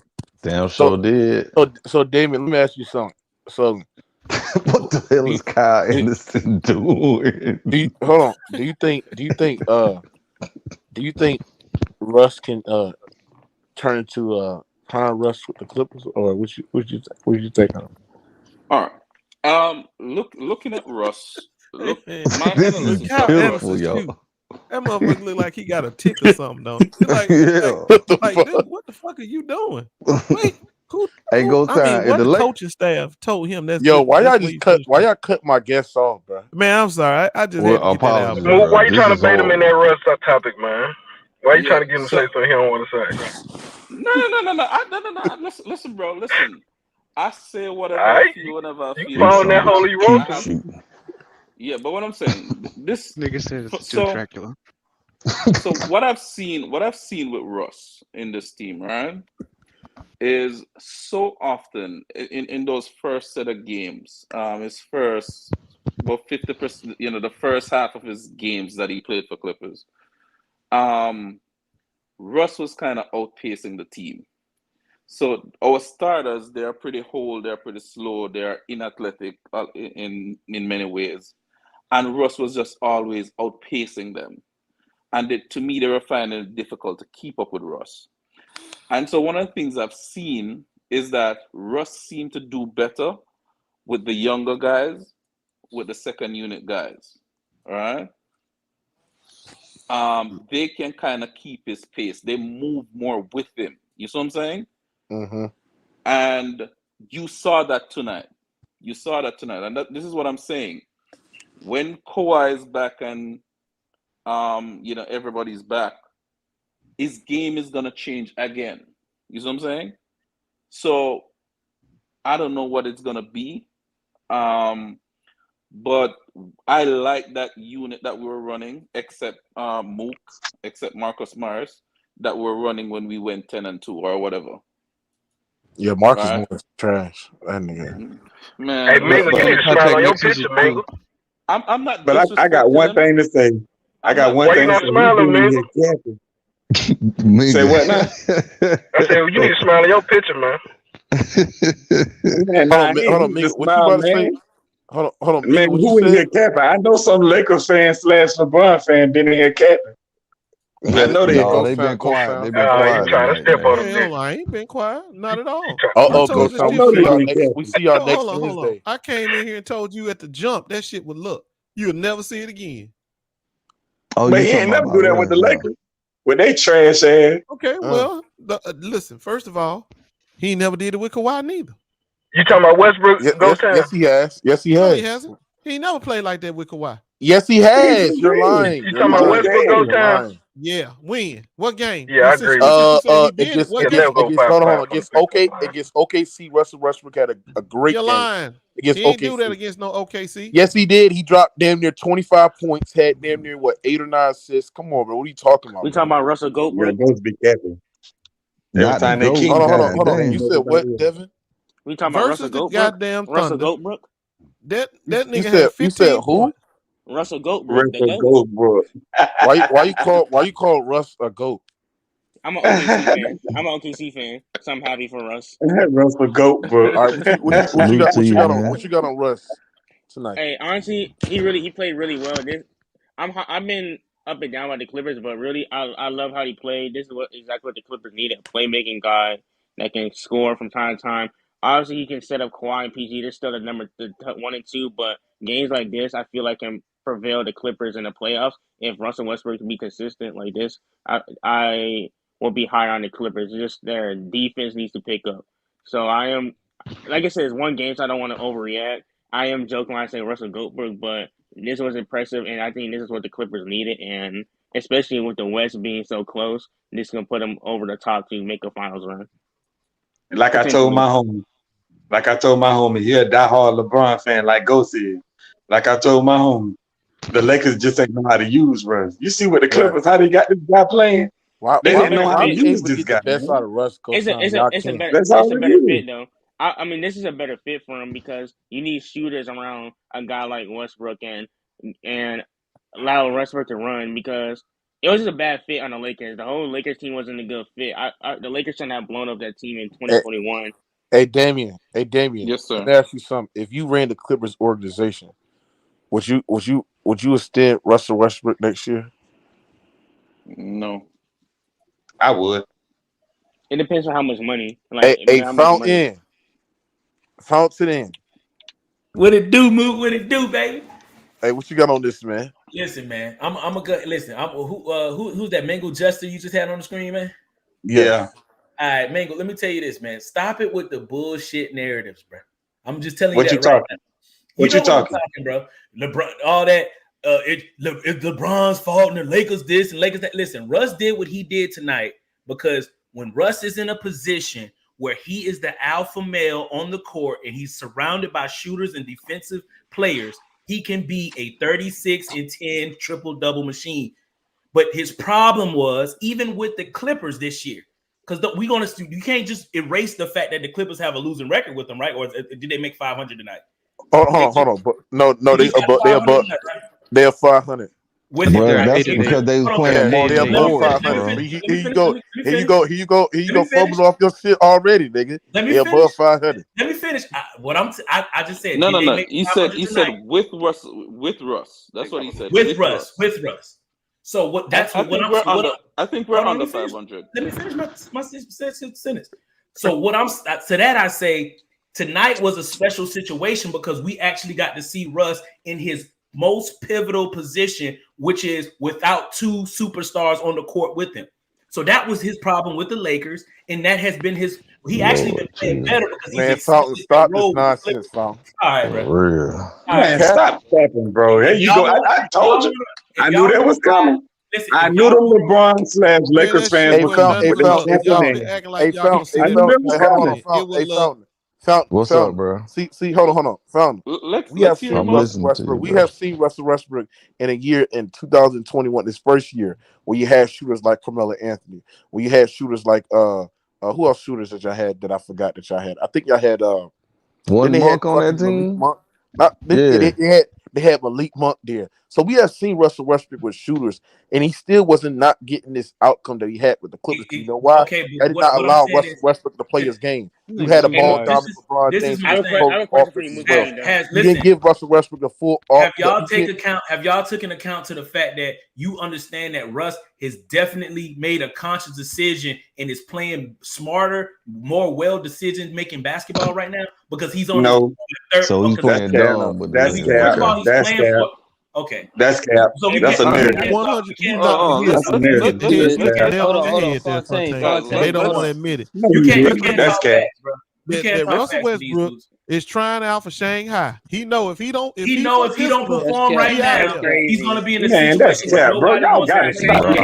Damn sure did. So Damon, let me ask you something. So what the hell is Kyle Anderson doing? Hold on. Do you think Russ can turn into Prime Russ with the Clippers, or what you think of him? All right. Looking at Russ. Look, this is pitiful, yo. That motherfucker look like he got a tick or something, though. Like, what the fuck are you doing? Wait, the coaching staff told him that's why y'all cut my guests off, bro? Man, I'm sorry. I just had to get that out. Well, why you trying to bait him in that Russ topic, man? Why you trying to get him to say something he don't want to say? No. Listen, bro. Listen. I say whatever I feel whenever I feel. You found that holy roast. Yeah, but what I'm saying, this nigga said it's Dracula. So what I've seen with Russ in this team, right, is so often in those first set of games, his first about 50%, the first half of his games that he played for Clippers, Russ was kind of outpacing the team. So our starters, they're pretty old, they're pretty slow, they're inathletic in many ways. And Russ was just always outpacing them. And to me, they were finding it difficult to keep up with Russ. And so one of the things I've seen is that Russ seemed to do better with the younger guys, with the second unit guys. All right? They can kind of keep his pace. They move more with him. You see what I'm saying? Mm-hmm. And you saw that tonight. And this is what I'm saying. When Kawhi is back and everybody's back, his game is gonna change again. You see what I'm saying? So I don't know what it's gonna be. But I like that unit that we were running, except Mook, except Marcus Morris, that we're running when we went 10-2 or whatever. Yeah, Marcus Morris trash. That nigga. Man, hey, Mingle, you need to smile on your picture, Mingle. I'm not. But I got one thing to say. I got one thing to say. Smiling, Mingle? Say what now? I said, you need to smile on your picture, man. Hold on, Mingle. What you about to say? Hold on, man. Who in here capping? I know some Lakers fans / LeBron fan been in here capping. I know they've been quiet. They've been quiet. You trying to step on hell, I ain't been quiet. Not at all. We see y'all next Wednesday. Hold on. I came in here and told you at the jump that shit would look. You'll never see it again. Oh, but he ain't never do that with the Lakers. With they trash ass. Okay, well, listen. First of all, he never did it with Kawhi neither. You talking about Westbrook? Yes, he has. Yes, he has. No, he hasn't. He never played like that with Kawhi. Yes, he has. You're lying. You talking about Westbrook go time? Yeah, when? What game? Yeah, I agree. Against OKC, Russell Westbrook had a great game. You're lying. He didn't do that against no OKC. Yes, he did. He dropped damn near 25 points, had damn near 8 or 9 assists. Come on, bro. What are you talking about? We talking about Russell Goat, bro? Yeah, those be capping. Every time they keep hold on. You said what, Devin? We talking about Russell Goat, goddamn Russell Goatbrook? That nigga had 15 You said who? Russell Goatbrook. Russell Goatbrook. Why you call Russ a goat? I'm an OKC fan. So I'm happy for Russ. Russell Goatbrook. All right, what you got on Russ tonight? Hey, honestly, he played really well. I've been up and down by the Clippers, but really, I love how he played. This is exactly what the Clippers need: a playmaking guy that can score from time to time. Obviously, he can set up Kawhi and PG. They're still the 1 and 2, but games like this, I feel like can prevail the Clippers in the playoffs. If Russell Westbrook can be consistent like this, I will be higher on the Clippers. Just their defense needs to pick up. So I am, like I said, it's one game, so I don't want to overreact. I am joking when I say Russell Goatbrook, but this was impressive, and I think this is what the Clippers needed, and especially with the West being so close, this is going to put them over the top to make a finals run. Like I told my homie, you're a diehard LeBron fan like Ghost is. Like I told my homie, the Lakers just ain't know how to use Russ. You see what the Clippers, how they got this guy playing? They didn't know how to use this guy. Best out of Russ. It's a better fit, though. I mean, this is a better fit for him because you need shooters around a guy like Westbrook and allow Westbrook to run because it was just a bad fit on the Lakers. The whole Lakers team wasn't a good fit. The Lakers shouldn't have blown up that team in 2021. Hey, Damian. Yes, sir. Let me ask you something. If you ran the Clippers organization, would you extend Russell Westbrook next year? No. I would. It depends on how much money. Like, Fountain in. What it do, Moot? What it do, baby? Hey, what you got on this, man? Listen, man. I'm a good. Listen, who's that Mango Juster you just had on the screen, man? Yeah. All right, Mango. Let me tell you this, man. Stop it with the bullshit narratives, bro. I'm just telling you What that you right talking? now. What you talking? Bro? LeBron, all that. It's LeBron's fault and the Lakers this and Lakers that. Listen, Russ did what he did tonight because when Russ is in a position where he is the alpha male on the court and he's surrounded by shooters and defensive players, he can be a 36 and 10 triple-double machine. But his problem was, even with the Clippers this year, because you can't just erase the fact that the Clippers have a losing record with them, right? Or did they make 500 tonight? Hold on. But no, they are 500. That's because they was playing multiple boards, bro. Here you go, fumble off your shit already, nigga. They above 500. Let me finish. I just said. No. He said with Russ. That's what he said. With Russ. So what? That's I think we're under 500. Let me finish my sentence. So to that I say tonight was a special situation because we actually got to see Russ in his most pivotal position, which is without two superstars on the court with him. So that was his problem with the Lakers, and that has been his. He actually been playing better because he's stop this nonsense, Fountain. All right, bro. For real. Man, stop tapping, bro. There you go. I told you. I knew that was coming. I knew the LeBron / Lakers fans were Fountain. What's up, bro? See, hold on. Fountain. We have seen Russell Westbrook in a year in 2021, his first year, where you had shooters like Carmelo Anthony, where you had shooters like who else shooters that y'all had that I forgot that y'all had? I think y'all had one Monk on that team. They had Malik Monk there. So we have seen Russell Westbrook with shooters, and he still wasn't not getting this outcome that he had with the Clippers. You know why? Okay, I did not allow Russell Westbrook to play his game. You had a ball dominant LeBron James. You didn't give Russell Westbrook the full. Have y'all taken account to the fact that you understand that Russ has definitely made a conscious decision and is playing smarter, more well decision making basketball right now because he's on the third. So he's playing dumb. That's cap. Okay. That's cap. That's a narrative. 100. That's a narrative. They don't want to admit it. You can't. That's cap. That Russell Westbrook is trying out for Shanghai. He know if he don't perform right now, he's gonna be in the situation. That's cap, bro. Y'all gotta stop the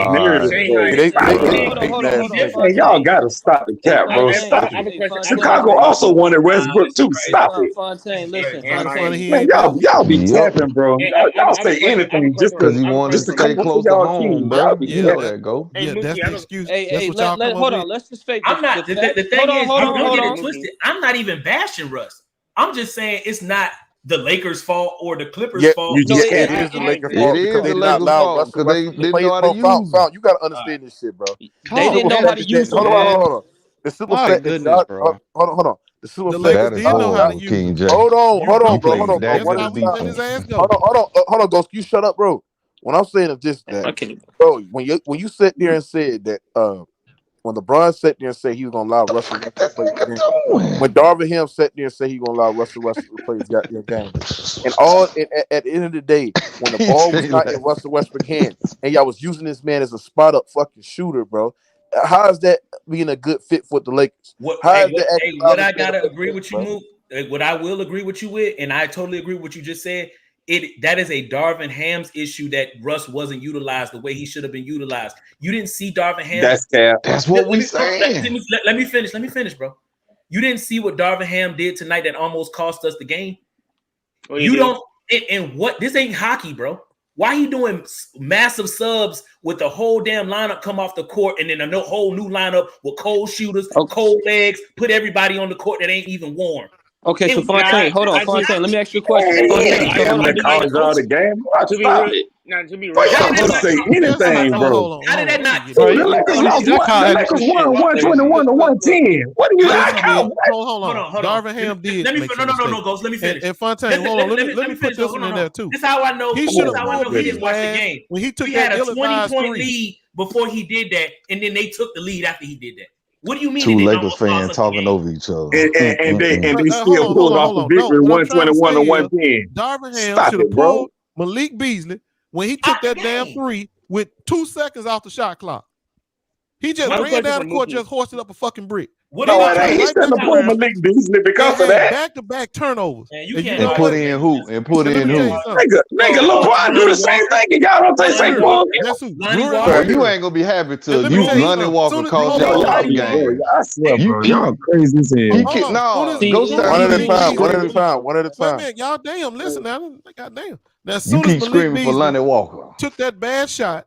y'all gotta stop the cap, bro. Stop it. Chicago also wanted Westbrook too. Stop it. Man, y'all be tapping, bro. Y'all say anything just because you want to stay close to home, bro. You know that, go. Yeah, that's the excuse. Hold on. Let's just fake. I'm not. The thing is, don't get it twisted. I'm not even bashing Russ. I'm just saying it's not the Lakers' fault or the Clippers' fault. You just can't. It is the Lakers' fault because they did not allow Russell Westbrook to play his fault. You got to understand this shit, bro. They didn't know how to use it. Hold on. The simple fact is, hold on. The simple fact is, hold on, bro. Hold on, Ghost. You shut up, bro. What I'm saying is just that, bro. When you sat there and said that, when LeBron sat there and said he was gonna allow Russell Westbrook to play his game, when Darvin Ham sat there and said he was gonna allow Russell Westbrook to play his goddamn game, and at the end of the day, when the ball was not in Russell Westbrook's hand, and y'all was using this man as a spot up fucking shooter, bro, how is that being a good fit for the Lakers? What I gotta agree with you, Mook. What I will agree with you with, and I totally agree with what you just said. That is a Darvin Ham's issue that Russ wasn't utilized the way he should have been utilized. You didn't see Darvin Ham. That's cap. That's what we saying. Let me finish, bro. You didn't see what Darvin Ham did tonight that almost cost us the game. You don't. And what? This ain't hockey, bro. Why he doing massive subs with the whole damn lineup come off the court and then a whole new lineup with cold shooters, cold legs, put everybody on the court that ain't even warm? Okay, so Fontaine, hold on, Fontaine. Let me ask you a question. To be real, say anything, bro. How did that not? The Lakers won 121 to 110. What do you got? Hold on. Darvin Ham did. No, Ghost. Let me finish. And Fontaine, hold on. Let me put this one in there too. This is how I know. He didn't watch the game. When he took he that had a 20-point three. lead before he did that, and then they took the lead after he did that. What do you mean? Two Lakers fans talking over each other. And they still pulled off the victory 121 to 110. Darvin Ham should have pulled Malik Beasley when he took that damn three with 2 seconds off the shot clock. He just ran down the court, just hoisted up a fucking brick. He shouldn't have pulled Malik Beasley because of that. Back-to-back turnovers. And put in who? Nigga, LeBron do the same thing and y'all don't take same ball. You ain't gonna be happy till Lonnie Walker calls y'all out the game. I swear, bro. Y'all crazy as hell. One at a time. Man, y'all damn, listen now. Goddamn. Now, as You soon as keep screaming for Lonnie Walker. took that bad shot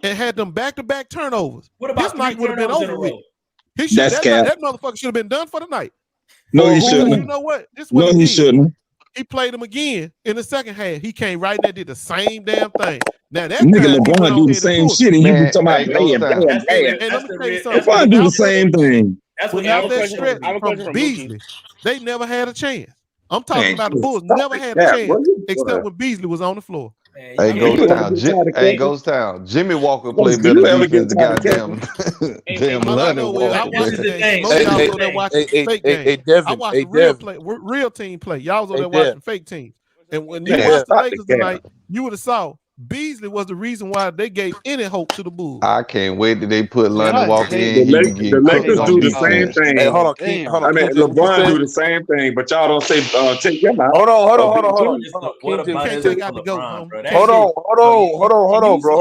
and had them back-to-back turnovers, this night would have been over with. That motherfucker should have been done for the night. No, he shouldn't. You know what? He shouldn't. He played him again in the second half. He came right there, did the same damn thing. Now that nigga LeBron do the same shit, and you be talking about bam. Let me tell you something. LeBron do the same thing. Without that stretch from Beasley, they never had a chance. I'm talking about the Bulls never had a chance except when Beasley was on the floor. Hey, Ghost Town. Jimmy Walker played better defense than goddamn Lonnie Walker. I watched real team play. Y'all was over there watching fake teams. And when you watched the Lakers tonight, you would have saw Beasley was the reason why they gave any hope to the Bulls. I can't wait till they put Lonnie Walker in. The Lakers do the same thing. Hey, hold on. I mean, LeBron do the same thing, but y'all don't say take him out. Hold on. You can't take out the goat. Hold on, bro.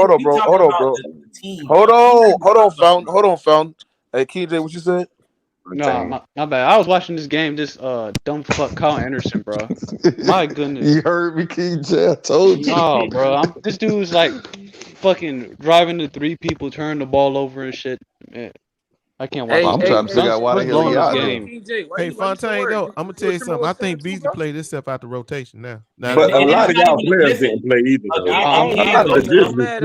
Fountain. Hey, KJ, what you said? No, my bad. I was watching this game. This dumb fuck Kyle Anderson, bro. My goodness. You heard me, KJ. I told you. Oh, bro. This dude's like fucking driving the three people, turning the ball over and shit. Man, I can't watch. I'm trying to figure out why the hell he out there. Hey, Fontaine, though, I'm gonna tell you something. I think Beasley played himself out the rotation now. But a lot of y'all players didn't play either.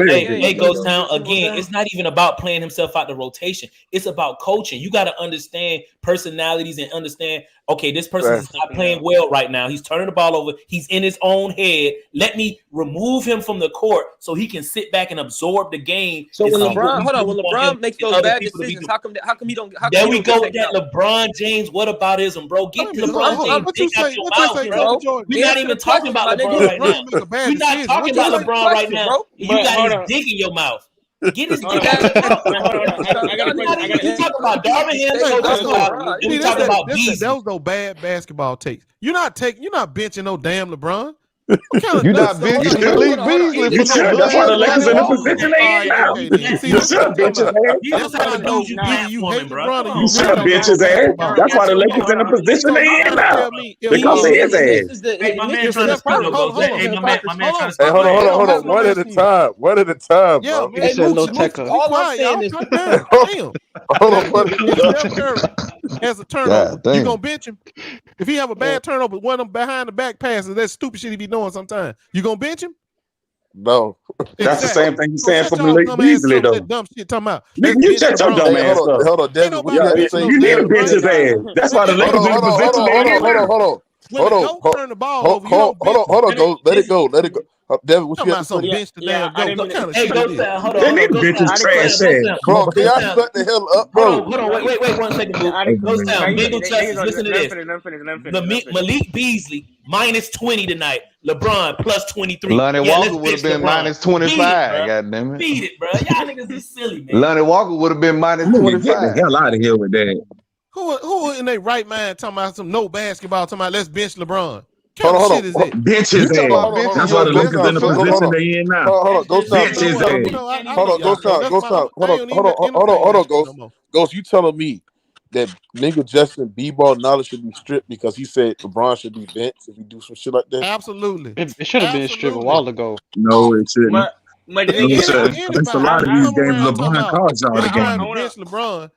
Hey, Ghost Town, again, it's not even about playing himself out the rotation. It's about coaching. You got to understand personalities and understand, okay, this person is not playing well right now. He's turning the ball over. He's in his own head. Let me remove him from the court so he can sit back and absorb the game. So when LeBron makes those bad decisions, how come he don't? There we go with that LeBron James whataboutism, bro. Get LeBron James. Take out your mouth, bro. We're not even talking about LeBron right now. We're not talking about LeBron right now. You got his dick in your mouth. Get his dick out your mouth. You talking about Darvin Ham? You talking about Beasley? Those no bad basketball takes. You're not benching no damn LeBron. You're not benching Malik Beasley. That's why the Lakers in the position they in now. You should bench his ass. That's how I know you hate LeBron. You should bench his ass. That's why the Lakers in the position they in now. Because of his ass. Hey, my man trying to speak. Hey, hold on. One at a time. Yeah, bro. man. All I'm saying is, damn. Hold on. Has a turnover. You gonna bench him? If he have a bad turnover, one of them behind the back passes, that stupid shit he be doing sometimes. You gonna bench him? No. That's the same thing you saying for Malik Beasley, though. Dumb shit talking about. You shut your dumb ass up. Hold on, Devin. You need to bench his ass. That's why the Lakers in the position they in. Hold on. Go. Let it go. Devin, what you got to say? Bench the damn goat. What kind of shit They need to bench his trash ass. Bro, can y'all shut the hell up, bro? Hold on. Wait 1 second, bro. Listen to this. Malik Beasley minus 20 tonight. LeBron plus 23. Lonnie Walker would have been minus 25. Goddamn it. Beat it, bro. Y'all niggas is silly, man. Lonnie Walker would have been minus 25. Get the hell out of here with that. Who in their right mind talking about some no basketball? Talking about let's bench LeBron. Hold on. Bench his ass. That's why the Lakers in the position they in now. Hold on. Ghost Town. Bench his ass. Hold on. Ghost. Hold on. Ghost. You telling me that nigga Justin B-ball knowledge should be stripped because he said LeBron should be benched if he do some shit like that? Absolutely. It should have been stripped a while ago. No, it shouldn't. But the thing is, It's a lot of these games LeBron costs y'all the trying game. to bench LeBron.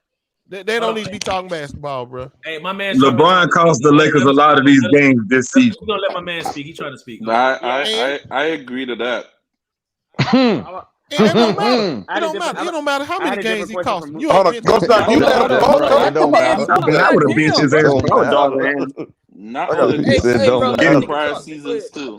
They don't need to be talking basketball, bro. Hey, my man. LeBron cost the Lakers a lot of these games this season. We're gonna let my man speak. He's trying to speak. I agree to that. It don't matter. It don't matter how many games he cost. You Hold on, go stop. You let him I would have benched his ass. Not only this, prior seasons too.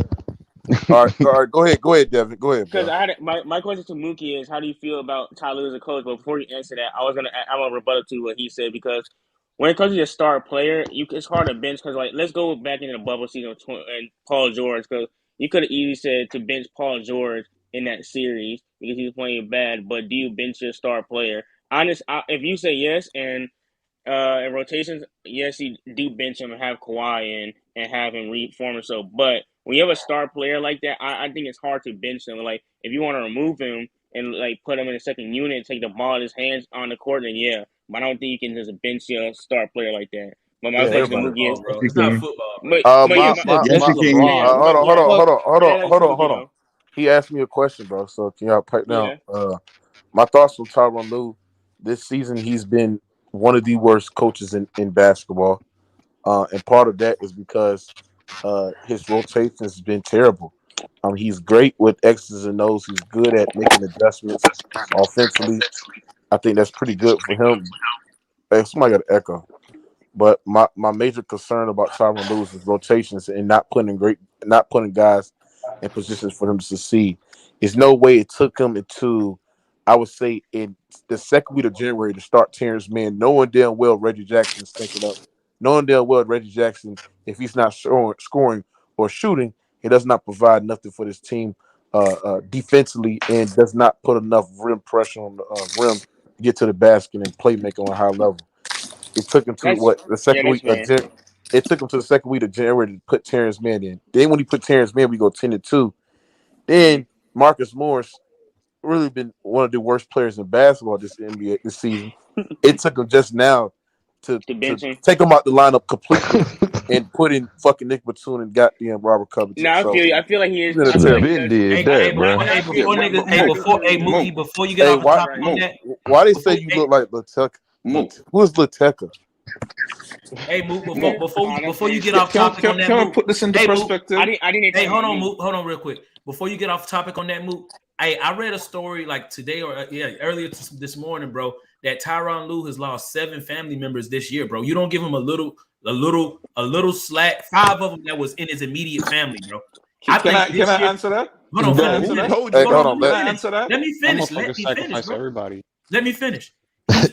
All right. Go ahead, Devin. Go ahead. Because I had my question to Mookie is, how do you feel about Tyler as a coach? But before you answer that, I'm gonna rebuttal to what he said, because when it comes to your star player, it's hard to bench. Because let's go back into the bubble season and Paul George, because you could have easily said to bench Paul George in that series because he was playing bad. But do you bench your star player? If you say yes, and in rotations, yes, you do bench him and have Kawhi in and have him reform himself. But when you have a star player like that, I think it's hard to bench him. Like, if you want to remove him and put him in a second unit, take the ball in his hands on the court, then yeah. But I don't think you can just bench your star player like that. But my question to Mookie is, it's not football. Hold on. He asked me a question, bro. So can y'all pipe down? My thoughts on Tyronn Lue. This season, he's been one of the worst coaches in basketball, and part of that is because his rotation has been terrible. He's great with X's and O's. He's good at making adjustments offensively. I think that's pretty good for him. Hey, somebody got an echo. But my major concern about Tyronn Lue is rotations and not putting guys in positions for them to succeed. There's no way it took him into, I would say, in the second week of January to start Terrence Mann, knowing damn well Reggie Jackson is thinking up. Knowing damn well Reggie Jackson, if he's not scoring or shooting, he does not provide nothing for this team defensively and does not put enough rim pressure on the rim to get to the basket and play making on a high level. It took him to the second week of January. It took him to the second week of January to put Terrence Mann in. Then when he put Terrence Mann, we go 10-2. Then Marcus Morris really been one of the worst players in basketball this NBA this season. It took him just now to take him out the lineup completely and put in fucking Nick Batum and goddamn Robert Covington. No, I feel like he is. Mookie, before you get off the topic on that, why they say you look like Lateka? Who is Lateka? Hey, Mook, before you get off topic on that, can I put this into perspective? Hey, hold on, Mook, hold on, real quick. Before you get off topic on that, Mook, I read a story like today or earlier this morning, bro, that Tyronn Lue has lost 7 family members this year, bro. You don't give him a little slack. 5 of them that was in his immediate family, bro. Can I answer that? Hold on. Let me finish. Everybody. Let me finish.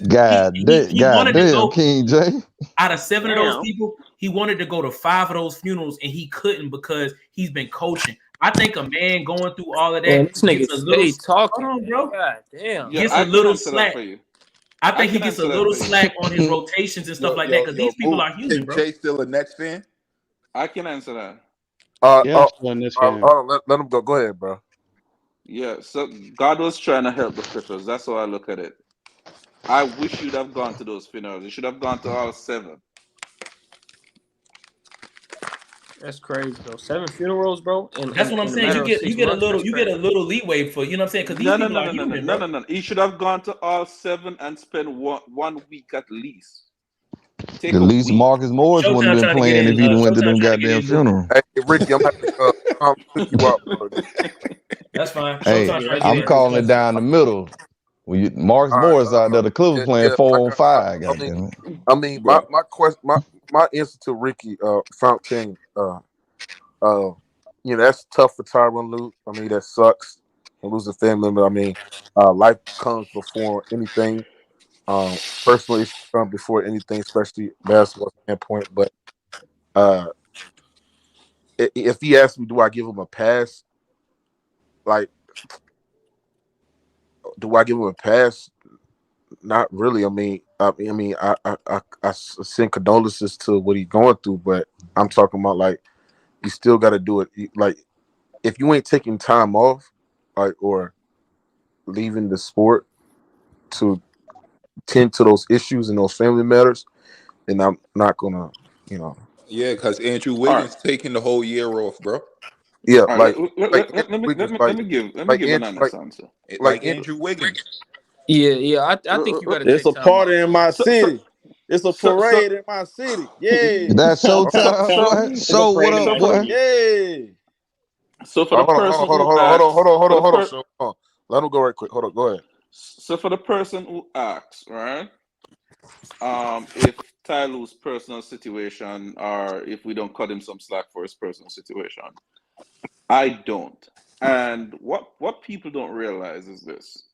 God damn, King J. Out of 7 of those people, he wanted to go to 5 of those funerals, and he couldn't because he's been coaching. I think a man going through all of that, this nigga stay talking. Hold on, bro. God damn. Gets a little slack. I think he gets a little slack on his rotations and stuff like that because these people are human, bro. Jay still a Nets fan? I can answer that. Let him go. Go ahead, bro. Yeah, so God was trying to help the Clippers. That's how I look at it. I wish you'd have gone to those funerals. You should have gone to all 7. That's crazy, though. 7 funerals, bro. That's what I'm saying. You get a little leeway for, you know what I'm saying? Because these people are human, bro. No. You should have gone to all 7 and spent one week at least. At least Marcus Morris wouldn't have been playing if he went to them goddamn funeral. Hey, Ricky, I'm going to pick you up, bro. That's fine. Hey, I'm calling it down the middle. Marcus Morris out there, the Clippers playing 4-on-5. I mean, my question, my answer to Ricky Fountain, that's tough for Tyronn Lue. I mean, that sucks. And lose a family member. I mean, life comes before anything. Personally, it's come before anything, especially basketball standpoint. But if he asks me, do I give him a pass? Like, do I give him a pass? Not really. I mean, I send condolences to what he's going through, but I'm talking about like you still got to do it. Like, if you ain't taking time off, like, or leaving the sport to tend to those issues and those family matters, and I'm not gonna, you know. Yeah, because Andrew Wiggins taking the whole year off, bro. Yeah, let me give an honest answer. Like Andrew Wiggins. Yeah. I think you better It's take a time party out. in my city. It's a parade in my city. Yeah. That's so time, boy. So what up, boy? Yeah. So for the person hold on. So, let him go right quick. Hold on, go ahead. So for the person who asks, right? If Ty Lue's personal situation, or if we don't cut him some slack for his personal situation, I don't. And what people don't realize is this.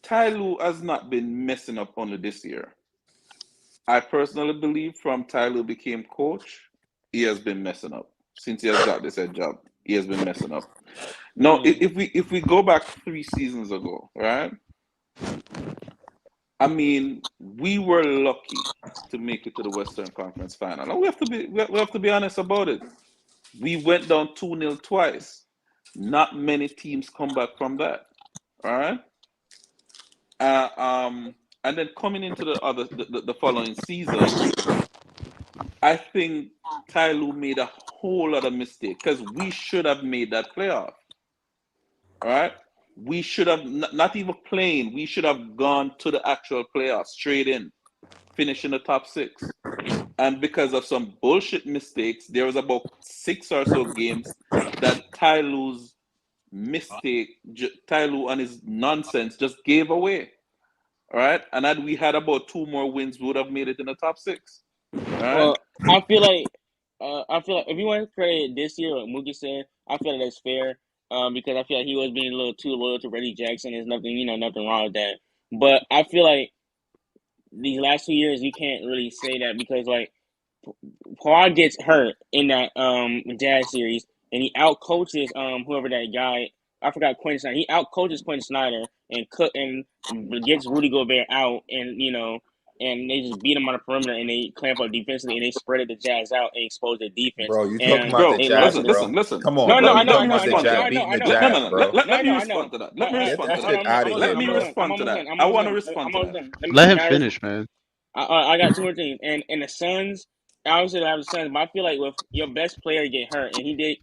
Ty Lue has not been messing up only this year. I personally believe from Ty Lue became coach, he has been messing up. Since he has got this head job, he has been messing up. Now, if we go back 3 seasons ago, right? I mean, we were lucky to make it to the Western Conference Final. And we have to be honest about it. We went down 2-0 twice. Not many teams come back from that. All right. And then coming into the following season, I think Ty Lue made a whole lot of mistake because we should have made that playoff. All right. We should have not even playing. We should have gone to the actual playoffs straight in, finishing the top 6. And because of some bullshit mistakes, there was about 6 or so games that Ty Lue's mistake, Ty Lue and his nonsense just gave away. All right. And had we had about 2 more wins, we would have made it in the top 6. All right. Well, I feel like if you want to credit this year, what Mookie said, I feel like that's fair. Because I feel like he was being a little too loyal to Reggie Jackson. There's nothing wrong with that. But I feel like these last 2 years, you can't really say that because like Kawhi gets hurt in that Jazz series, and he outcoaches whoever that guy. I forgot Quinn Snyder. He outcoaches Quinn Snyder and gets Rudy Gobert out, and and they just beat him on the perimeter, and they clamp up defensively, and they spread the Jazz out and expose their defense. Bro, you talking about the Jazz, bro? Listen. Come on, bro. You talking about the Jazz beating the Jazz, bro? Let me respond to that. Get that shit out of here. Let me respond to that. I want to respond to that. Let him finish, man. I got 2 more things, and the Suns. Obviously, I have the Suns, but I feel like with your best player get hurt, and he did.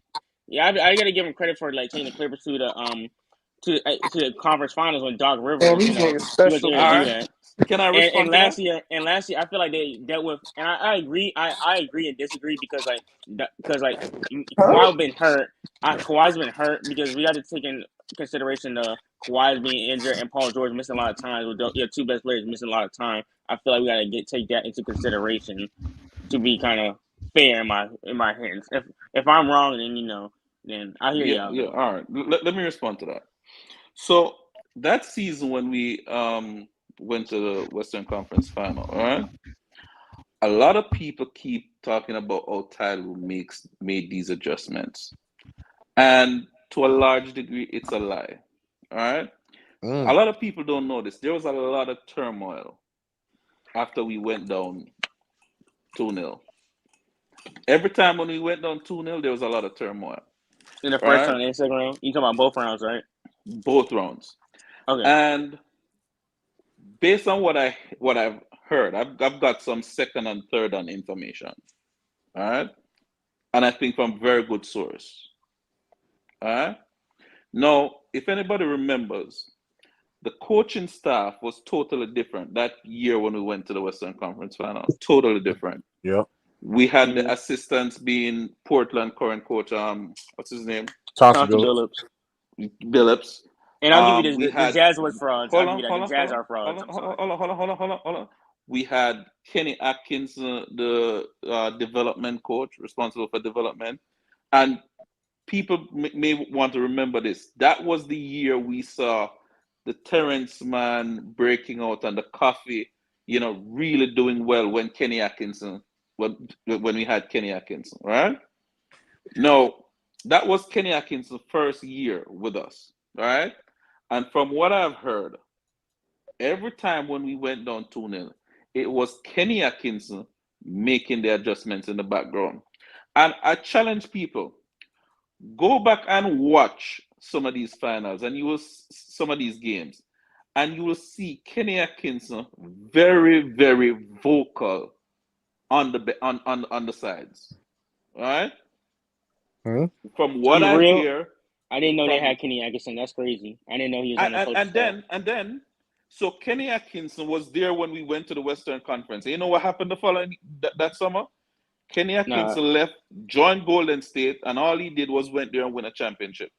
Yeah, I got to give him credit for like taking the Clippers to the conference finals when Doc Rivers, he was there to do that. Can I respond and to last that? year, I feel like they dealt with, and I agree. I agree and disagree because Kawhi's been hurt. Kawhi's been hurt because we got to take in consideration Kawhi's being injured and Paul George missing a lot of time. With your 2 best players missing a lot of time, I feel like we got to take that into consideration to be kind of fair in my hands. If I'm wrong, then I hear y'all. Yeah. All right. Let me respond to that. So that season when we went to the Western Conference Final, all right? A lot of people keep talking about how Ty Lue made these adjustments. And to a large degree, it's a lie. All right? A lot of people don't know this. There was a lot of turmoil after we went down 2-0. Every time when we went down 2-0, there was a lot of turmoil. In the first round and the second round? You talking about both rounds, right? Both rounds. Okay. And based on what I've heard, I've got some second and third hand information. All right? And I think from very good source. All right? Now, if anybody remembers, the coaching staff was totally different that year when we went to the Western Conference Final. Totally different. Yeah. We had the assistants being Portland current coach, what's his name? Chauncey Billups. And I'll give you this. The Jazz was frauds. I'll give you that. The Jazz are frauds. Hold on. We had Kenny Atkins, the development coach, responsible for development. And people may want to remember this. That was the year we saw the Terrence Mann breaking out and the coffee, really doing well when Kenny Atkinson, when we had Kenny Atkinson, right? No, that was Kenny Atkinson's first year with us, right? And from what I've heard, every time when we went down 2-0, it was Kenny Atkinson making the adjustments in the background. And I challenge people, go back and watch some of these finals and some of these games, and you will see Kenny Atkinson very, very vocal on the sides. All right. From what I hear, I didn't know they had Kenny Atkinson. That's crazy. I didn't know he was on the coaching staff. And then, so Kenny Atkinson was there when we went to the Western Conference. You know what happened the following that summer? Kenny Atkinson left, joined Golden State, and all he did was went there and win a championship.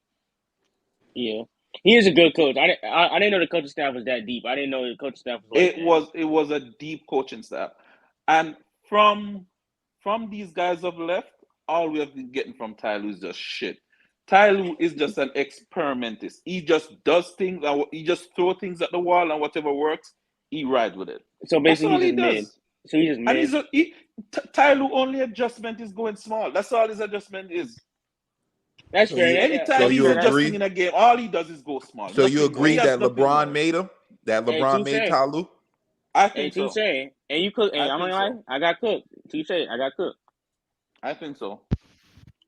Yeah, he is a good coach. I didn't know the coaching staff was that deep. I didn't know the coaching staff was like that. It was a deep coaching staff, and from these guys have left, all we have been getting from Ty Lue is just shit. Ty Lue is just an experimentist. He just does things, and he just throw things at the wall, and whatever works, he rides with it. So basically, he's just mid. So he's just mid. And Ty Lue only adjustment is going small. That's all his adjustment is. That's fair. Anytime he's adjusting in a game, all he does is go small. So you agree that LeBron made him? That LeBron made Ty Lue? I think so. And you cook. And I'm like, I got cooked. Touche. I got cooked. I think so.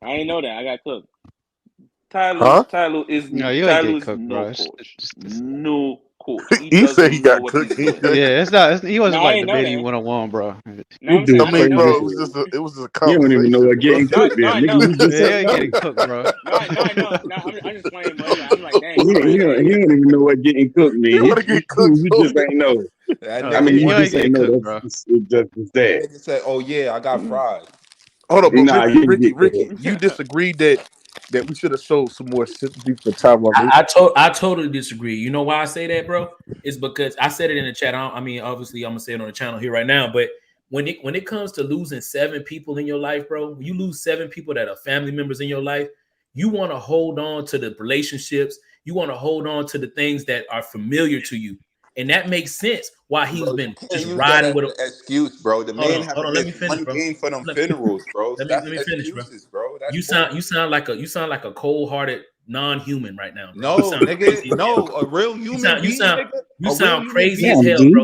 I didn't know that. I got cooked. Ty Lue is no, you Ty ain't Lue get cooked, bro. No coach. He said he got cooked. Yeah, it's not. He wasn't like debating 101, bro. You do crazy. Bro, it was just a conversation. You don't even know what getting cooked is. Nigga, you just yeah, getting cooked, bro. No, I'm just playing, bro. I'm like, dang. He don't even know what getting cooked means. You just ain't know. I mean, you just ain't know. It's just that. Nigga said, "Oh yeah, I got fried." Hold on, but Ricky, you disagreed that we should have showed some more sympathy for Tyronn. I totally disagree. You know why I say that, bro? It's because I said it in the chat. I mean, obviously, I'm gonna say it on the channel here right now. But when it comes to losing 7 people in your life, bro, when you lose 7 people that are family members in your life, you want to hold on to the relationships. You want to hold on to the things that are familiar to you. And that makes sense why he's been just riding with an excuse, bro. The man had one game for them funerals, bro. Let me finish, bro. You sound like a cold-hearted non-human right now, bro. No, nigga, no, a real human. You sound crazy as hell, bro.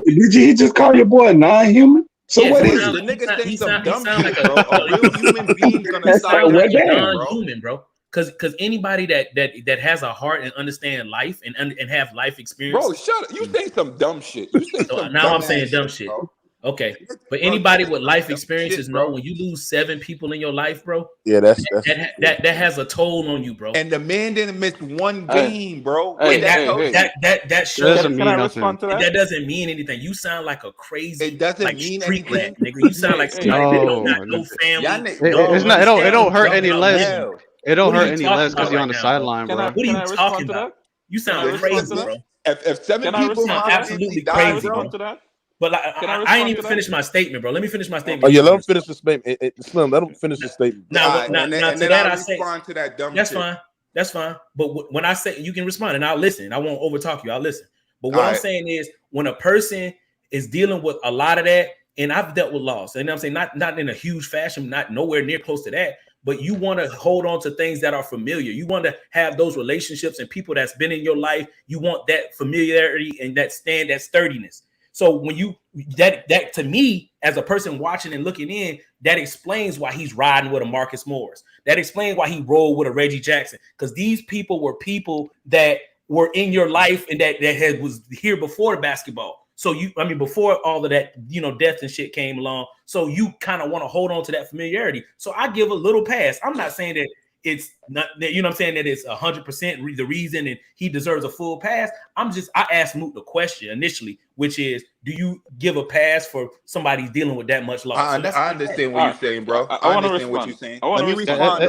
Did you just call your boy a non-human? So what is it? The nigga saying some dumb shit, bro. A real human being gonna sound like a non-human, bro. Because anybody that has a heart and understand life and have life experience, bro, shut up. You say some dumb shit. You say so now I'm saying dumb shit. Bro. Okay, but anybody with life experiences know when you lose 7 people in your life, bro. Yeah, that has a toll on you, bro. And the man didn't miss one game, bro. That shows. Can I respond to that? That doesn't mean anything. You sound like a crazy. It doesn't mean anything, nigga. You sound like somebody that don't got no family. It's not. It don't hurt any less. It don't hurt any less because you're on the sideline, bro. What are you talking about? You sound crazy, bro. If 7 people sound absolutely crazy, bro. But like, I ain't even finished my statement, bro. Let me finish my statement. Oh yeah, let him finish the statement. Slim, let him finish the statement. Now to that I say, to that dumb that's shit. fine. That's fine. But when I say you can respond, and I'll listen. I won't overtalk you. I'll listen. But what I'm saying is, when a person is dealing with a lot of that, and I've dealt with loss, and I'm saying not in a huge fashion, not nowhere near close to that. But you want to hold on to things that are familiar. You want to have those relationships and people that's been in your life. You want that familiarity and that sturdiness. So when you that to me, as a person watching and looking in, that explains why he's riding with a Marcus Morris. That explains why he rolled with a Reggie Jackson. Because these people were people that were in your life and that was here before basketball. So before all of that, death and shit came along. So you kind of want to hold on to that familiarity. So I give a little pass. I'm not saying that it's not, that it's 100% the reason and he deserves a full pass. I asked Moot the question initially, which is, do you give a pass for somebody dealing with that much loss? I understand what you're saying, bro. I understand what you're saying. Let me respond.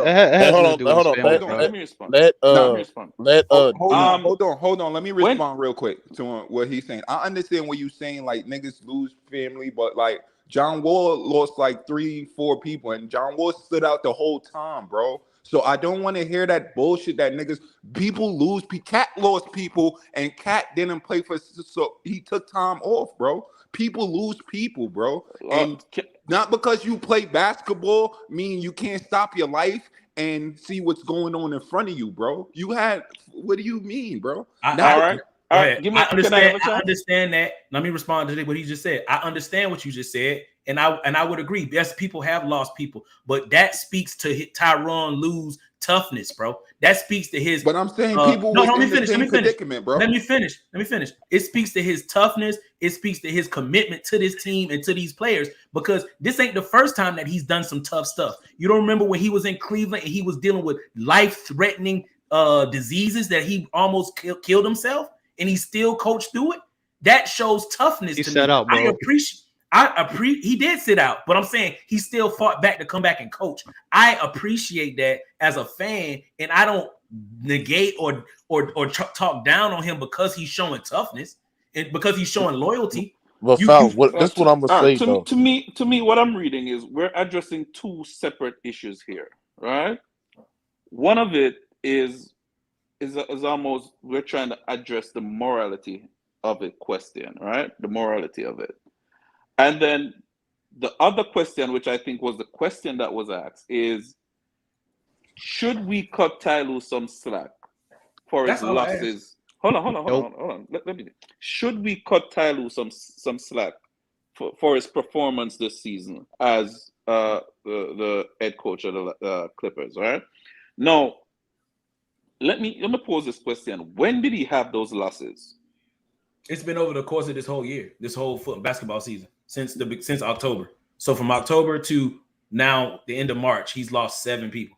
Hold on. Let me respond real quick to what he's saying. I understand what you're saying. Like, niggas lose family, but like John Wall lost like 3-4 people, and John Wall stood out the whole time, bro. So I don't want to hear that bullshit that people lose. Cat lost people, and Cat didn't play so he took time off, bro. People lose people, bro. And not because you play basketball mean you can't stop your life and see what's going on in front of you, bro. What do you mean, bro? All right. I understand that. Let me respond to what he just said. I understand what you just said. And I would agree. Yes, people have lost people, but that speaks to Tyronn Lue's toughness, bro. That speaks to his. But I'm saying people no, was let me in the finish. same predicament, bro. Let me finish. It speaks to his toughness. It speaks to his commitment to this team and to these players, because this ain't the first time that he's done some tough stuff. You don't remember when he was in Cleveland and he was dealing with life-threatening diseases that he almost killed himself, and he still coached through it? That shows toughness. He set out, bro. He did sit out, but I'm saying he still fought back to come back and coach. I appreciate that as a fan, and I don't negate or talk down on him because he's showing toughness and because he's showing loyalty. Well, that's what I'm gonna say. To me, what I'm reading is we're addressing two separate issues here, right? One of it is almost we're trying to address the morality of a question, right? The morality of it. And then the other question, which I think was the question that was asked, is should we cut Ty Lue some slack for his losses? Hold on. Let me. Should we cut Ty Lue some slack for his performance this season as the head coach of the Clippers? Right now, let me pose this question: when did he have those losses? It's been over the course of this whole year, this whole basketball season, since October. So from October to now, the end of March, he's lost 7 people.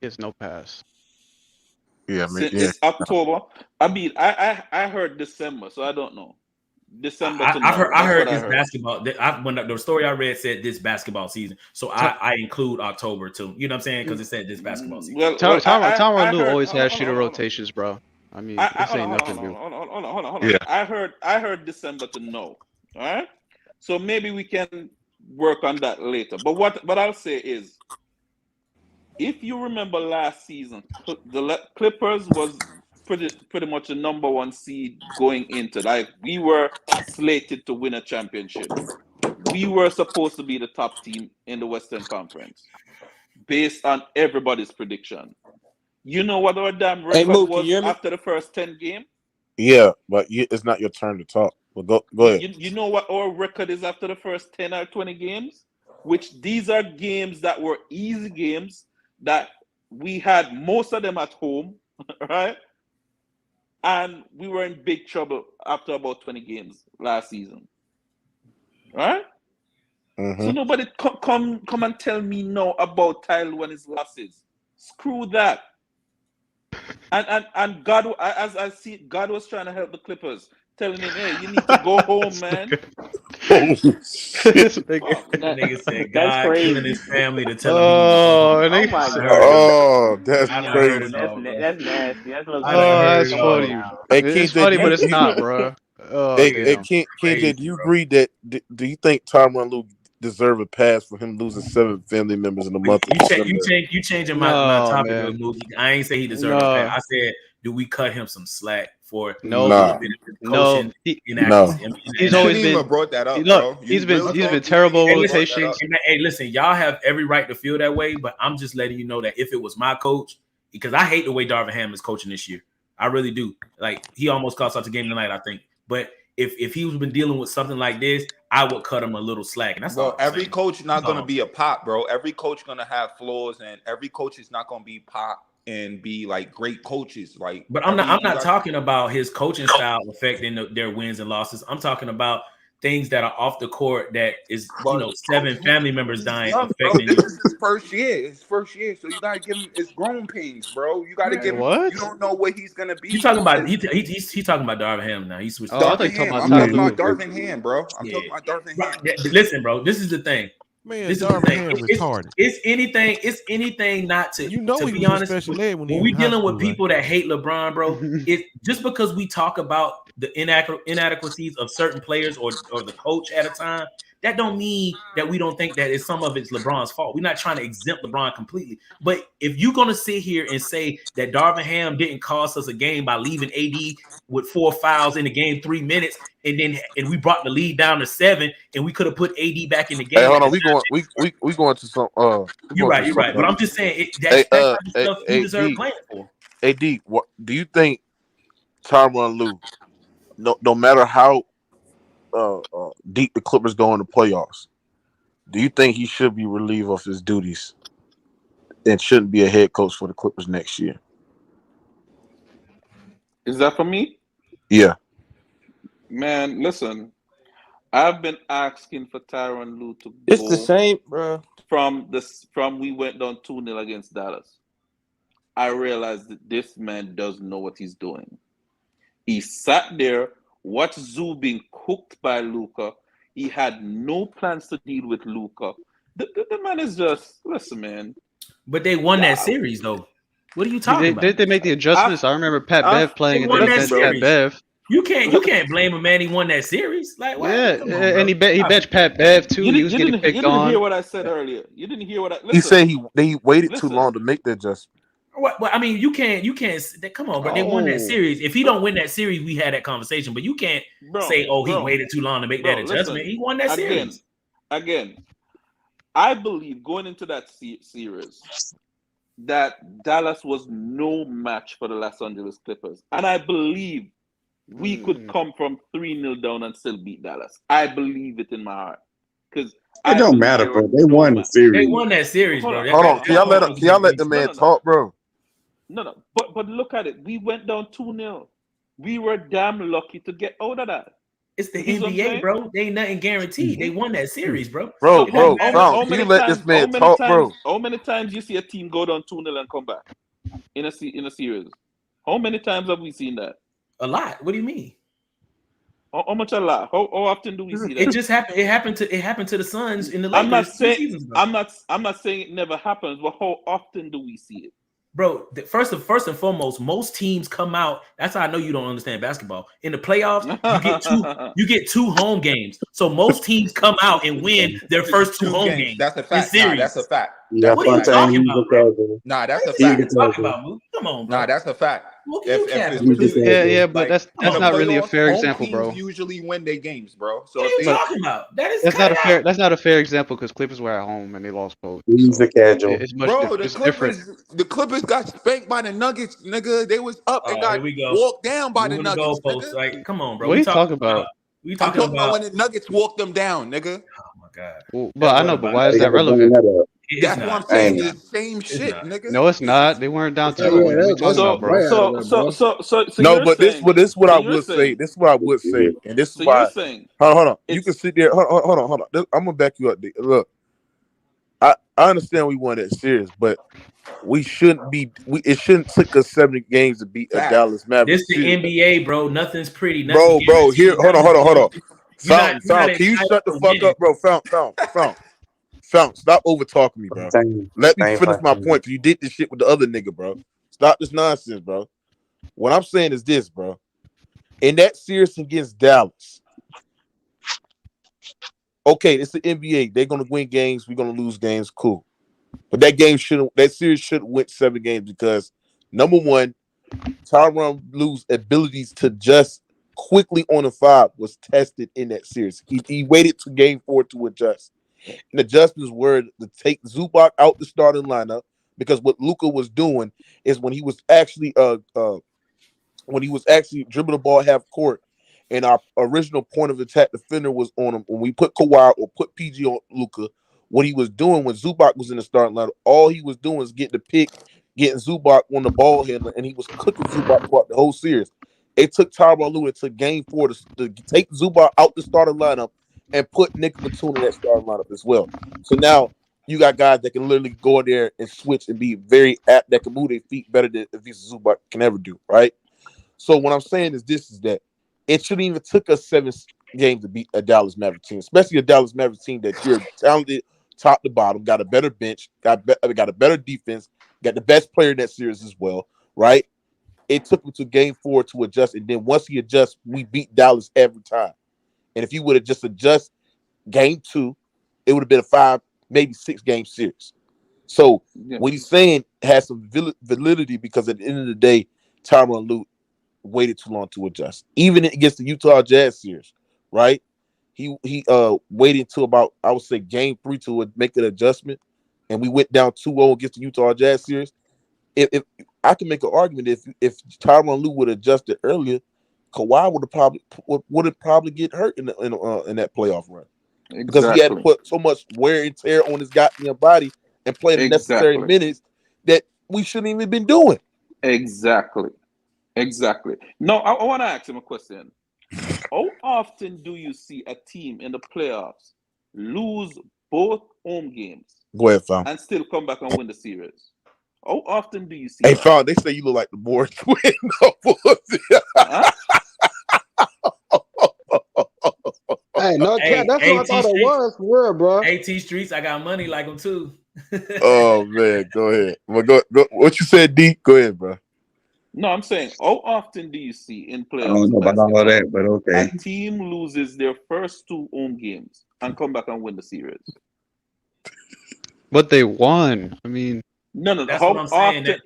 It's no pass. Yeah, It's October. I mean, I heard December, so I don't know. December. I heard this basketball. When the story I read said this basketball season, so I include October too. You know what I'm saying? Because it said this basketball season. Tyronn Lue always has shooter rotations, bro. I mean, this ain't nothing new. Hold on. Yeah. I heard December to know. All right. So maybe we can work on that later. But what I'll say is, if you remember last season, the Clippers was pretty much the number 1 seed going into. Like, we were slated to win a championship. We were supposed to be the top team in the Western Conference, based on everybody's prediction. You know what our damn record was after the first 10 games? Yeah, but it's not your turn to talk. Well, go ahead. You know what our record is after the first 10 or 20 games? Which these are games that were easy games that we had most of them at home, right? And we were in big trouble after about 20 games last season, right? Mm-hmm. So nobody come and tell me no about Ty Lue and his losses. Screw that. And God, as I see, God was trying to help the Clippers, telling him, "Hey, you need to go home, man." Nigga said God killing his family to tell him. That's crazy. That's nasty. That's that's funny. It's funny, but it's not, bro. Hey, KJ, do you agree that? Do you think Tyronn Lue deserve a pass for him losing 7 family members in a month? You changing my topic of the movie. I ain't say he deserves a pass. I said, do we cut him some slack for He's always been brought that up. Look, he's been terrible rotation. Hey, listen, y'all have every right to feel that way, but I'm just letting you know that if it was my coach, because I hate the way Darvin Ham is coaching this year. I really do. Like, he almost cost us a game tonight, I think. But if he's been dealing with something like this, I would cut him a little slack. And that's all. Every coach not going to be a pop, bro. Every coach going to have flaws, and every coach is not going to be pop and be like great coaches. Like, but I'm not talking about his coaching style affecting their wins and losses. I'm talking about things that are off the court that is, 7 family members dying. Affecting this is his first year. His first year, so you gotta give him his growing pains, bro. You gotta give him. You don't know what he's gonna be. He's talking about he's talking about Darvin Ham now. He switched. I'm talking about Darvin Ham, bro. I'm talking about Darvin Ham. Listen, bro. This is the thing. Man, this Darvin Ham retarded. It's anything not to. To be honest, when we dealing with people that hate LeBron, bro, it's just because we talk about the inadequacies of certain players or the coach at a time. That don't mean that we don't think that some of it's LeBron's fault. We're not trying to exempt LeBron completely. But if you're gonna sit here and say that Darvin Ham didn't cost us a game by leaving AD with 4 fouls in the game, 3 minutes, and we brought the lead down to 7, and we could have put AD back in the game. Hey, hold on, we going to some. You're right. But I'm just saying that's stuff you deserve playing for. AD, what do you think Tyronn Lue? No matter how deep the Clippers go in the playoffs, do you think he should be relieved of his duties and shouldn't be a head coach for the Clippers next year? Is that for me? Yeah. Man, listen. I've been asking for Tyronn Lue to It's the go same, bro. from we went down 2-0 against Dallas. I realized that this man doesn't know what he's doing. He sat there, watched Zoo being cooked by Luka. He had no plans to deal with Luka. The man is just, listen, man. But they won that series, though. What are you talking about? Did they make the adjustments? I remember Pat Bev playing, and they benched Pat Bev. You can't blame a man. He won that series. Like what? Yeah, and he benched Pat Bev too. He was getting picked on. You didn't hear what I said earlier. You didn't hear what I. Listen, He said he waited too long to make the adjustment. Well, I mean, you can't. Come on, but they won that series. If he don't win that series, we had that conversation. But you can't say, "Oh, he waited too long to make that adjustment." Listen, he won that series. Again, I believe going into that series that Dallas was no match for the Los Angeles Clippers, and I believe we could come from 3-0 down and still beat Dallas. I believe it in my heart because it don't matter, bro. They won the series. They won that series, bro. Hold on, can y'all let the man talk, bro? No. But look at it. We went down 2-0. We were damn lucky to get out of that. It's the NBA, bro. They ain't nothing guaranteed. They won that series, bro. Bro, can you let this man talk, bro? How many times you see a team go down 2-0 and come back in a series? How many times have we seen that? A lot. What do you mean? How much a lot? How often do we see that? It just happened. It happened to the Suns in the Lakers. I'm not saying it never happens, but how often do we see it? Bro, first and foremost, most teams come out. That's how I know you don't understand basketball. In the playoffs, you get two home games. So most teams come out and win their first two home games. That's a fact. Nah, that's a fact. Yeah, what are you talking about, bro? Nah, that's a fact. What are you talking about, Mook? Come on, bro. Nah, that's a fact. Yeah, but that's not really a fair example, bro. Usually win their games, bro. So what are you talking about? That's not a fair example because Clippers were at home and they lost both. He's a casual. It's different. The Clippers got spanked by the Nuggets, nigga. They was up and got walked down by the Nuggets. Like, come on, bro. What are you talking about? We I'm talking about when the Nuggets walked them down, nigga. Oh my god. Well, but I know, but why is that relevant? That's what I'm saying. It's the same shit, nigga. No, it's not. They weren't down 2. No, but this is what I would say. This is what I would say, and this is why. Hold on. You can sit there. Hold on. I'm gonna back you up. Look, I understand we won that series, but we shouldn't be. It shouldn't take us 70 games to beat a Dallas Mavericks. This the NBA, bro. Nothing's pretty. Bro. Here, hold on. Fountain, can you shut the fuck up, bro? Fountain, stop over talking me, bro. Let me finish my point. Cause you did this shit with the other nigga, bro. Stop this nonsense, bro. What I'm saying is this, bro. In that series against Dallas, okay, it's the NBA. They're gonna win games. We're gonna lose games. Cool. But that series should win 7 games because number one, Tyronn Lue's abilities to adjust quickly on the 5 was tested in that series. He waited to game 4 to adjust. And adjustments were to take Zubac out the starting lineup because what Luka was doing is when he was actually dribbling the ball half court and our original point of attack defender was on him. When we put Kawhi or put PG on Luka, what he was doing when Zubac was in the starting lineup, all he was doing was getting the pick, getting Zubac on the ball handler, and he was cooking Zubac throughout the whole series. It took Tyronn Lue to game 4 to take Zubac out the starting lineup and put Nick Batum in that starting lineup as well. So now you got guys that can literally go in there and switch and be very apt, that can move their feet better than Ivica Zubac can ever do, right? So what I'm saying is that it shouldn't even took us 7 games to beat a Dallas Mavericks team, especially a Dallas Mavericks team that you're talented top to bottom, got a better bench, got a better defense, got the best player in that series as well, right? It took him to game 4 to adjust, and then once he adjusts, we beat Dallas every time. And if he would have just adjusted game 2, it would have been a 5, maybe 6 game series. So what he's saying has some validity because at the end of the day, Tyronn Lue waited too long to adjust. Even against the Utah Jazz series, right? He waited until about, I would say, game 3 to make an adjustment, and we went down 2-0 against the Utah Jazz series. If I can make an argument, if Tyronn Lue would have adjusted earlier, Kawhi would have probably get hurt in that playoff run because he had to put so much wear and tear on his goddamn body and play the necessary minutes that we shouldn't even been doing. Exactly. Exactly. No, I want to ask him a question. How often do you see a team in the playoffs lose both home games Go ahead, fam. and still come back and win the series? How often do you see Hey, that? fam, they say you look like the Moore twin. Hey, no cap. That's what I thought it was for real, bro. AT Streets, I got money like them too. Oh man, go ahead. Well, go. What you said, D? Go ahead, bro. No, I'm saying, how often do you see in I playoffs don't know about all of that, but okay. a team loses their first 2 home games and come back and win the series? But they won. I mean, no. That's How what I'm saying.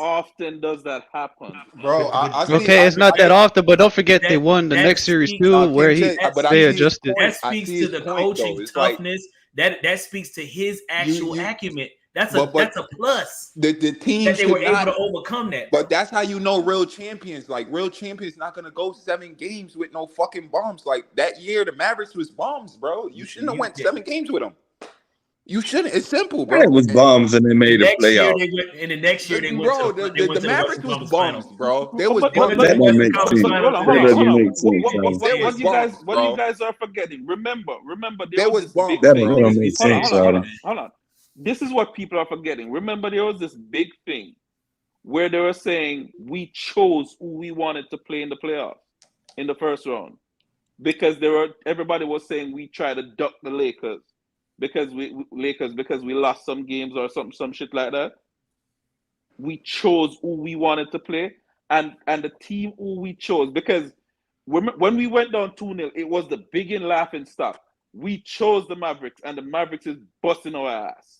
often does that happen, bro? It's not that often, but don't forget they won the next series too, where they adjusted. That speaks to the coaching toughness. That speaks to his actual acumen. That's a plus. The team that they were not, able to overcome that. But that's how you know real champions. Like real champions not gonna go 7 games with no fucking bombs. Like that year, the Mavericks was bombs, bro. You shouldn't have went 7 games with them. You shouldn't. It's simple, bro. It was bombs and they made the playoffs. In the next year, they went bro. To the Mavericks was bombs, bro. They was That don't make sense. That doesn't make sense. What you guys are forgetting? Remember, there was this big that thing. don't make sense. Hold on. This is what people are forgetting. Remember, there was this big thing where they were saying we chose who we wanted to play in the playoffs in the first round because everybody was saying we tried to duck the Lakers because we lost some games or some shit like that. We chose who we wanted to play and the team who we chose, because when we went down 2-0, it was the big and laughing stock. We chose the Mavericks, and the Mavericks is busting our ass.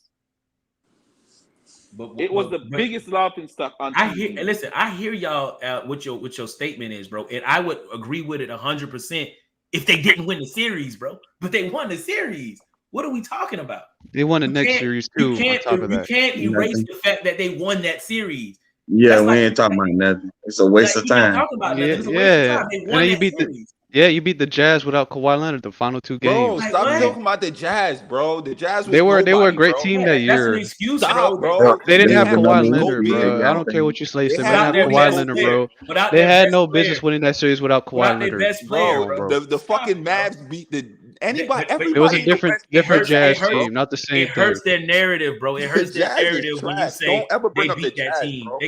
It was the biggest laughing stock on TV. Listen, I hear y'all what your statement is, bro, and I would agree with it 100% if they didn't win the series, bro. But they won the series. What are we talking about? They won the next series too. You can't erase the fact that they won that series. Yeah, we ain't talking about nothing. It's a waste of time. You beat the Jazz without Kawhi Leonard the final 2 games. Bro, stop talking about the Jazz, bro. The Jazz was they were a great bro. team that year. That's an excuse, bro. They didn't have Kawhi Leonard, bro. I don't care what you say. They didn't have Kawhi Leonard, bro. They had no business winning that series without Kawhi Leonard. Bro. The fucking Mavs beat everybody. It was a different Jazz team, not the same. It hurts their narrative, bro. It hurts their narrative when you say don't ever bring they up beat the that Jazz, team. bro.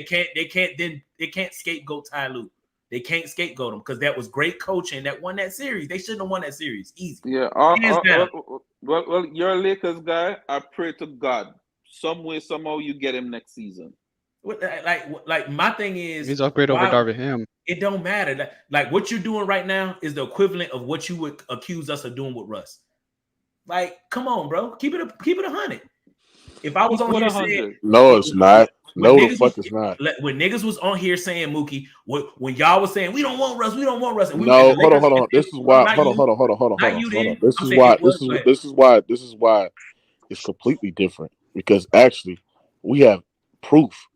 They can't scapegoat Ty Lue. They can't scapegoat him because that was great coaching that won that series. They shouldn't have won that series. Easy. Yeah. Well, you're a Lakers guy. I pray to God some way, somehow you get him next season. Like my thing is, he's upgrade over Darvin Ham. It don't matter. Like what you're doing right now is the equivalent of what you would accuse us of doing with Russ. Like, come on, bro. Keep it 100. If I was on here saying, no, it's not. No, the fuck it's not. When niggas was on here saying, Mookie, when y'all was saying we don't want Russ, and no, hold on. This is why. Hold on. This is why it's completely different, because actually we have proof,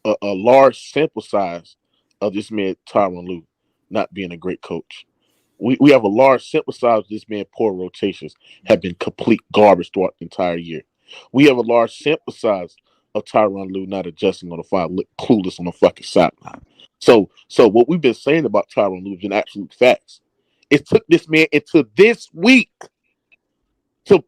a large sample size of this man Tyronn Lue not being a great coach. We have a large sample size of this man poor rotations have been complete garbage throughout the entire year. We have a large sample size of Tyronn Lue not adjusting on the fly, look clueless on the fucking sideline. So what we've been saying about Tyronn Lue has been absolute facts. It took this man into this week to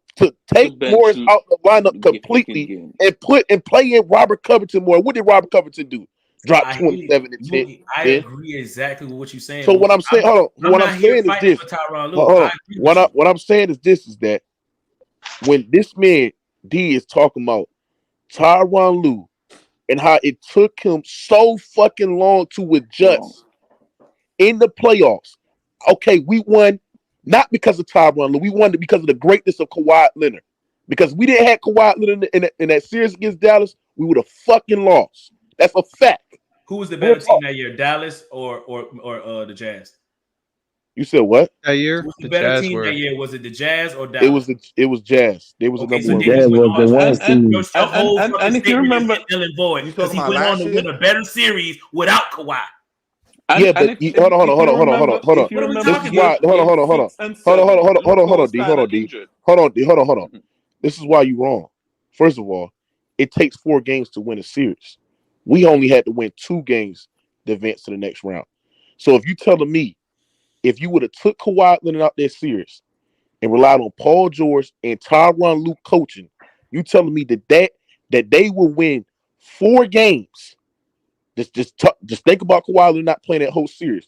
take Morris out the lineup completely and play in Robert Covington more. What did Robert Covington do? Drop 27 and 10. I agree exactly with what you're saying. So what I'm saying, what I'm saying is this. What I'm saying is this: is that when this man D is talking about Tyronn Lue and how it took him so fucking long to adjust in the playoffs. Okay, we won not because of Tyronn Lue. We won because of the greatness of Kawhi Leonard. Because we didn't have Kawhi Leonard in that series against Dallas, we would have fucking lost. That's a fact. Who was the better team that year, Dallas or the Jazz? You said what? That year? Who was the better team that year? Was it the Jazz or Dallas? It was Jazz. They was the number one. Jazz was the one team. And if you remember, because he went on to win a better series without Kawhi. Hold on. This is why you're wrong. First of all, it takes 4 games to win a series. We only had to win 2 games to advance to the next round. So if you telling me, if you would have took Kawhi Leonard out that series and relied on Paul George and Tyronn Lue coaching, you telling me that they will win 4 games? Just think about Kawhi Leonard not playing that whole series.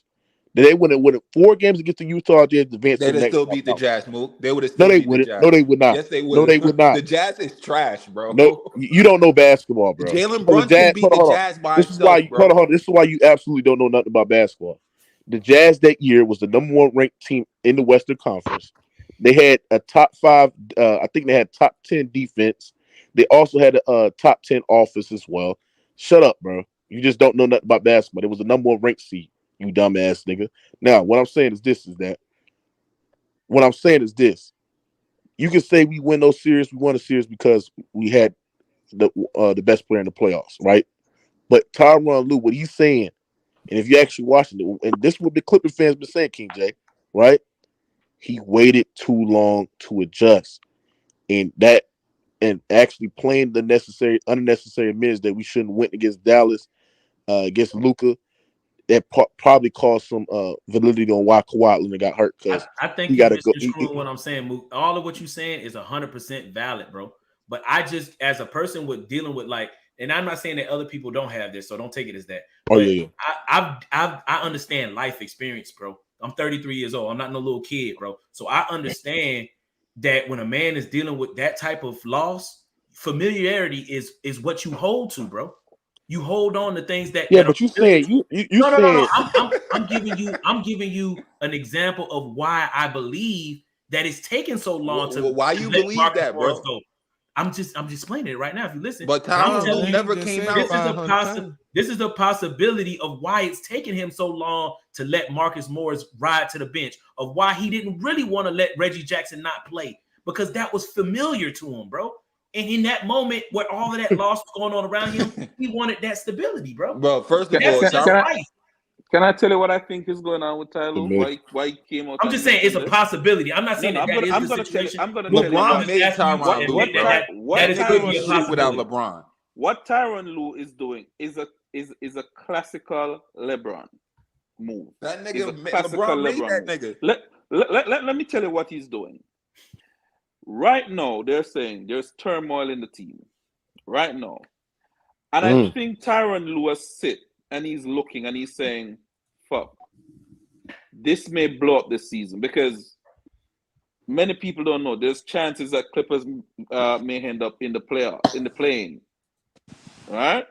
They would have won 4 games against the Utah Jazz to advance. They'd have still beat the Jazz, Mook. They would have still beat the Jazz. No, they would not. Yes, they would. No, they would not. The Jazz is trash, bro. No, you don't know basketball, bro. Jalen Brunson beat the Jazz by himself, bro. This is why you absolutely don't know nothing about basketball. The Jazz that year was the number 1 ranked team in the Western Conference. They had a top 5. I think they had top 10 defense. They also had a top 10 offense as well. Shut up, bro. You just don't know nothing about basketball. It was the number 1 ranked seed. You dumbass nigga. Now, what I'm saying is this. You can say we win those series. We won a series because we had the best player in the playoffs, right? But Tyronn Lue, what he's saying, and if you actually watching it, and this is what the Clipper fans been saying, King J, right? He waited too long to adjust, and actually playing the unnecessary minutes that we shouldn't win against Dallas, against Luka. That probably caused some validity on why Kawhi Leonard got hurt. Because I think you're misconstruing what I'm saying, Mook. All of what you're saying is 100% valid, bro. But I just, as a person with dealing with and I'm not saying that other people don't have this, so don't take it as that. Oh yeah. I understand life experience, bro. I'm 33 years old. I'm not no little kid, bro. So I understand that when a man is dealing with that type of loss, familiarity is what you hold to, bro. You hold on to things that but you saying you no. I'm giving you an example of why I believe that it's taking so long to. Why you believe Marcus that, bro? Go. I'm just explaining it right now. If you listen, but Tyronn never came out. This is a possibility of why it's taking him so long to let Marcus Morris ride to the bench. Of why he didn't really want to let Reggie Jackson not play, because that was familiar to him, bro. And in that moment where all of that loss was going on around him, he wanted that stability, bro. Bro, first of all, can I tell you what I think is going on with Tyler? Why he came out? I'm just saying it's a possibility. I'm not saying that is the situation. LeBron made Tyronn Lue, that is without LeBron. What Tyronn Lue is doing is a classical LeBron move. That nigga, LeBron made that nigga. Let me tell you what he's doing. Right now, they're saying there's turmoil in the team. Right now. And I think Tyronn Lue sit and he's looking and he's saying, fuck, this may blow up this season, because many people don't know. There's chances that Clippers may end up in the playoffs, in the play-in. Right?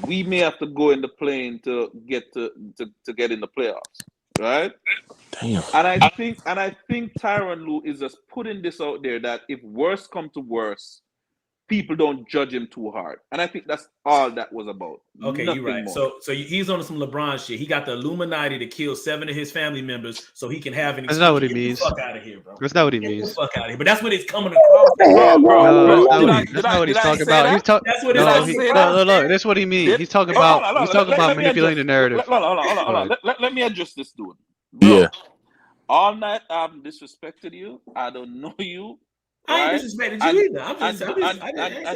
We may have to go in the play-in to get in the playoffs. Right? Damn. And I think Tyronn Lue is just putting this out there that if worse come to worse, people don't judge him too hard. And I think that's all that was about. Okay, you're right. More. So he's on some LeBron shit. He got the Illuminati to kill 7 of his family members so he can have an excuse. That's not what he means. Fuck out of here, bro. That's not what he means. Get the fuck out of here. But that's what it's coming across. That's not what he's talking about. That's what it's That's what he means. He's talking about manipulating the narrative. Hold on. Let me address this dude. Yeah. All night I've disrespected you. I don't know you. I ain't disrespected you either. I didn't say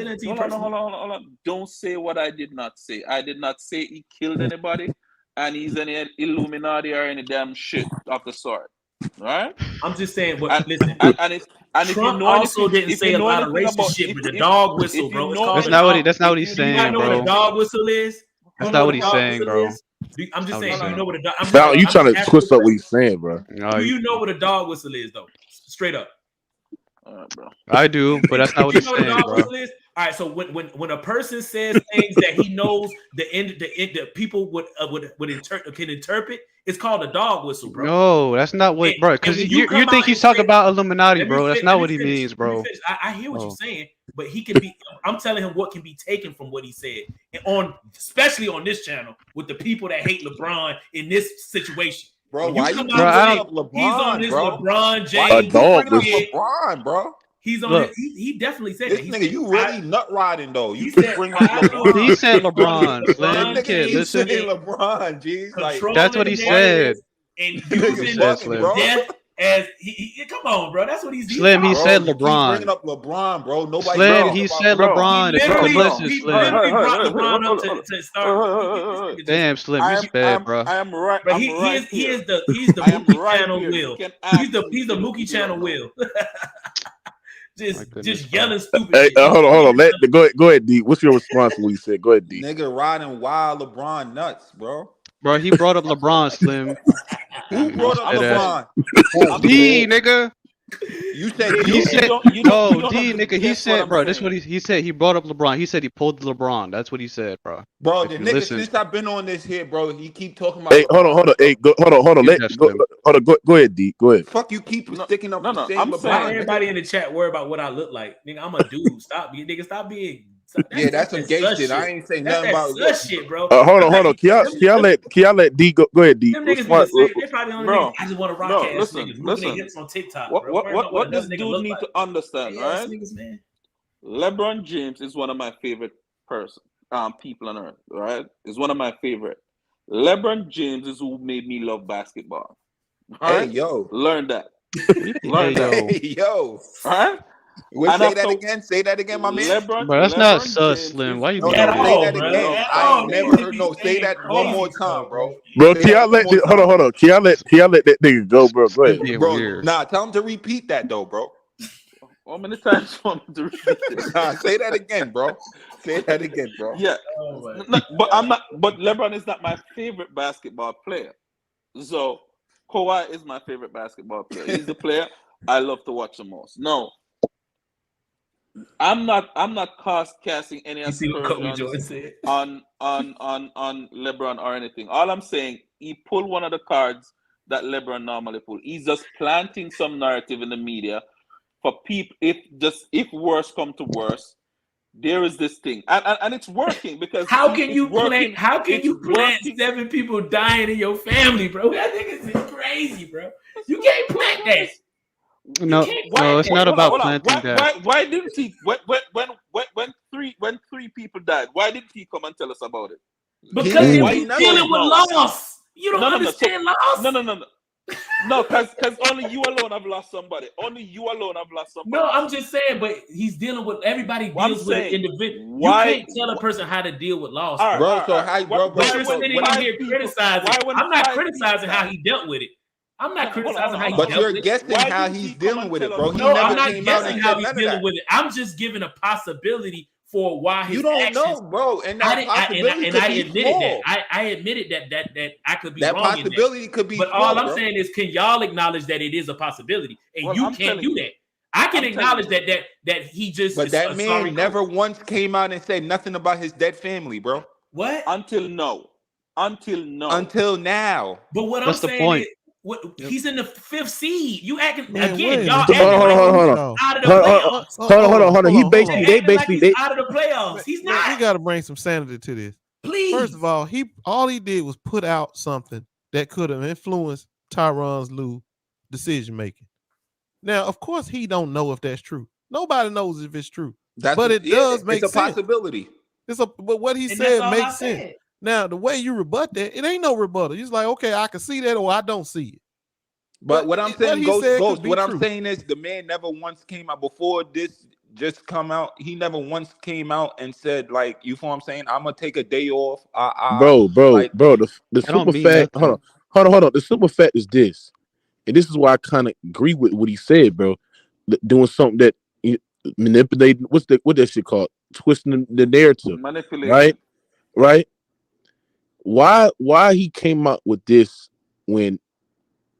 that to you personally. Hold on. Don't say what I did not say. I did not say he killed anybody and he's any Illuminati or any damn shit of the sort. Right? I'm just saying listen. Trump also didn't say a lot of racist shit with the dog whistle, bro. That's not what he's saying, bro. You know what a dog whistle is? That's not what he's saying, bro. I'm just saying, you know what a dog. You trying to twist up what he's saying, bro? Do you know what a dog whistle is, though? Straight up. Bro. I do, but that's not what he's saying, bro. All right, so when a person says things that he knows the people can interpret, it's called a dog whistle, bro. No, that's not what, bro. Because you think he's talking about Illuminati, bro. That's not what he means, bro. I hear what you're saying, but he can be. I'm telling him what can be taken from what he said, and especially on this channel with the people that hate LeBron in this situation. Bro, why you LeBron? He's on this bro. LeBron James. LeBron, bro. He's on it. He definitely said this nigga. You really nut riding though. You said bring up LeBron. He said LeBron. Listen, LeBron. Jeez, like that's what he said. And using death as he come on, bro. That's what he's Slim. He said You keep LeBron. bringing up LeBron, bro. Nobody. Slim. He said LeBron. It's complicit, He Slim. literally brought LeBron up to start. Damn, Slim. You sped, bro. I am right. But he is the Mookie right channel here. will. He's the Mookie channel will. just yelling stupid. Hey, shit. hold on. Go ahead, D. What's your response to what he said? Go ahead, D. Nigga riding wild LeBron nuts, bro. Bro, he brought up LeBron, Slim. Who brought up LeBron? D, nigga. You said he said no, D, nigga. He said, bro. That's what he said. He brought up LeBron. He said he pulled LeBron. That's what he said, bro. Bro, the nigga since I've been on this here, bro, he keep talking about. Hey, hold on. Hey, hold on. Go ahead, D. Go ahead. Fuck you, keep sticking up. No. I'm saying everybody in the chat worry about what I look like. Nigga, I'm a dude. Stop being. That's some gay shit. I ain't saying nothing about that shit, bro. Hold on. Can y'all let D go ahead, D? Them niggas they probably only niggas, I just want to rock ass niggas. Listen. Hits on TikTok, what this dude need to understand, right? Niggas, man. LeBron James is one of my favorite people on earth, right? Is one of my favorite. LeBron James is who made me love basketball. Hey, yo. Learn that. Hey, yo. All right? Say that again, my man. Bro, that's not sus, Slim. Why you say that again? I ain't never heard. No, say that one more time, bro. Bro, can y'all let hold on. Can y'all let that nigga go, bro? Go ahead. Bro, nah, tell him to repeat that though, bro. How many times you want me to repeat it? Nah, say that again, bro. Say that again, bro. Yeah. But I'm not. But LeBron is not my favorite basketball player. So Kawhi is my favorite basketball player. He's the player I love to watch the most. No. I'm not casting any aspersions on LeBron or anything. All I'm saying, he pulled one of the cards that LeBron normally pull. He's just planting some narrative in the media for people. If worse come to worse, there is this thing, and it's working because how can you plant 7 people dying in your family, bro? That nigga's crazy, bro. You can't plant that. No, it's not about planting that. Why didn't he when three people died? Why didn't he come and tell us about it? Because he was dealing with loss. You don't understand loss. No, because only you alone have lost somebody. Only you alone have lost somebody. No, I'm just saying, but he's dealing with everybody deals with an individual. You can't tell a person how to deal with loss, bro. So how, bro? I'm not criticizing how he dealt with it. I'm not criticizing how he dealt with it. But you're guessing how he's dealing with it, bro. No, I'm not guessing how he's dealing with it. I'm just giving a possibility for why his actions. You don't know, bro. And that possibility I admitted that. I admitted that I could be wrong. That possibility could be. But all I'm saying is, can y'all acknowledge that it is a possibility, and you can't do that. I can acknowledge that he just. But that man never once came out and said nothing about his dead family, bro. What? Until now. But what I'm saying is, he's in the 5th seed. You acting again, y'all out of the playoffs. Hold on. They basically out of the playoffs. He's not. We got to bring some sanity to this. Please. First of all, all he did was put out something that could have influenced Tyronn Lue's decision making. Now, of course, he don't know if that's true. Nobody knows if it's true, but it does make sense. It's a possibility. But what he said makes sense. Now, the way you rebut that, it ain't no rebuttal. He's like, okay, I can see that or I don't see it. But what I'm saying, Ghost, what I'm saying is the man never once came out before this just come out. He never once came out and said, like, you feel what I'm saying? I'm going to take a day off. Bro, the super fact, hold on. The super fact is this. And this is why I kind of agree with what he said, bro. Doing something that manipulating, what that shit called? Twisting the narrative. Manipulation. Right? Why he came out with this when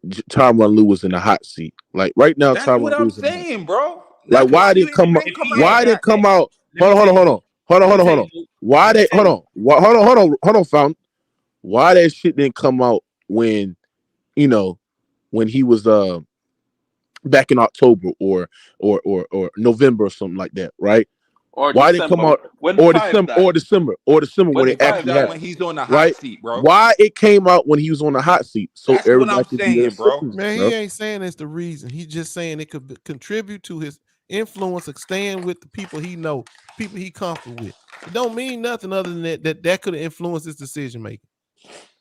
Tyronn Lue was in the hot seat? Like right now, that's what I'm saying, bro. Like why did it come out? Why did it come out? Hold on. Why they hold on, Fountain. Why that shit didn't come out when when he was back in October or November or something like that, right? Or why did it come out December when it actually happened? When he's on the hot seat, bro. Why it came out when he was on the hot seat? So that's everybody what I'm saying, bro. Man, he ain't saying it's the reason. He's just saying it could contribute to his influence of staying with the people he know, people he comfortable with. It don't mean nothing other than that could influence his decision making.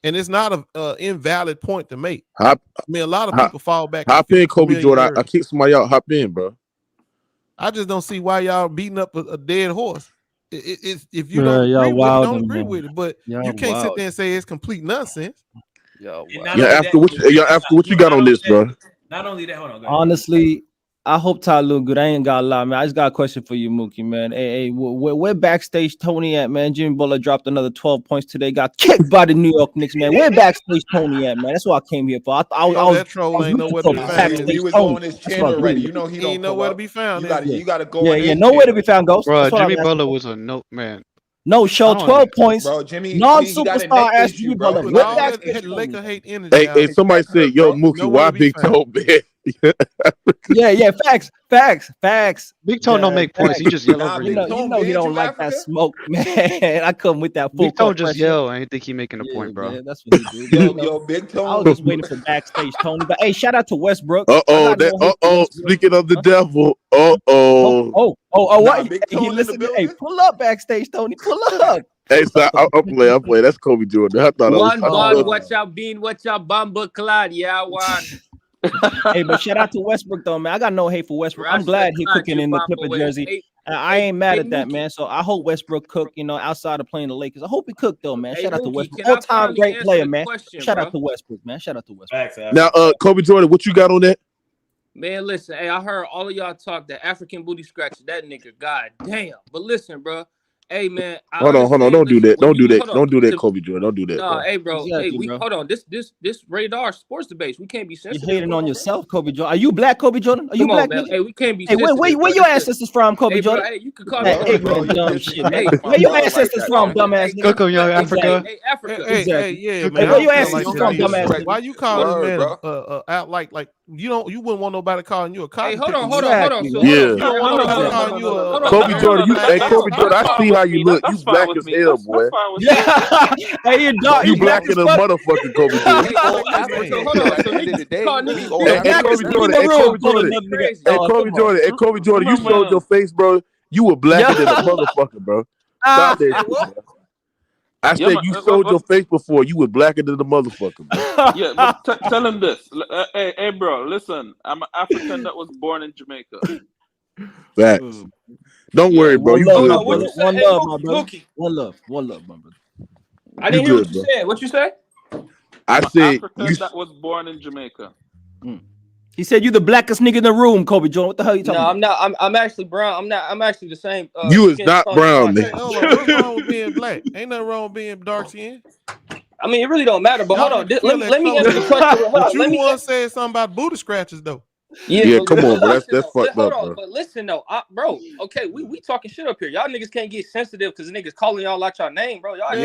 And it's not a invalid point to make. I mean, a lot of people fall back. Hop in, Kobe Jordan. I kick somebody out. Hop in, bro. I just don't see why y'all beating up a dead horse. If you don't agree with it, don't agree with it. But you can't sit there and say it's complete nonsense. After what you got on this, bro? Not only that, hold on. Honestly, I hope Ty look good. I ain't got a lot, man. I just got a question for you, Mookie, man. Hey, where backstage Tony at, man? Jimmy Butler dropped another 12 points today. Got kicked by the New York Knicks, man. Where backstage Tony at, man? That's what I came here for. I was that troll ain't nowhere to be found. He was on his channel already. You know he don't ain't nowhere to be found. You gotta go. Yeah, nowhere to be found, Ghost. Bro, Jimmy Butler was a note man. No show, 12 points. Bro, Jimmy, non-superstar ass Jimmy Butler. Laker hate energy. Hey, somebody said, "Yo, Mookie, why Big Toe, man?" Yeah, facts. Big Toe don't make points. He just yell over you know he don't like that smoke, man. I come with that full. Big Toe just yell. I ain't think he making a point, bro. Yeah, that's what he do. Yo, Big Toe. I was just waiting for backstage Tony. But hey, shout out to Westbrook. Speaking of the devil. What? He listened. Hey, pull up backstage, Tony. Pull up. Hey, so I'm playing. That's Kobe Jordan. I thought one ball, watch out, Bean, watch out, Bamba Clad. Yeah, one. Hey, but shout out to Westbrook though, man. I got no hate for Westbrook. I'm glad he cooking in the Clipper jersey. I ain't mad at that, man. So I hope Westbrook cook, outside of playing the Lakers. I hope he cooked though, man. Shout out to Westbrook. All-time great player, man. Shout out to Westbrook, man. Shout out to Westbrook. Now, Kobe Jordan, what you got on that? Man, listen, hey, I heard all of y'all talk that African booty scratcher, that nigga, god damn. But listen, bro. Hey man, hold on. Don't do that. Don't do that, Kobe Jordan. Don't do that. No, hey bro. Exactly, hey, hold on. This radar sports debate. We can't be sensitive. You're hating on yourself, Kobe Jordan. Are you black, Kobe Jordan? Are you black? Man. Hey, we can't be. Hey, where your ancestors from, Kobe Jordan? Hey, you can call me dumb shit, man. Where your ancestors from, dumbass? Coco, young Africa. Hey, Africa. Hey, yeah, man. Where your ancestors from, dumbass? Why you call this man out like you wouldn't want nobody calling you a cotton? Hey, hold on. Yeah. Kobe Jordan, Kobe Jordan, I see how you look. You black as hell, boy. Yeah. Hey, you dark. You black as a motherfucker, Kobe Jordan. Kobe Jordan, you showed your face, bro. You were blacker than a motherfucker, bro. Stop that shit, bro. I said you showed your face before. You were blacker than the motherfucker, bro. Yeah, but tell him this. Hey, bro, listen. I'm an African that was born in Jamaica. Facts. Don't worry, bro. You good, bro. One love, my brother. One love, my brother. I didn't hear what you said. What you say? I said African that was born in Jamaica. He said you the blackest nigga in the room, Kobe Jordan. What the hell are you talking about? No, I'm not. I'm actually brown. I'm actually the same. You is not brown, nigga. What's wrong with being black? Ain't nothing wrong with being dark skin. I mean, it really don't matter. But hold on. Let me answer the question. But you once said something about booty scratches, though. Yeah, come on, bro. That's fucked up, bro. But listen, though, bro. Okay, we talking shit up here. Y'all niggas can't get sensitive because niggas calling y'all out your name, bro. Y'all bro.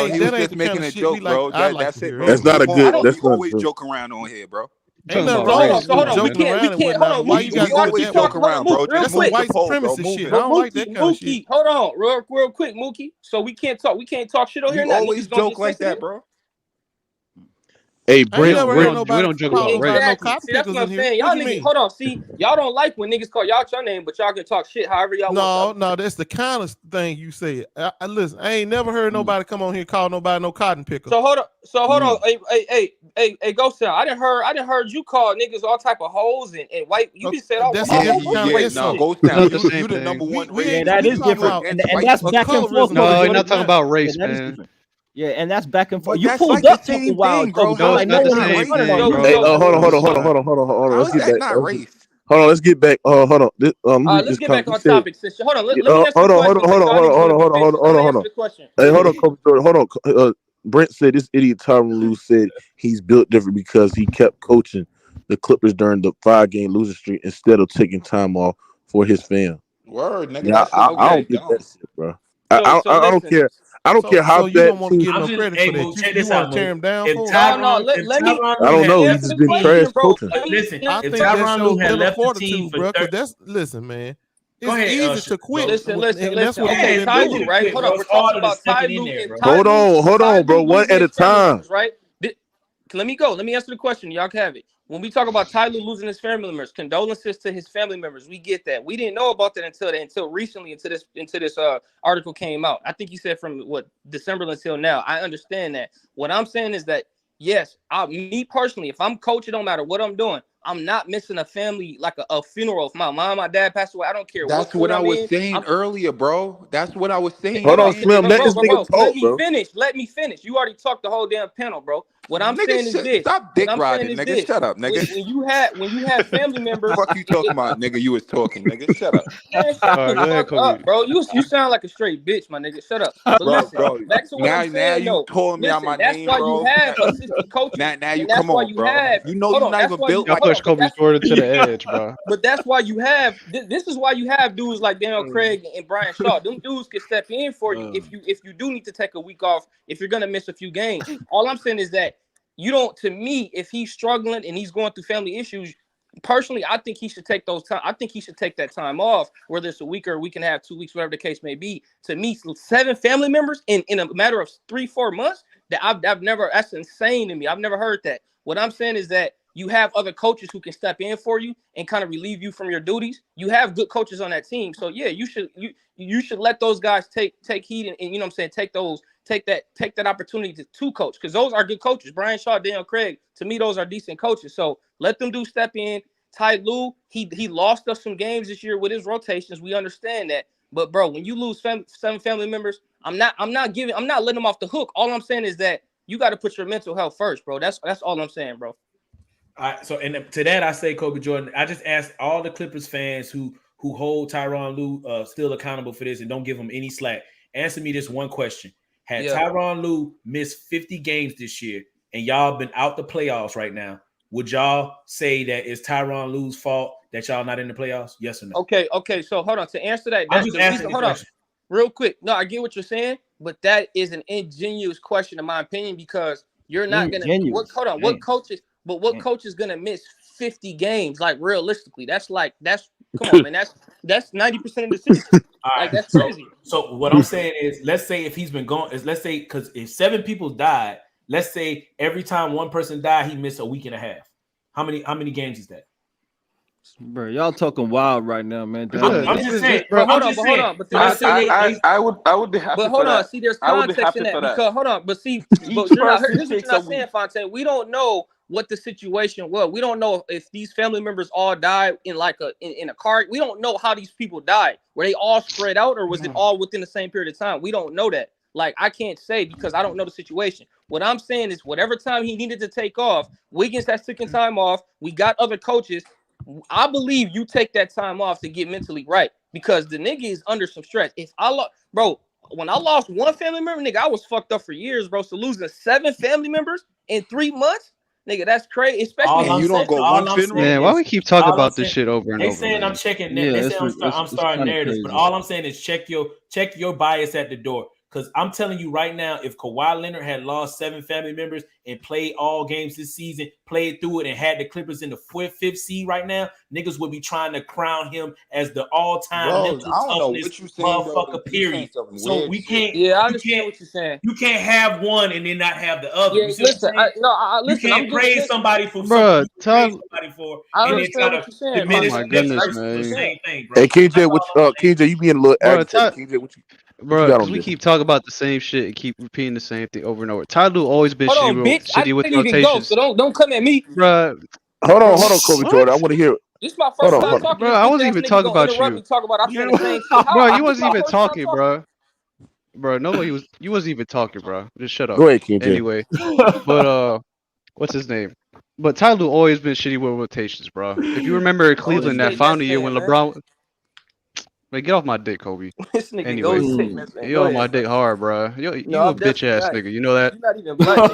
He was just making a joke, bro. That's it, bro. That's not a good. That's always joke around on here, bro. Ain't nothing wrong with hold on. We can't. Hold on. Why you always joke around, bro? That's some white supremacist shit. I don't like that kind of shit. Hold on, real quick, Mookie. So we can't talk shit on here. You always joke like that, bro. Hey, Brent, we don't joke about race. See, that's what I'm saying. Y'all niggas, hold on. See, y'all don't like when niggas call y'all your name, but y'all can talk shit however y'all want. No, that's the kindest thing you said. Listen, I ain't never heard nobody come on here call nobody no cotton picker. So hold on. Hey, go sound. I didn't heard you call niggas all type of hoes and white. You be said all that's kind of no, go down. You the number one. Yeah, that is different, and that's back and forth. No, you're not talking about race, man. Yeah, and that's back and forth. You that's pulled like up the same too wild, thing, bro. No, it's not the same thing, bro. Hey, hold on. Let's get back. Not race. Hold on, let's get back. Hold on. Let's get back on topic. Hold on. Let me answer the question. Hey, hold on, Kobe Jordan. Hold on. Brent said this idiot Tyronn Lue said he's built different because he kept coaching the Clippers during the 5-game losing streak instead of taking time off for his fam. Word, nigga. Yeah, I don't get that shit, bro. I don't care. I don't care how you don't want to give no credit for that. You want to tear him down for it? Let me. I don't know. He's just been trash coaching. Listen, I think that shows mental fortitude, bro. Because listen, man. It's easy to quit. Listen. Okay, Ty Lue, right? Hold on. We're talking about Ty Lue. Hold on, bro. One at a time. Right? let me go. Let me answer the question. Y'all can have it. When we talk about Ty Lue losing his family members, condolences to his family members. We get that. We didn't know about that until recently, until this article came out. I think you said from December until now. I understand that. What I'm saying is that yes, me personally, if I'm coaching, don't matter what I'm doing, I'm not missing a family like a funeral. If my mom, my dad passed away, I don't care. That's what I was saying earlier, bro. That's what I was saying. Hold on, Slim. Let this nigga talk, bro. Let me finish. You already talked the whole damn panel, bro. What I'm saying is this. Stop dick riding, nigga. Shut up, nigga. When you have family members, fuck you talking about, nigga? You was talking, nigga. Shut up. Man, shut the fuck up, bro. You sound like a straight bitch, my nigga. Shut up. But listen, back to what I'm saying, now you calling me out my name, bro. That's why you have assistant coaches. Now you come on, bro. You know you're not even built like. Push Kobe Jordan to the edge, bro. But that's why you have. This is why you have dudes like Daniel Craig and Brian Shaw. Them dudes can step in for you if you do need to take a week off. If you're gonna miss a few games, all I'm saying is that you don't. To me, if he's struggling and he's going through family issues, personally, I think he should take those time. I think he should take that time off, whether it's a week or a week and a half, 2 weeks, whatever the case may be. To me, 7 family members in a matter of 3-4 months, that I've never. That's insane to me. I've never heard that. What I'm saying is that you have other coaches who can step in for you and kind of relieve you from your duties. You have good coaches on that team, so yeah, you should let those guys take heed and you know what I'm saying, take that opportunity to coach, because those are good coaches. Brian Shaw, Daniel Craig, to me, those are decent coaches. So let them step in. Ty Lue, he lost us some games this year with his rotations. We understand that, but bro, when you lose 7 family members, I'm not letting them off the hook. All I'm saying is that you got to put your mental health first, bro. That's all I'm saying, bro. All right, so and to that I say, Kobe Jordan, I just asked all the Clippers fans who hold Tyronn Lue still accountable for this and don't give him any slack. Answer me this one question: had Tyronn Lue missed 50 games this year and y'all been out the playoffs right now, would y'all say that it's Tyronn Lue's fault that y'all not in the playoffs? Yes or no? Okay. So hold on. To answer that, I'm just asking hold on, real quick. No, I get what you're saying, but that is an ingenuous question in my opinion, because you're not gonna. What coach is gonna miss 50 games? Like realistically, that's come on, man. That's 90% of the season. Like that's crazy. So what I'm saying is, let's say if he's been gone, let's say because if 7 people died, let's say every time one person died, he missed a week and a half. How many games is that? Bro, y'all talking wild right now, man. I'm just saying, bro. Hold on. But I would be happy. But hold for on, that. see, there's context in that because hold on, but see, but here's what you're not saying, Fontaine. We don't know what the situation was. We don't know if these family members all died in in a car. We don't know how these people died. Were they all spread out, or was it all within the same period of time? We don't know that. Like, I can't say because I don't know the situation. What I'm saying is whatever time he needed to take off, Wiggins has taken time off. We got other coaches. I believe you take that time off to get mentally right, because the nigga is under some stress. If I when I lost one family member, nigga, I was fucked up for years, bro. So losing 7 family members in 3 months, nigga, that's crazy. Especially you don't go one funeral. Man, why we keep talking about this shit over and they over? Saying man? I'm checking. They say I'm starting narratives, but all I'm saying is check your bias at the door. Because I'm telling you right now, if Kawhi Leonard had lost 7 family members and played all games this season, played through it, and had the Clippers in the 5th seed right now, niggas would be trying to crown him as the all-time mental toughness motherfucker, period. So we can't. Yeah, I understand what you're saying. You can't have one and then not have the other. Yeah, you see listen, you can't praise somebody for bro, something you praise somebody for, and then try to diminish the same thing, bro. Hey, KJ, KJ, you being a little aggravated. KJ, what you? Bro, because we keep talking about the same shit and keep repeating the same thing over and over. Ty Lue always been shitty with rotations. So don't come at me, bro. Hold on, Kobe Jordan. I want to hear it. This is my first time talking. Bro, I wasn't even talking about you. Talk about I'm saying the same shit. Bro, you wasn't even talking, bro. Bro, you wasn't even talking, bro. Just shut up. Go ahead, KJ. Anyway, but what's his name? But Ty Lue always been shitty with rotations, bro. If you remember Cleveland that final year when LeBron. Man, get off my dick, Kobe. This nigga anyway, you on my dick hard, bro. You a bitch ass nigga. You know that? You're not even black.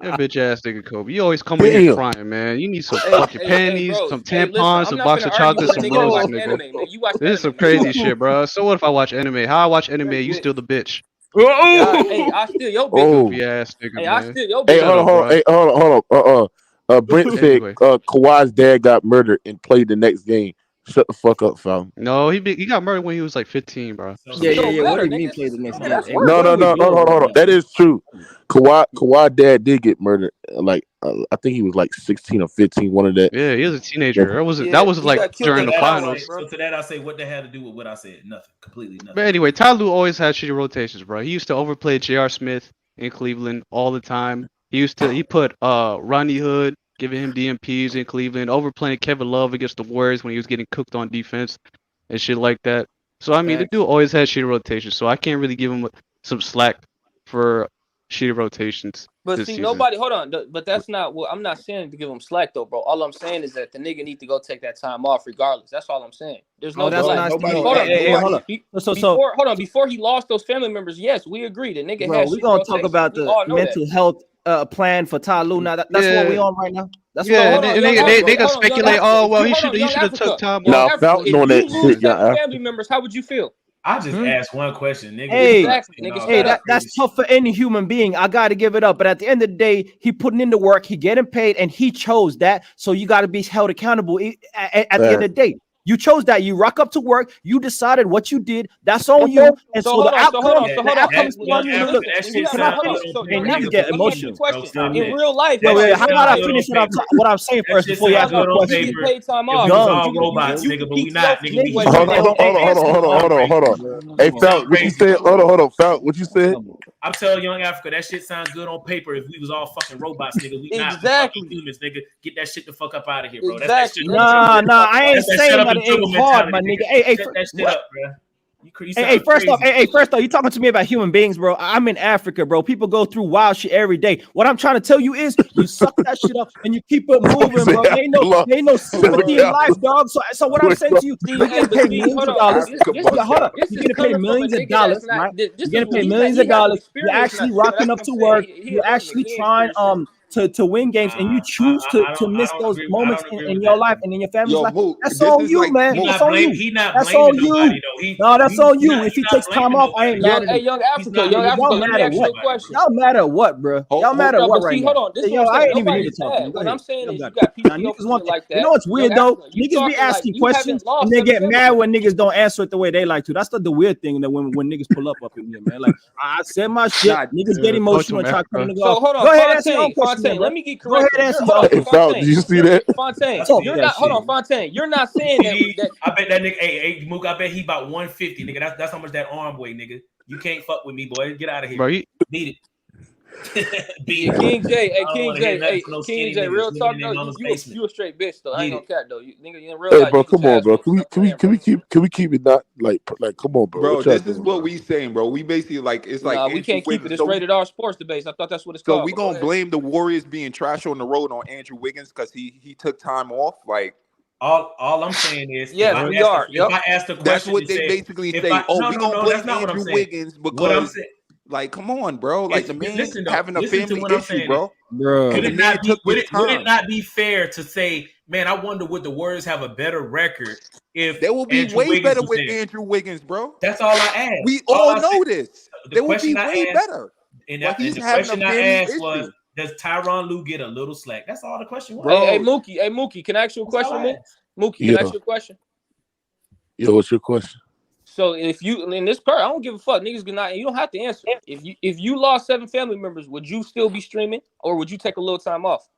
You're a bitch ass nigga, Kobe. You always come in here crying, man. You need some fucking panties, some tampons, some box of chocolates, some roses, nigga. This is some crazy shit, bro. So what if I watch anime? How I watch anime? You still the bitch. Hey, I steal your bitch. Goofy ass nigga, hey, man. I steal your bitch. Hey, hold on. Brent said Kawhi's dad got murdered and played the next game. Shut the fuck up, fam. No, he got murdered when he was like 15, bro. Yeah. What do you mean play the next game? No. Hold on. That is true. Kawhi dad did get murdered. Like I think he was like 16 or 15. One of that. Yeah, he was a teenager. That was like during the finals. So to that, I say what that had to do with what I said. Nothing. Completely nothing. But anyway, Ty Lue always had shitty rotations, bro. He used to overplay J.R. Smith in Cleveland all the time. He put Rodney Hood, giving him DMPs in Cleveland, overplaying Kevin Love against the Warriors when he was getting cooked on defense and shit like that. So I mean, the dude always had shitty rotations. So I can't really give him some slack for shitty rotations. But see, season. nobody. Hold on, but that's not what I'm not saying to give him slack though, bro. All I'm saying is that the nigga need to go take that time off regardless. That's all I'm saying. There's no. That's not hold on. Before he lost those family members, yes, we agree. The nigga has. We're gonna talk about the mental health plan for Ty Lue. Now that's what we on right now. That's what they gonna speculate. Oh well, he should have took time off. If you lose family members, how would you feel? I just asked one question, nigga. Hey, that's tough for any human being. I got to give it up. But at the end of the day, he putting in the work, he getting paid, and he chose that. So you got to be held accountable at the end of the day. You chose that. You rock up to work. You decided what you did. That's on you. And so the outcome is on you. Look, and you get emotional. In real life, how about I finish what I'm saying first before you ask my question? You get paid time off. All robots, nigga, but we not. Hold on. Hey, Felt, what you said? Hold on. Felt, what you said? I'm telling Young Africa that shit sounds good on paper. If we was all fucking robots, nigga, we not fucking humans, nigga. Get that shit the fuck up out of here, bro. Exactly. Nah, I ain't saying that it ain't hard, my nigga. Hey, that shit up, bro. First off, you talking to me about human beings, bro. I'm in Africa, bro. People go through wild shit every day. What I'm trying to tell you is you suck that shit up and you keep it moving, bro. There ain't no sympathy in life, dog. So what I'm saying to you, you're getting paid millions of dollars. Hold up. You're getting paid millions of dollars, right? You're getting paid millions of dollars. You're actually rocking up to work. You're actually trying to win games, and you choose to miss those moments in your life and in your family's life. That's on you, man. That's on you. That's on you. No, that's on you. If he takes time off, I ain't mad at him. Hey, Young Africa, let me ask you a question. Y'all mad at what, bro? Y'all mad at what right now? Hold on. I ain't even here to talk. What I'm saying is you got people like that. You know what's weird, though? Niggas be asking questions, and they get mad when niggas don't answer it the way they like to. That's the weird thing that when niggas pull up in here, man. Like, I said my shit. Niggas get emotional and try to come and go. So, hold on. Go ahead, answer your question. Let me get correct. Did you see that? Fontaine, you're not. Hold on, Fontaine. You're not saying that. I bet that nigga. Hey, Mook. I bet he about 150, nigga. That's how much that arm weigh, nigga. You can't fuck with me, boy. Get out of here. Bro, beat it. King J. Real talk though. You a straight bitch though. I ain't gonna cat though. Nigga, in real life. Hey, bro, come on, bro. Can we keep it not like come on, bro. Bro, this is what we saying, bro. We basically it's like we can't keep it. It's rated R sports debate. I thought that's what it's called. So we gonna blame the Warriors being trash on the road on Andrew Wiggins because he took time off, like. All I'm saying is, yes, we are. If I asked the question, that's what they basically say. We gonna blame Andrew Wiggins because. Like, come on, bro. Like, the man having a family issue, bro. Would it not be fair to say, man, I wonder would the Warriors have a better record if they will be way better with Andrew Wiggins, bro? That's all I asked. We all know this. They will be way better. And the question I asked was, does Tyronn Lue get a little slack? That's all the question was. Hey, Mookie, can I ask you a question, Mookie? Can I ask you a question? Yo, what's your question? So if you in this part, I don't give a fuck. Niggas not. You don't have to answer. If you lost 7 family members, would you still be streaming, or would you take a little time off?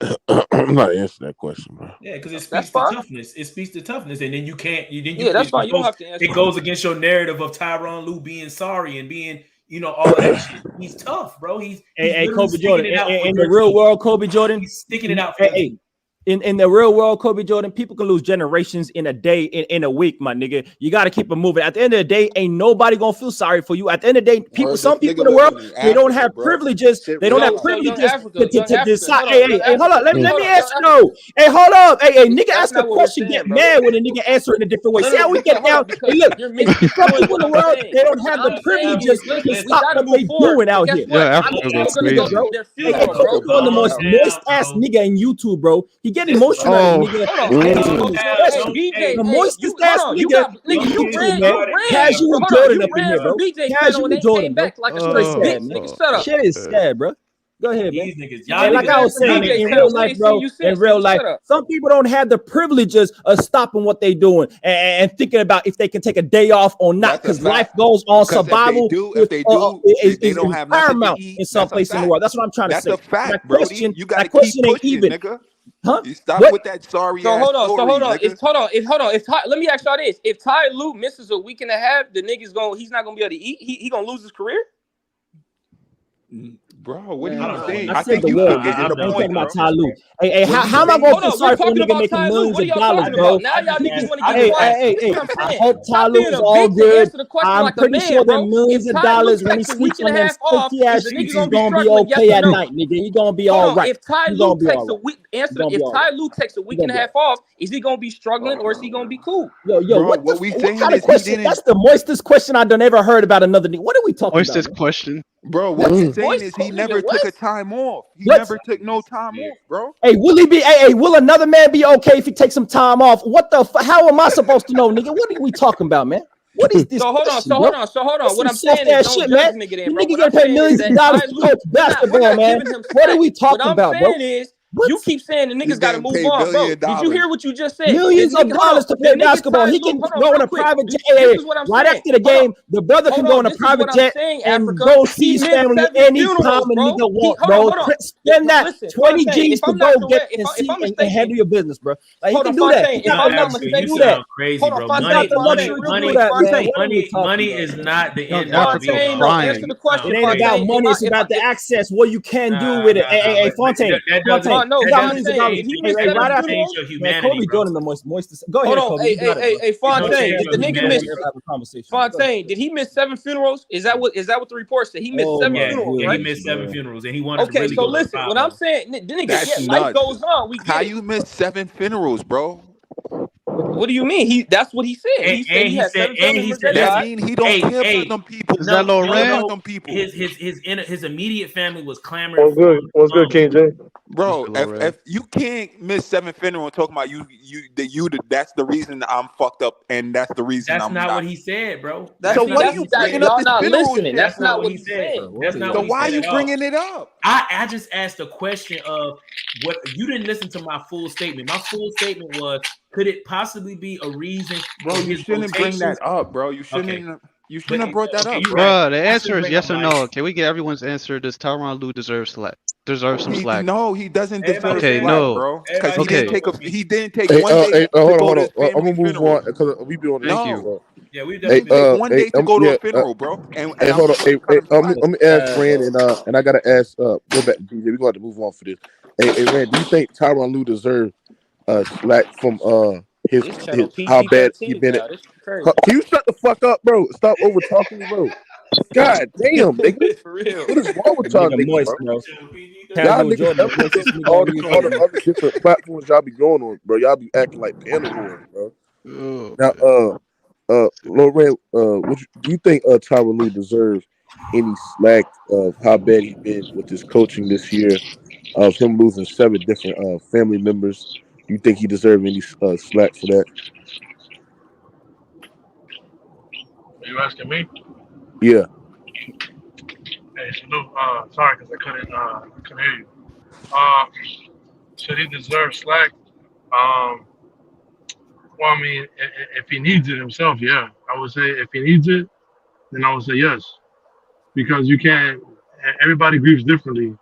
I'm not answering that question, bro. Yeah, because it speaks to toughness. It speaks to toughness, and then you can't. That's fine. You don't have to answer. It goes against your narrative of Tyronn Lue being sorry and being, all that shit. He's tough, bro. He's Kobe Jordan in the real world. Kobe Jordan, he's sticking it out for you. In the real world, Kobe Jordan, people can lose generations in a day, in a week, my nigga. You got to keep it moving. At the end of the day, ain't nobody gonna feel sorry for you. At the end of the day, some people in the world, they don't have privileges. They don't have privileges to decide. Hey, hold up. Let me answer. No. Hey, hold up. Hey, nigga, ask a question. Get mad when a nigga answer in a different way. See how we get down? Hey, look, some people in the world, they don't have the privileges to stop what they doing out here. Yeah, Africa's crazy. Hey, Kobe Jordan, the most moist ass nigga in YouTube, bro. Get emotional, nigga. The moistest ass nigga. Casual Jordan up in here, bro. Casual Jordan, bro. Shit is sad, bro. Go ahead, These man. niggas, Hey, like I was saying, in real life, bro, in real life, some people don't have the privileges of stopping what they doing and thinking about if they can take a day off or not, because life goes on. Survival if they don't have nothing to eat in some place in the world. That's what I'm trying to say. That's a fact, Brody. You got to keep pushing, nigga. Huh? You stop with that sorry So ass hold on. story, If let me ask y'all this: if Ty Lue misses a week and a half, the nigga's he's not gonna be able to eat. He gonna lose his career. Bro, what are you saying? I think you forgetting the point, bro. Ty Lue. Hey, how am I going to feel sorry for a nigga making millions of dollars, bro? Now y'all niggas want to get quiet. Hey. I hope Ty Lue is all good. I'm pretty sure that millions of dollars when he sleeps on them stinky ass sheets, he's gonna be okay at night, nigga. He's gonna be all right. If Ty Lue takes a week, Ty Lue takes a week and a half off, is he gonna be struggling or is he gonna be cool? Yo, what kind of question? That's the moistest question I've ever heard about another nigga. What are we talking about? Moistest question. Bro, what he's saying is he never took a time off. He never took no time off, bro. Hey, will he be? Hey, will another man be okay if he takes some time off? What the? How am I supposed to know, nigga? What are we talking about, man? What is this? So hold on. What I'm saying is, don't judge the nigga, then, bro. Nigga get paid millions of dollars to coach basketball, man. What are we talking about, bro? What I'm saying is, you keep saying the niggas got to move on, bro. Did you hear what you just said? Millions of dollars to play basketball. He can go on a private jet. Right after the game, the brother can go on a private jet and go see his family anytime a nigga want, bro. Spend that 20 G's to go get and see and handle your business, bro. Like, he can do that. If I'm not mistaken, you sound crazy, bro. Money is not the end all be all. It ain't about money. It's about the access, what you can do with it. Hey, Fontaine. No, I'm saying he missed right after man, Kobe Jordan the moistest. Go ahead, Kobe. Hey, Fontaine, did the nigga miss? Fontaine, did he miss 7 funerals? Is that what the report said? He missed 7 funerals, right? He missed 7 funerals, and he wanted to really go. So listen, what I'm saying, the nigga, life goes on. How you miss 7 funerals, bro? What do you mean? That's what he said. He said he had 7 funerals. That mean he don't care about them people. Is that Loren? His immediate family was clamoring. What's good, King J? Bro, if you can't miss 7 funerals talking about that's the reason I'm fucked up, and that's the reason I'm not what he said, bro. So what are you bringing up this funeral shit? That's not what he said. So why are you bringing it up? I just asked a question of what you didn't listen to my full statement. My full statement was, could it possibly be a reason? Bro, you shouldn't bring that up, bro. You shouldn't. You shouldn't have brought that up, bro. The answer is yes or no. Can we get everyone's answer? Does Tyronn Lue deserve slack? Some slack? No, he doesn't deserve slack, no, bro. Because he didn't take one day to hold to on. I'm gonna move on because we've been on this. Thank you. Yeah, we definitely take one day to go to a funeral, bro. And hold on. Let me ask Rand and I gotta ask. Go back, DJ. We got to move on for this. Hey, Rand, do you think Tyronn Lue deserves slack from his how bad he been at? Can you shut the fuck up, bro? Stop over talking me, bro. God damn, nigga. For real. What is wrong with y'all niggas, bro? Y'all niggas, all the other different platforms y'all be going on, bro. Y'all be acting like panel bro. Now, Loren, do you think Tyronn Lue deserves any slack of how bad he been with his coaching this year, of him losing 7 different family members? Do you think he deserves any slack for that? Are you asking me? Yeah. Hey, salute. Sorry, because I couldn't hear you. Should he deserve slack? Well, I mean, if he needs it himself, yeah. I would say if he needs it, then I would say yes. Because you can't, everybody grieves differently.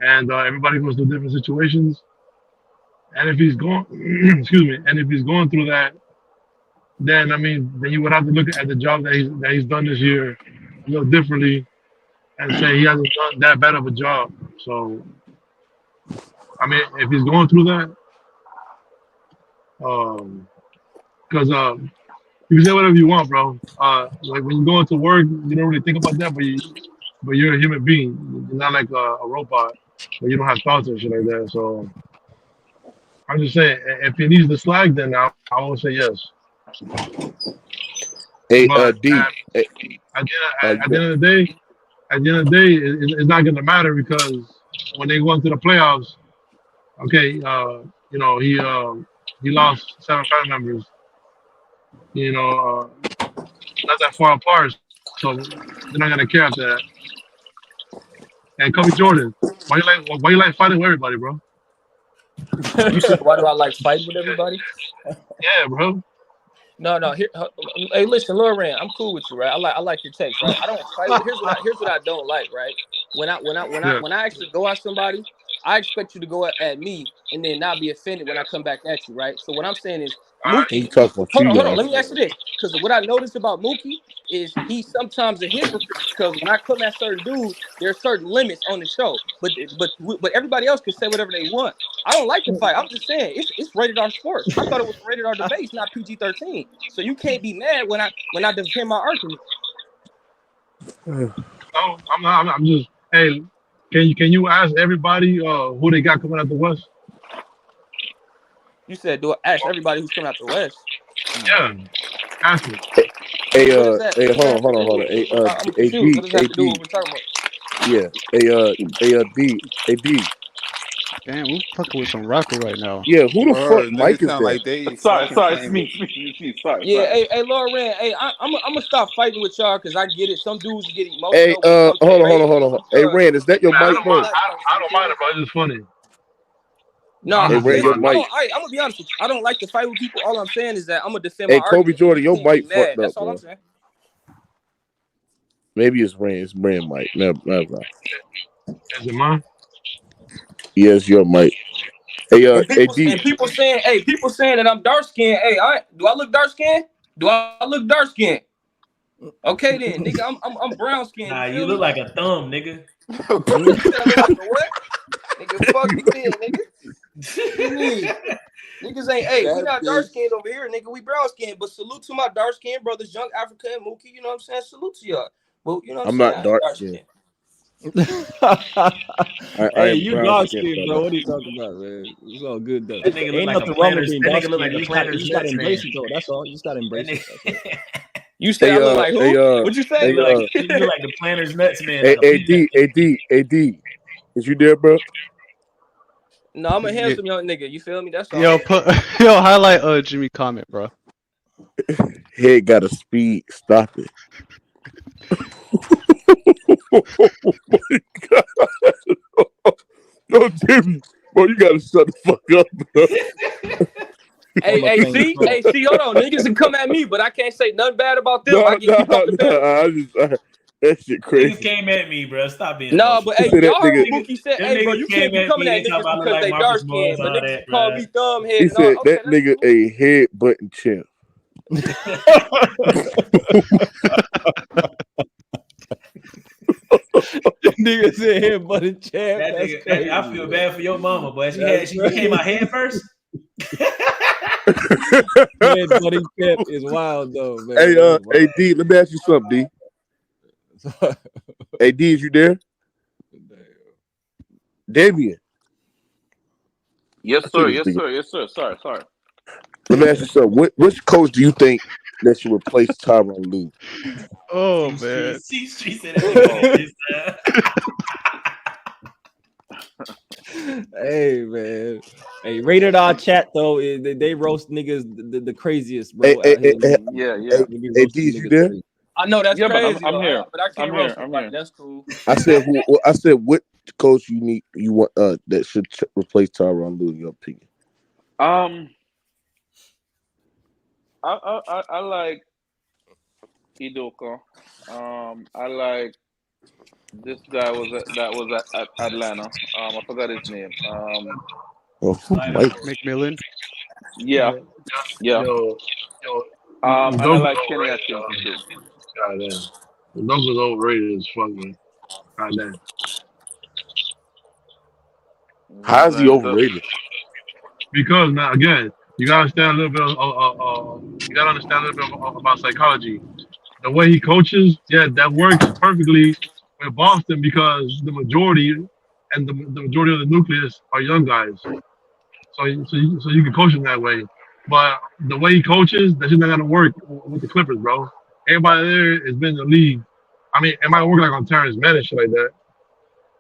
And everybody goes through different situations. And if he's going, and if he's going through that, then then you would have to look at the job that he's done this year a little differently, and say he hasn't done that bad of a job. So, if he's going through that, because you can say whatever you want, bro. Like when you go into work, you don't really think about that, but you're a human being. You're not like a robot, where you don't have thoughts and shit like that. So, I'm just saying, if he needs the slack, then I would say yes. Hey, but D. At the end of the day, it's not gonna matter, because when they go into the playoffs, okay, he lost 7 family members. Not that far apart, so they're not gonna care after that. And Kobe Jordan, why you like fighting with everybody, bro? You said, why do I like fighting with everybody? Yeah, bro. No. Here, hey, listen, Lil Ran, I'm cool with you, right? I like your text, right? I don't fight. Here's what I don't like, right? When I actually go at somebody, I expect you to go at me and then not be offended when I come back at you, right? So what I'm saying is, Mookie. Hold on. Let me ask you this, because what I noticed about Mookie is he's sometimes a hypocrite. Because when I come at certain dudes, there are certain limits on the show, but everybody else can say whatever they want. I don't like the fight. I'm just saying it's rated R sports. I thought it was rated R debates, not PG-13. So you can't be mad when I defend my argument. No, I'm just. Hey, can you ask everybody who they got coming out the West? You said, do I ask everybody who's coming out the West? Yeah, ask me. Hey, hold on. Hey, I'm confused. What does that have to do with what we're talking about? Yeah. Hey, D. Damn, we're fucking with some rocker right now. Yeah, who the fuck Mike is that? Like they sorry, it's me. Sorry. Yeah, hey, Lil Ran, hey, I'm gonna stop fighting with y'all because I get it. Some dudes get emotional. Hey, hold on. Hey, Rand, is that your mic, bro? I don't mind it, bro. It's just funny. No, hey, Ray, I'm gonna be honest with you. I don't like to fight with people. All I'm saying is that I'm gonna defend my argument. argument. Hey, Kobe Jordan, your mic fucked up. That's all I'm saying. Maybe it's Rand. It's Rand mic. Never. Is it mine? Yes, your mic. Hey, people saying that I'm dark skinned. Hey, do I look dark skinned? Do I look dark skinned? Okay then, nigga, I'm brown skinned. Nah, you look like a thumb, nigga. What? Nigga, fuck you then, nigga. Niggas ain't, hey, we not dark skinned over here, nigga. We brown skinned. But salute to my dark skinned brothers, Young Africa and Mookie. You know what I'm saying? Salute to y'all. But you know what I'm saying? Not dark skinned. Hey, you dark skinned, bro. What are you talking about, man? It's all good though. That nigga ain't like nothing wrong with being dark skinned. You just gotta embrace it though. That's all. You just gotta embrace it. You say I look like who? What'd you say? You look like the Planters Nuts, man. AD, is you there, bro? No, I'm a handsome young nigga. You feel me? That's all. Yo, highlight Jimmy comment, bro. Head got a speed. Stop it. Oh my God. No, Jimmy. Bro, you gotta shut the fuck up, bro. Hey, see, hold on. Niggas can come at me, but I can't say nothing bad about them. I get kicked off the bench. That shit crazy. Niggas came at me, bro. Stop being but hey, y'all heard what Mookie said. Hey, bro, you can't be coming at niggas because they dark skinned, but niggas call me thumbhead. He said that nigga a head button champ. Nigga said head button champ. That's crazy. I feel bad for your mama, boy. She came out head first. Head button champ is wild though, man. Hey, D, let me ask you something, D. Hey, D, is you there? Damien. Yes, sir. Sorry. Let me ask you something. Which coach do you think that should replace Tyronn Lue? Oh man. Hey man. Hey, rated R chat though. They roast niggas the craziest, bro. Yeah. Hey, D, is you there? I know that's crazy. I'm here. But I can't roast nobody. That's cool. I said what coach you want that should replace Tyronn Lue in your opinion? I like Idoka. I like this guy that was at Atlanta. I forgot his name. McMillan. Yeah. Yo, and I like Kenny Atkins too. Goddamn. The numbers overrated as fuck, man. Goddamn. How is he overrated? Because now again, you gotta understand a little bit about psychology. The way he coaches, that works perfectly with Boston because the majority of the nucleus are young guys. So you can coach him that way. But the way he coaches, that's just not gonna work with the Clippers, bro. Everybody there has been in the league. I mean, it might work like on Terrence Mann and shit like that.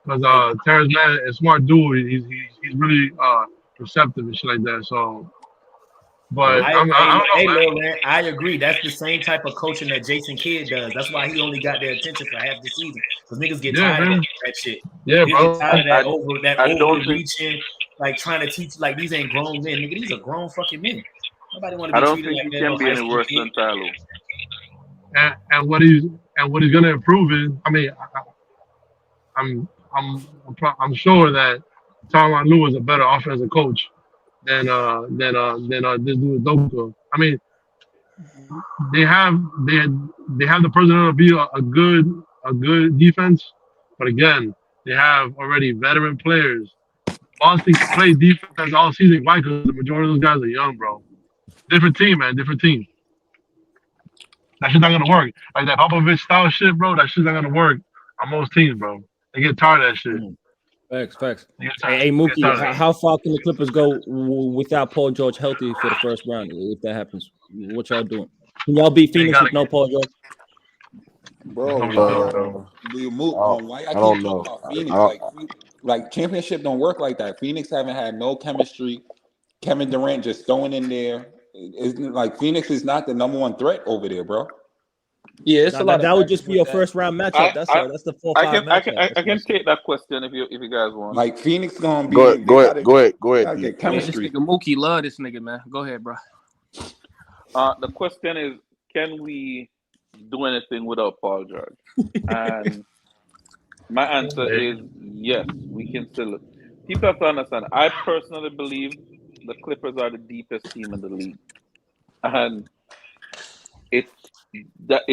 Because Terrence Mann is a smart dude. He's really receptive and shit like that. So, but I don't know, man. I agree. That's the same type of coaching that Jason Kidd does. That's why he only got their attention for half the season. because niggas get tired of that shit. Yeah, niggas bro. get tired of that I don't overreaching, like trying to teach like these ain't grown men, nigga. These are grown fucking men. Nobody want to I be don't treated think like he that. can No be high any school worse kid. than Tyloo. And what he's gonna improve is, I mean, I'm sure that Tyronn Lue is a better offensive coach than this dude Doka. I mean, they have the personnel to be a good defense, but again, they have already veteran players. Boston played defense all season. Why? Because the majority of those guys are young, bro. Different team, man. Different team. That shit's not gonna work. Like that Popovich style shit, bro. That shit's not gonna work on most teams, bro. They get tired of that shit. Facts. Hey, Mookie, how far can the Clippers go without Paul George healthy for the first round? If that happens, what y'all doing? Can y'all beat Phoenix with no Paul George? Bro, why I keep don't talking know. about Phoenix? Like championship don't work like that. Phoenix haven't had no chemistry. Kevin Durant just throwing in there. It's like Phoenix is not the number one threat over there, bro. Yeah, it's a lot. That would just be your first round matchup. That's the 4-5 matchup. I can take that question if you guys want. Like Phoenix gonna be. Go ahead. Get chemistry. This nigga Mookie love this nigga, man. Go ahead, bro. The question is, can we do anything without Paul George? And my answer is yes, we can still. People have to understand. I personally believe the Clippers are the deepest team in the league, and it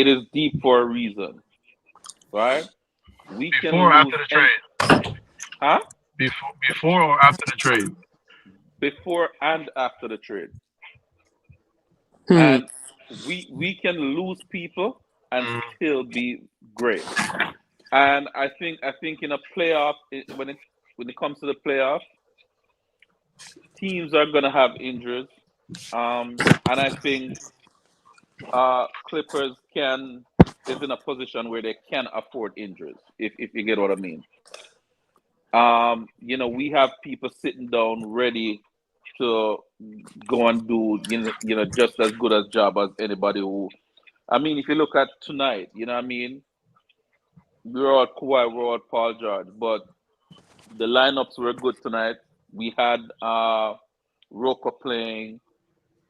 is deep for a reason, right? We before or after the trade? Huh? Before or after the trade? Before and after the trade. And we can lose people and still be great. And I think in a playoff, when it comes to the playoff, teams are gonna have injuries. And I think Clippers is in a position where they can afford injuries, if you get what I mean. We have people sitting down ready to go and do just as good a job as anybody who. I mean, if you look at tonight, you know what I mean? We're all Kawhi, we're all Paul George, but the lineups were good tonight. We had Rocco playing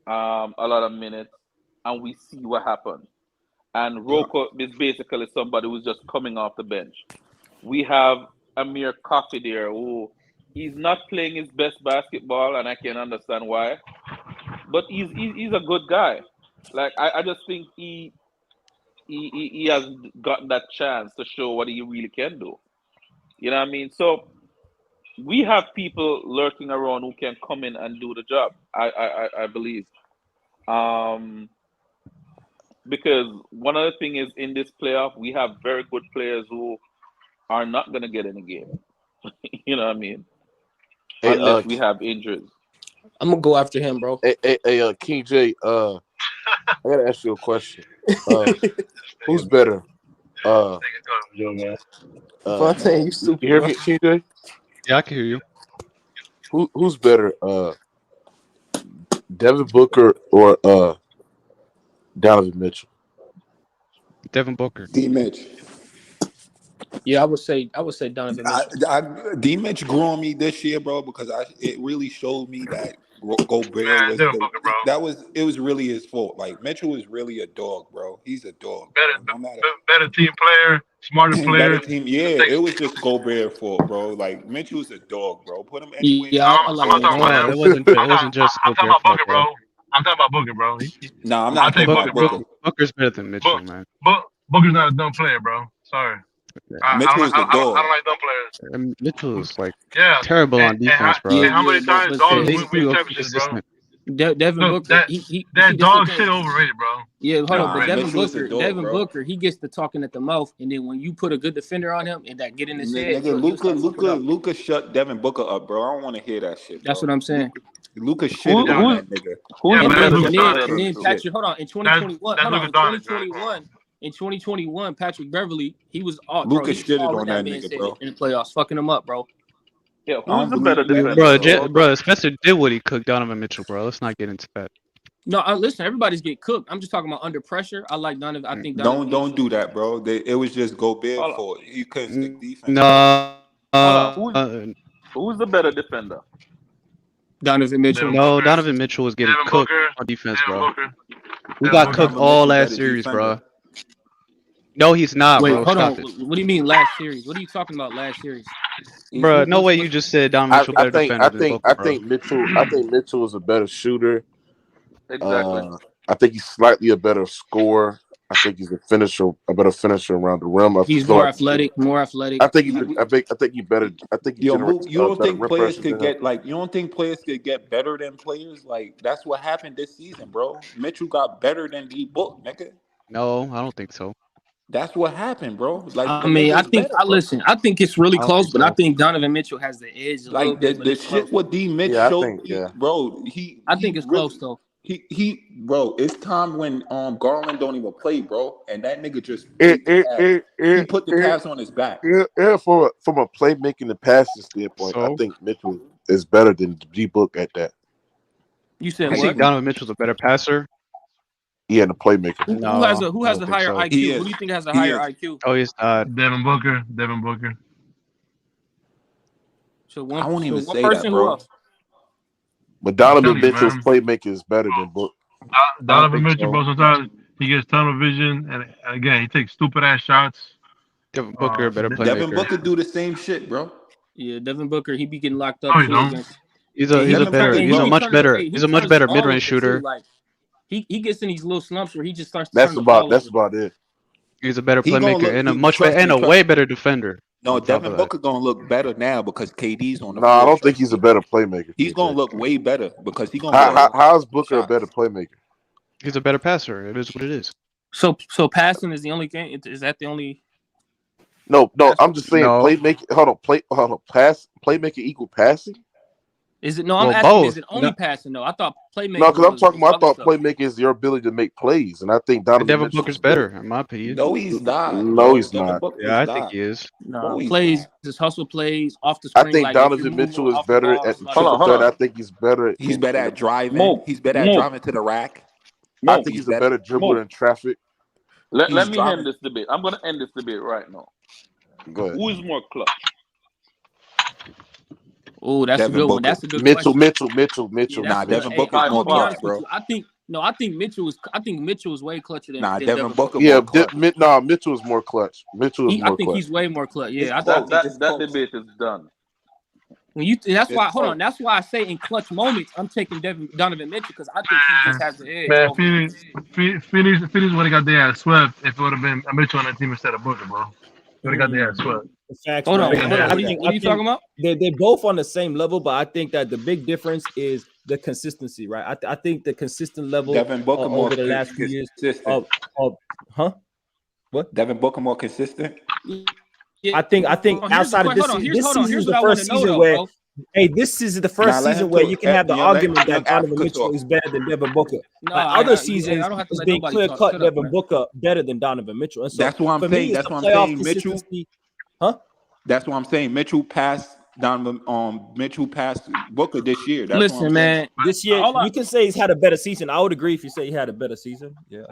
a lot of minutes, and we see what happened. And Rocco is basically somebody who's just coming off the bench. We have Amir Coffey there, who he's not playing his best basketball, and I can understand why. But he's a good guy. Like I just think he has gotten that chance to show what he really can do. You know what I mean? So we have people lurking around who can come in and do the job. I believe. Because one other thing is in this playoff, we have very good players who are not going to get in the game. You know what I mean? Unless we have injuries. I'm going to go after him, bro. Hey, King J, I got to ask you a question. Who's better? Fontaine, you stupid. You hear me, King J? Yeah, I can hear you. Who's better? Devin Booker or Donovan Mitchell? Devin Booker. D Mitch. Yeah, I would say Donovan Mitchell. D Mitch grew on me this year, bro, because it really showed me that Gobert was it was really his fault. Like Mitchell was really a dog, bro. He's a dog. Better team player, smarter player. Better team. Yeah, it was just Gobert's fault, bro. Like Mitchell's a dog, bro. Put him anywhere. Yeah, it wasn't just I'm talking about Booker, bro. I'm talking about Booker, bro. I'm not talking about Booker. Booker's better than Mitchell, man. Booker's not a dumb player, bro. Sorry. Mitchell's the dog. I don't like dumb players. And Mitchell's terrible on defense, bro. How many times dogs win championships, bro? Devin Booker, that dog shit overrated, bro. Yeah, hold on, but Devin Booker, he gets to talking at the mouth, and then when you put a good defender on him and that get in his head, Luka shut Devin Booker up, bro. I don't want to hear that shit, bro. That's what I'm saying. Luka shitted on that nigga. And then Patrick, hold on, in 2021, in 2021, Patrick Beverly, he was off. Luka shitted on that nigga, bro. In the playoffs, fucking him up, bro. Yeah, who's the better defender? Bro, Spencer did what he cooked Donovan Mitchell, bro. Let's not get into that. No, listen. Everybody's get cooked. I'm just talking about under pressure. I like Donovan. I think Donovan. Don't do that, bro. It was just Gobert for it. He couldn't stick defense. No. Hold on. Who's the better defender? Donovan Mitchell. No, Donovan Mitchell was getting cooked on defense, bro. We got cooked all last series, bro. No, he's not, Wait, bro. hold Stop on. it. What do you mean last series? What are you talking about last series? Bro, no way you just said Donovan Mitchell better defender than Booker, I think Mitchell is a better shooter. Exactly. I think he's slightly a better scorer. I think he's a better finisher around the rim. He's more athletic. I think he better. I think he generates. You don't think players could get you don't think players could get better than players? Like that's what happened this season, bro. Mitchell got better than D Book, nigga. No, I don't think so. That's what happened, bro. Like I mean, I think I think it's really close, but I think Donovan Mitchell has the edge. Like the shit with D Mitch showed, bro. I think it's close though. Bro, it's time when Garland don't even play, bro, and that nigga just he put the Cavs on his back. From a playmaking and passing standpoint, I think Mitchell is better than D Book at that. You said I think Donovan Mitchell's a better passer. Yeah, and the playmaker. Who has a higher IQ? Who do you think has a higher IQ? Oh, he's Devin Booker. So I won't even say person, that, bro. But Donovan Mitchell's playmaker is better than Book. Donovan Mitchell, bro, sometimes he gets tunnel vision, and again, he takes stupid ass shots. Devin Booker, better playmaker. Devin Booker do the same shit, bro. Yeah, Devin Booker, he be getting locked up. He's a much better mid range shooter. Like, he gets in these little slumps where he just starts. That's about it. He's a better playmaker and a way better defender. No, Devin Booker gonna look better now because KD's on the floor. I don't think he's a better playmaker. He's gonna look way better because he's gonna. How's Booker a better playmaker? He's a better passer. It is what it is. So passing is the only game. Is that the only? No. I'm just saying playmaking. Hold on. Playmaking equal passing. Is it no? I'm asking. Both. Is it only passing? No, I thought playmaking. No, because I'm talking about. I thought playmaking is your ability to make plays, and I think Devin Booker's better, in my opinion. No, he's not. No, he's not. Yeah, I think he is. No, plays, just hustle plays off the screen. I think Donovan Mitchell is better at triple threat. I think he's better. He's better at driving. He's better at driving to the rack. I think he's a better dribbler in traffic. Let me end this debate. I'm gonna end this debate right now. Go ahead. Who is more clutch? Oh, that's a good one. That's a good Mitchell. Nah, Devin Booker's more clutch, bro. I think Mitchell is way clutcher than Devin Booker. Yeah, Mitchell is more clutch. I think he's way more clutch. Yeah, that debate is done. That's why I say in clutch moments I'm taking Donovan Mitchell because I think he just has the edge. Man, Phoenix would have got their ass swept if it would have been Mitchell on that team instead of Booker, bro. Would have got their ass swept. Hold on. What are you talking about? They're both on the same level, but I think that the big difference is the consistency, right? I think the consistent level Devin Booker over the last few years. What? Devin Booker more consistent? I think outside of this season is the first season where this is the first season where you can have the argument that Donovan Mitchell is better than Devin Booker. Other seasons, it's been clear cut Devin Booker better than Donovan Mitchell. And so that's what I'm saying. That's what I'm saying. Mitchell. That's what I'm saying. Mitchell passed Booker this year. Listen, man, this year you can say he's had a better season. I would agree if you say he had a better season. Yeah.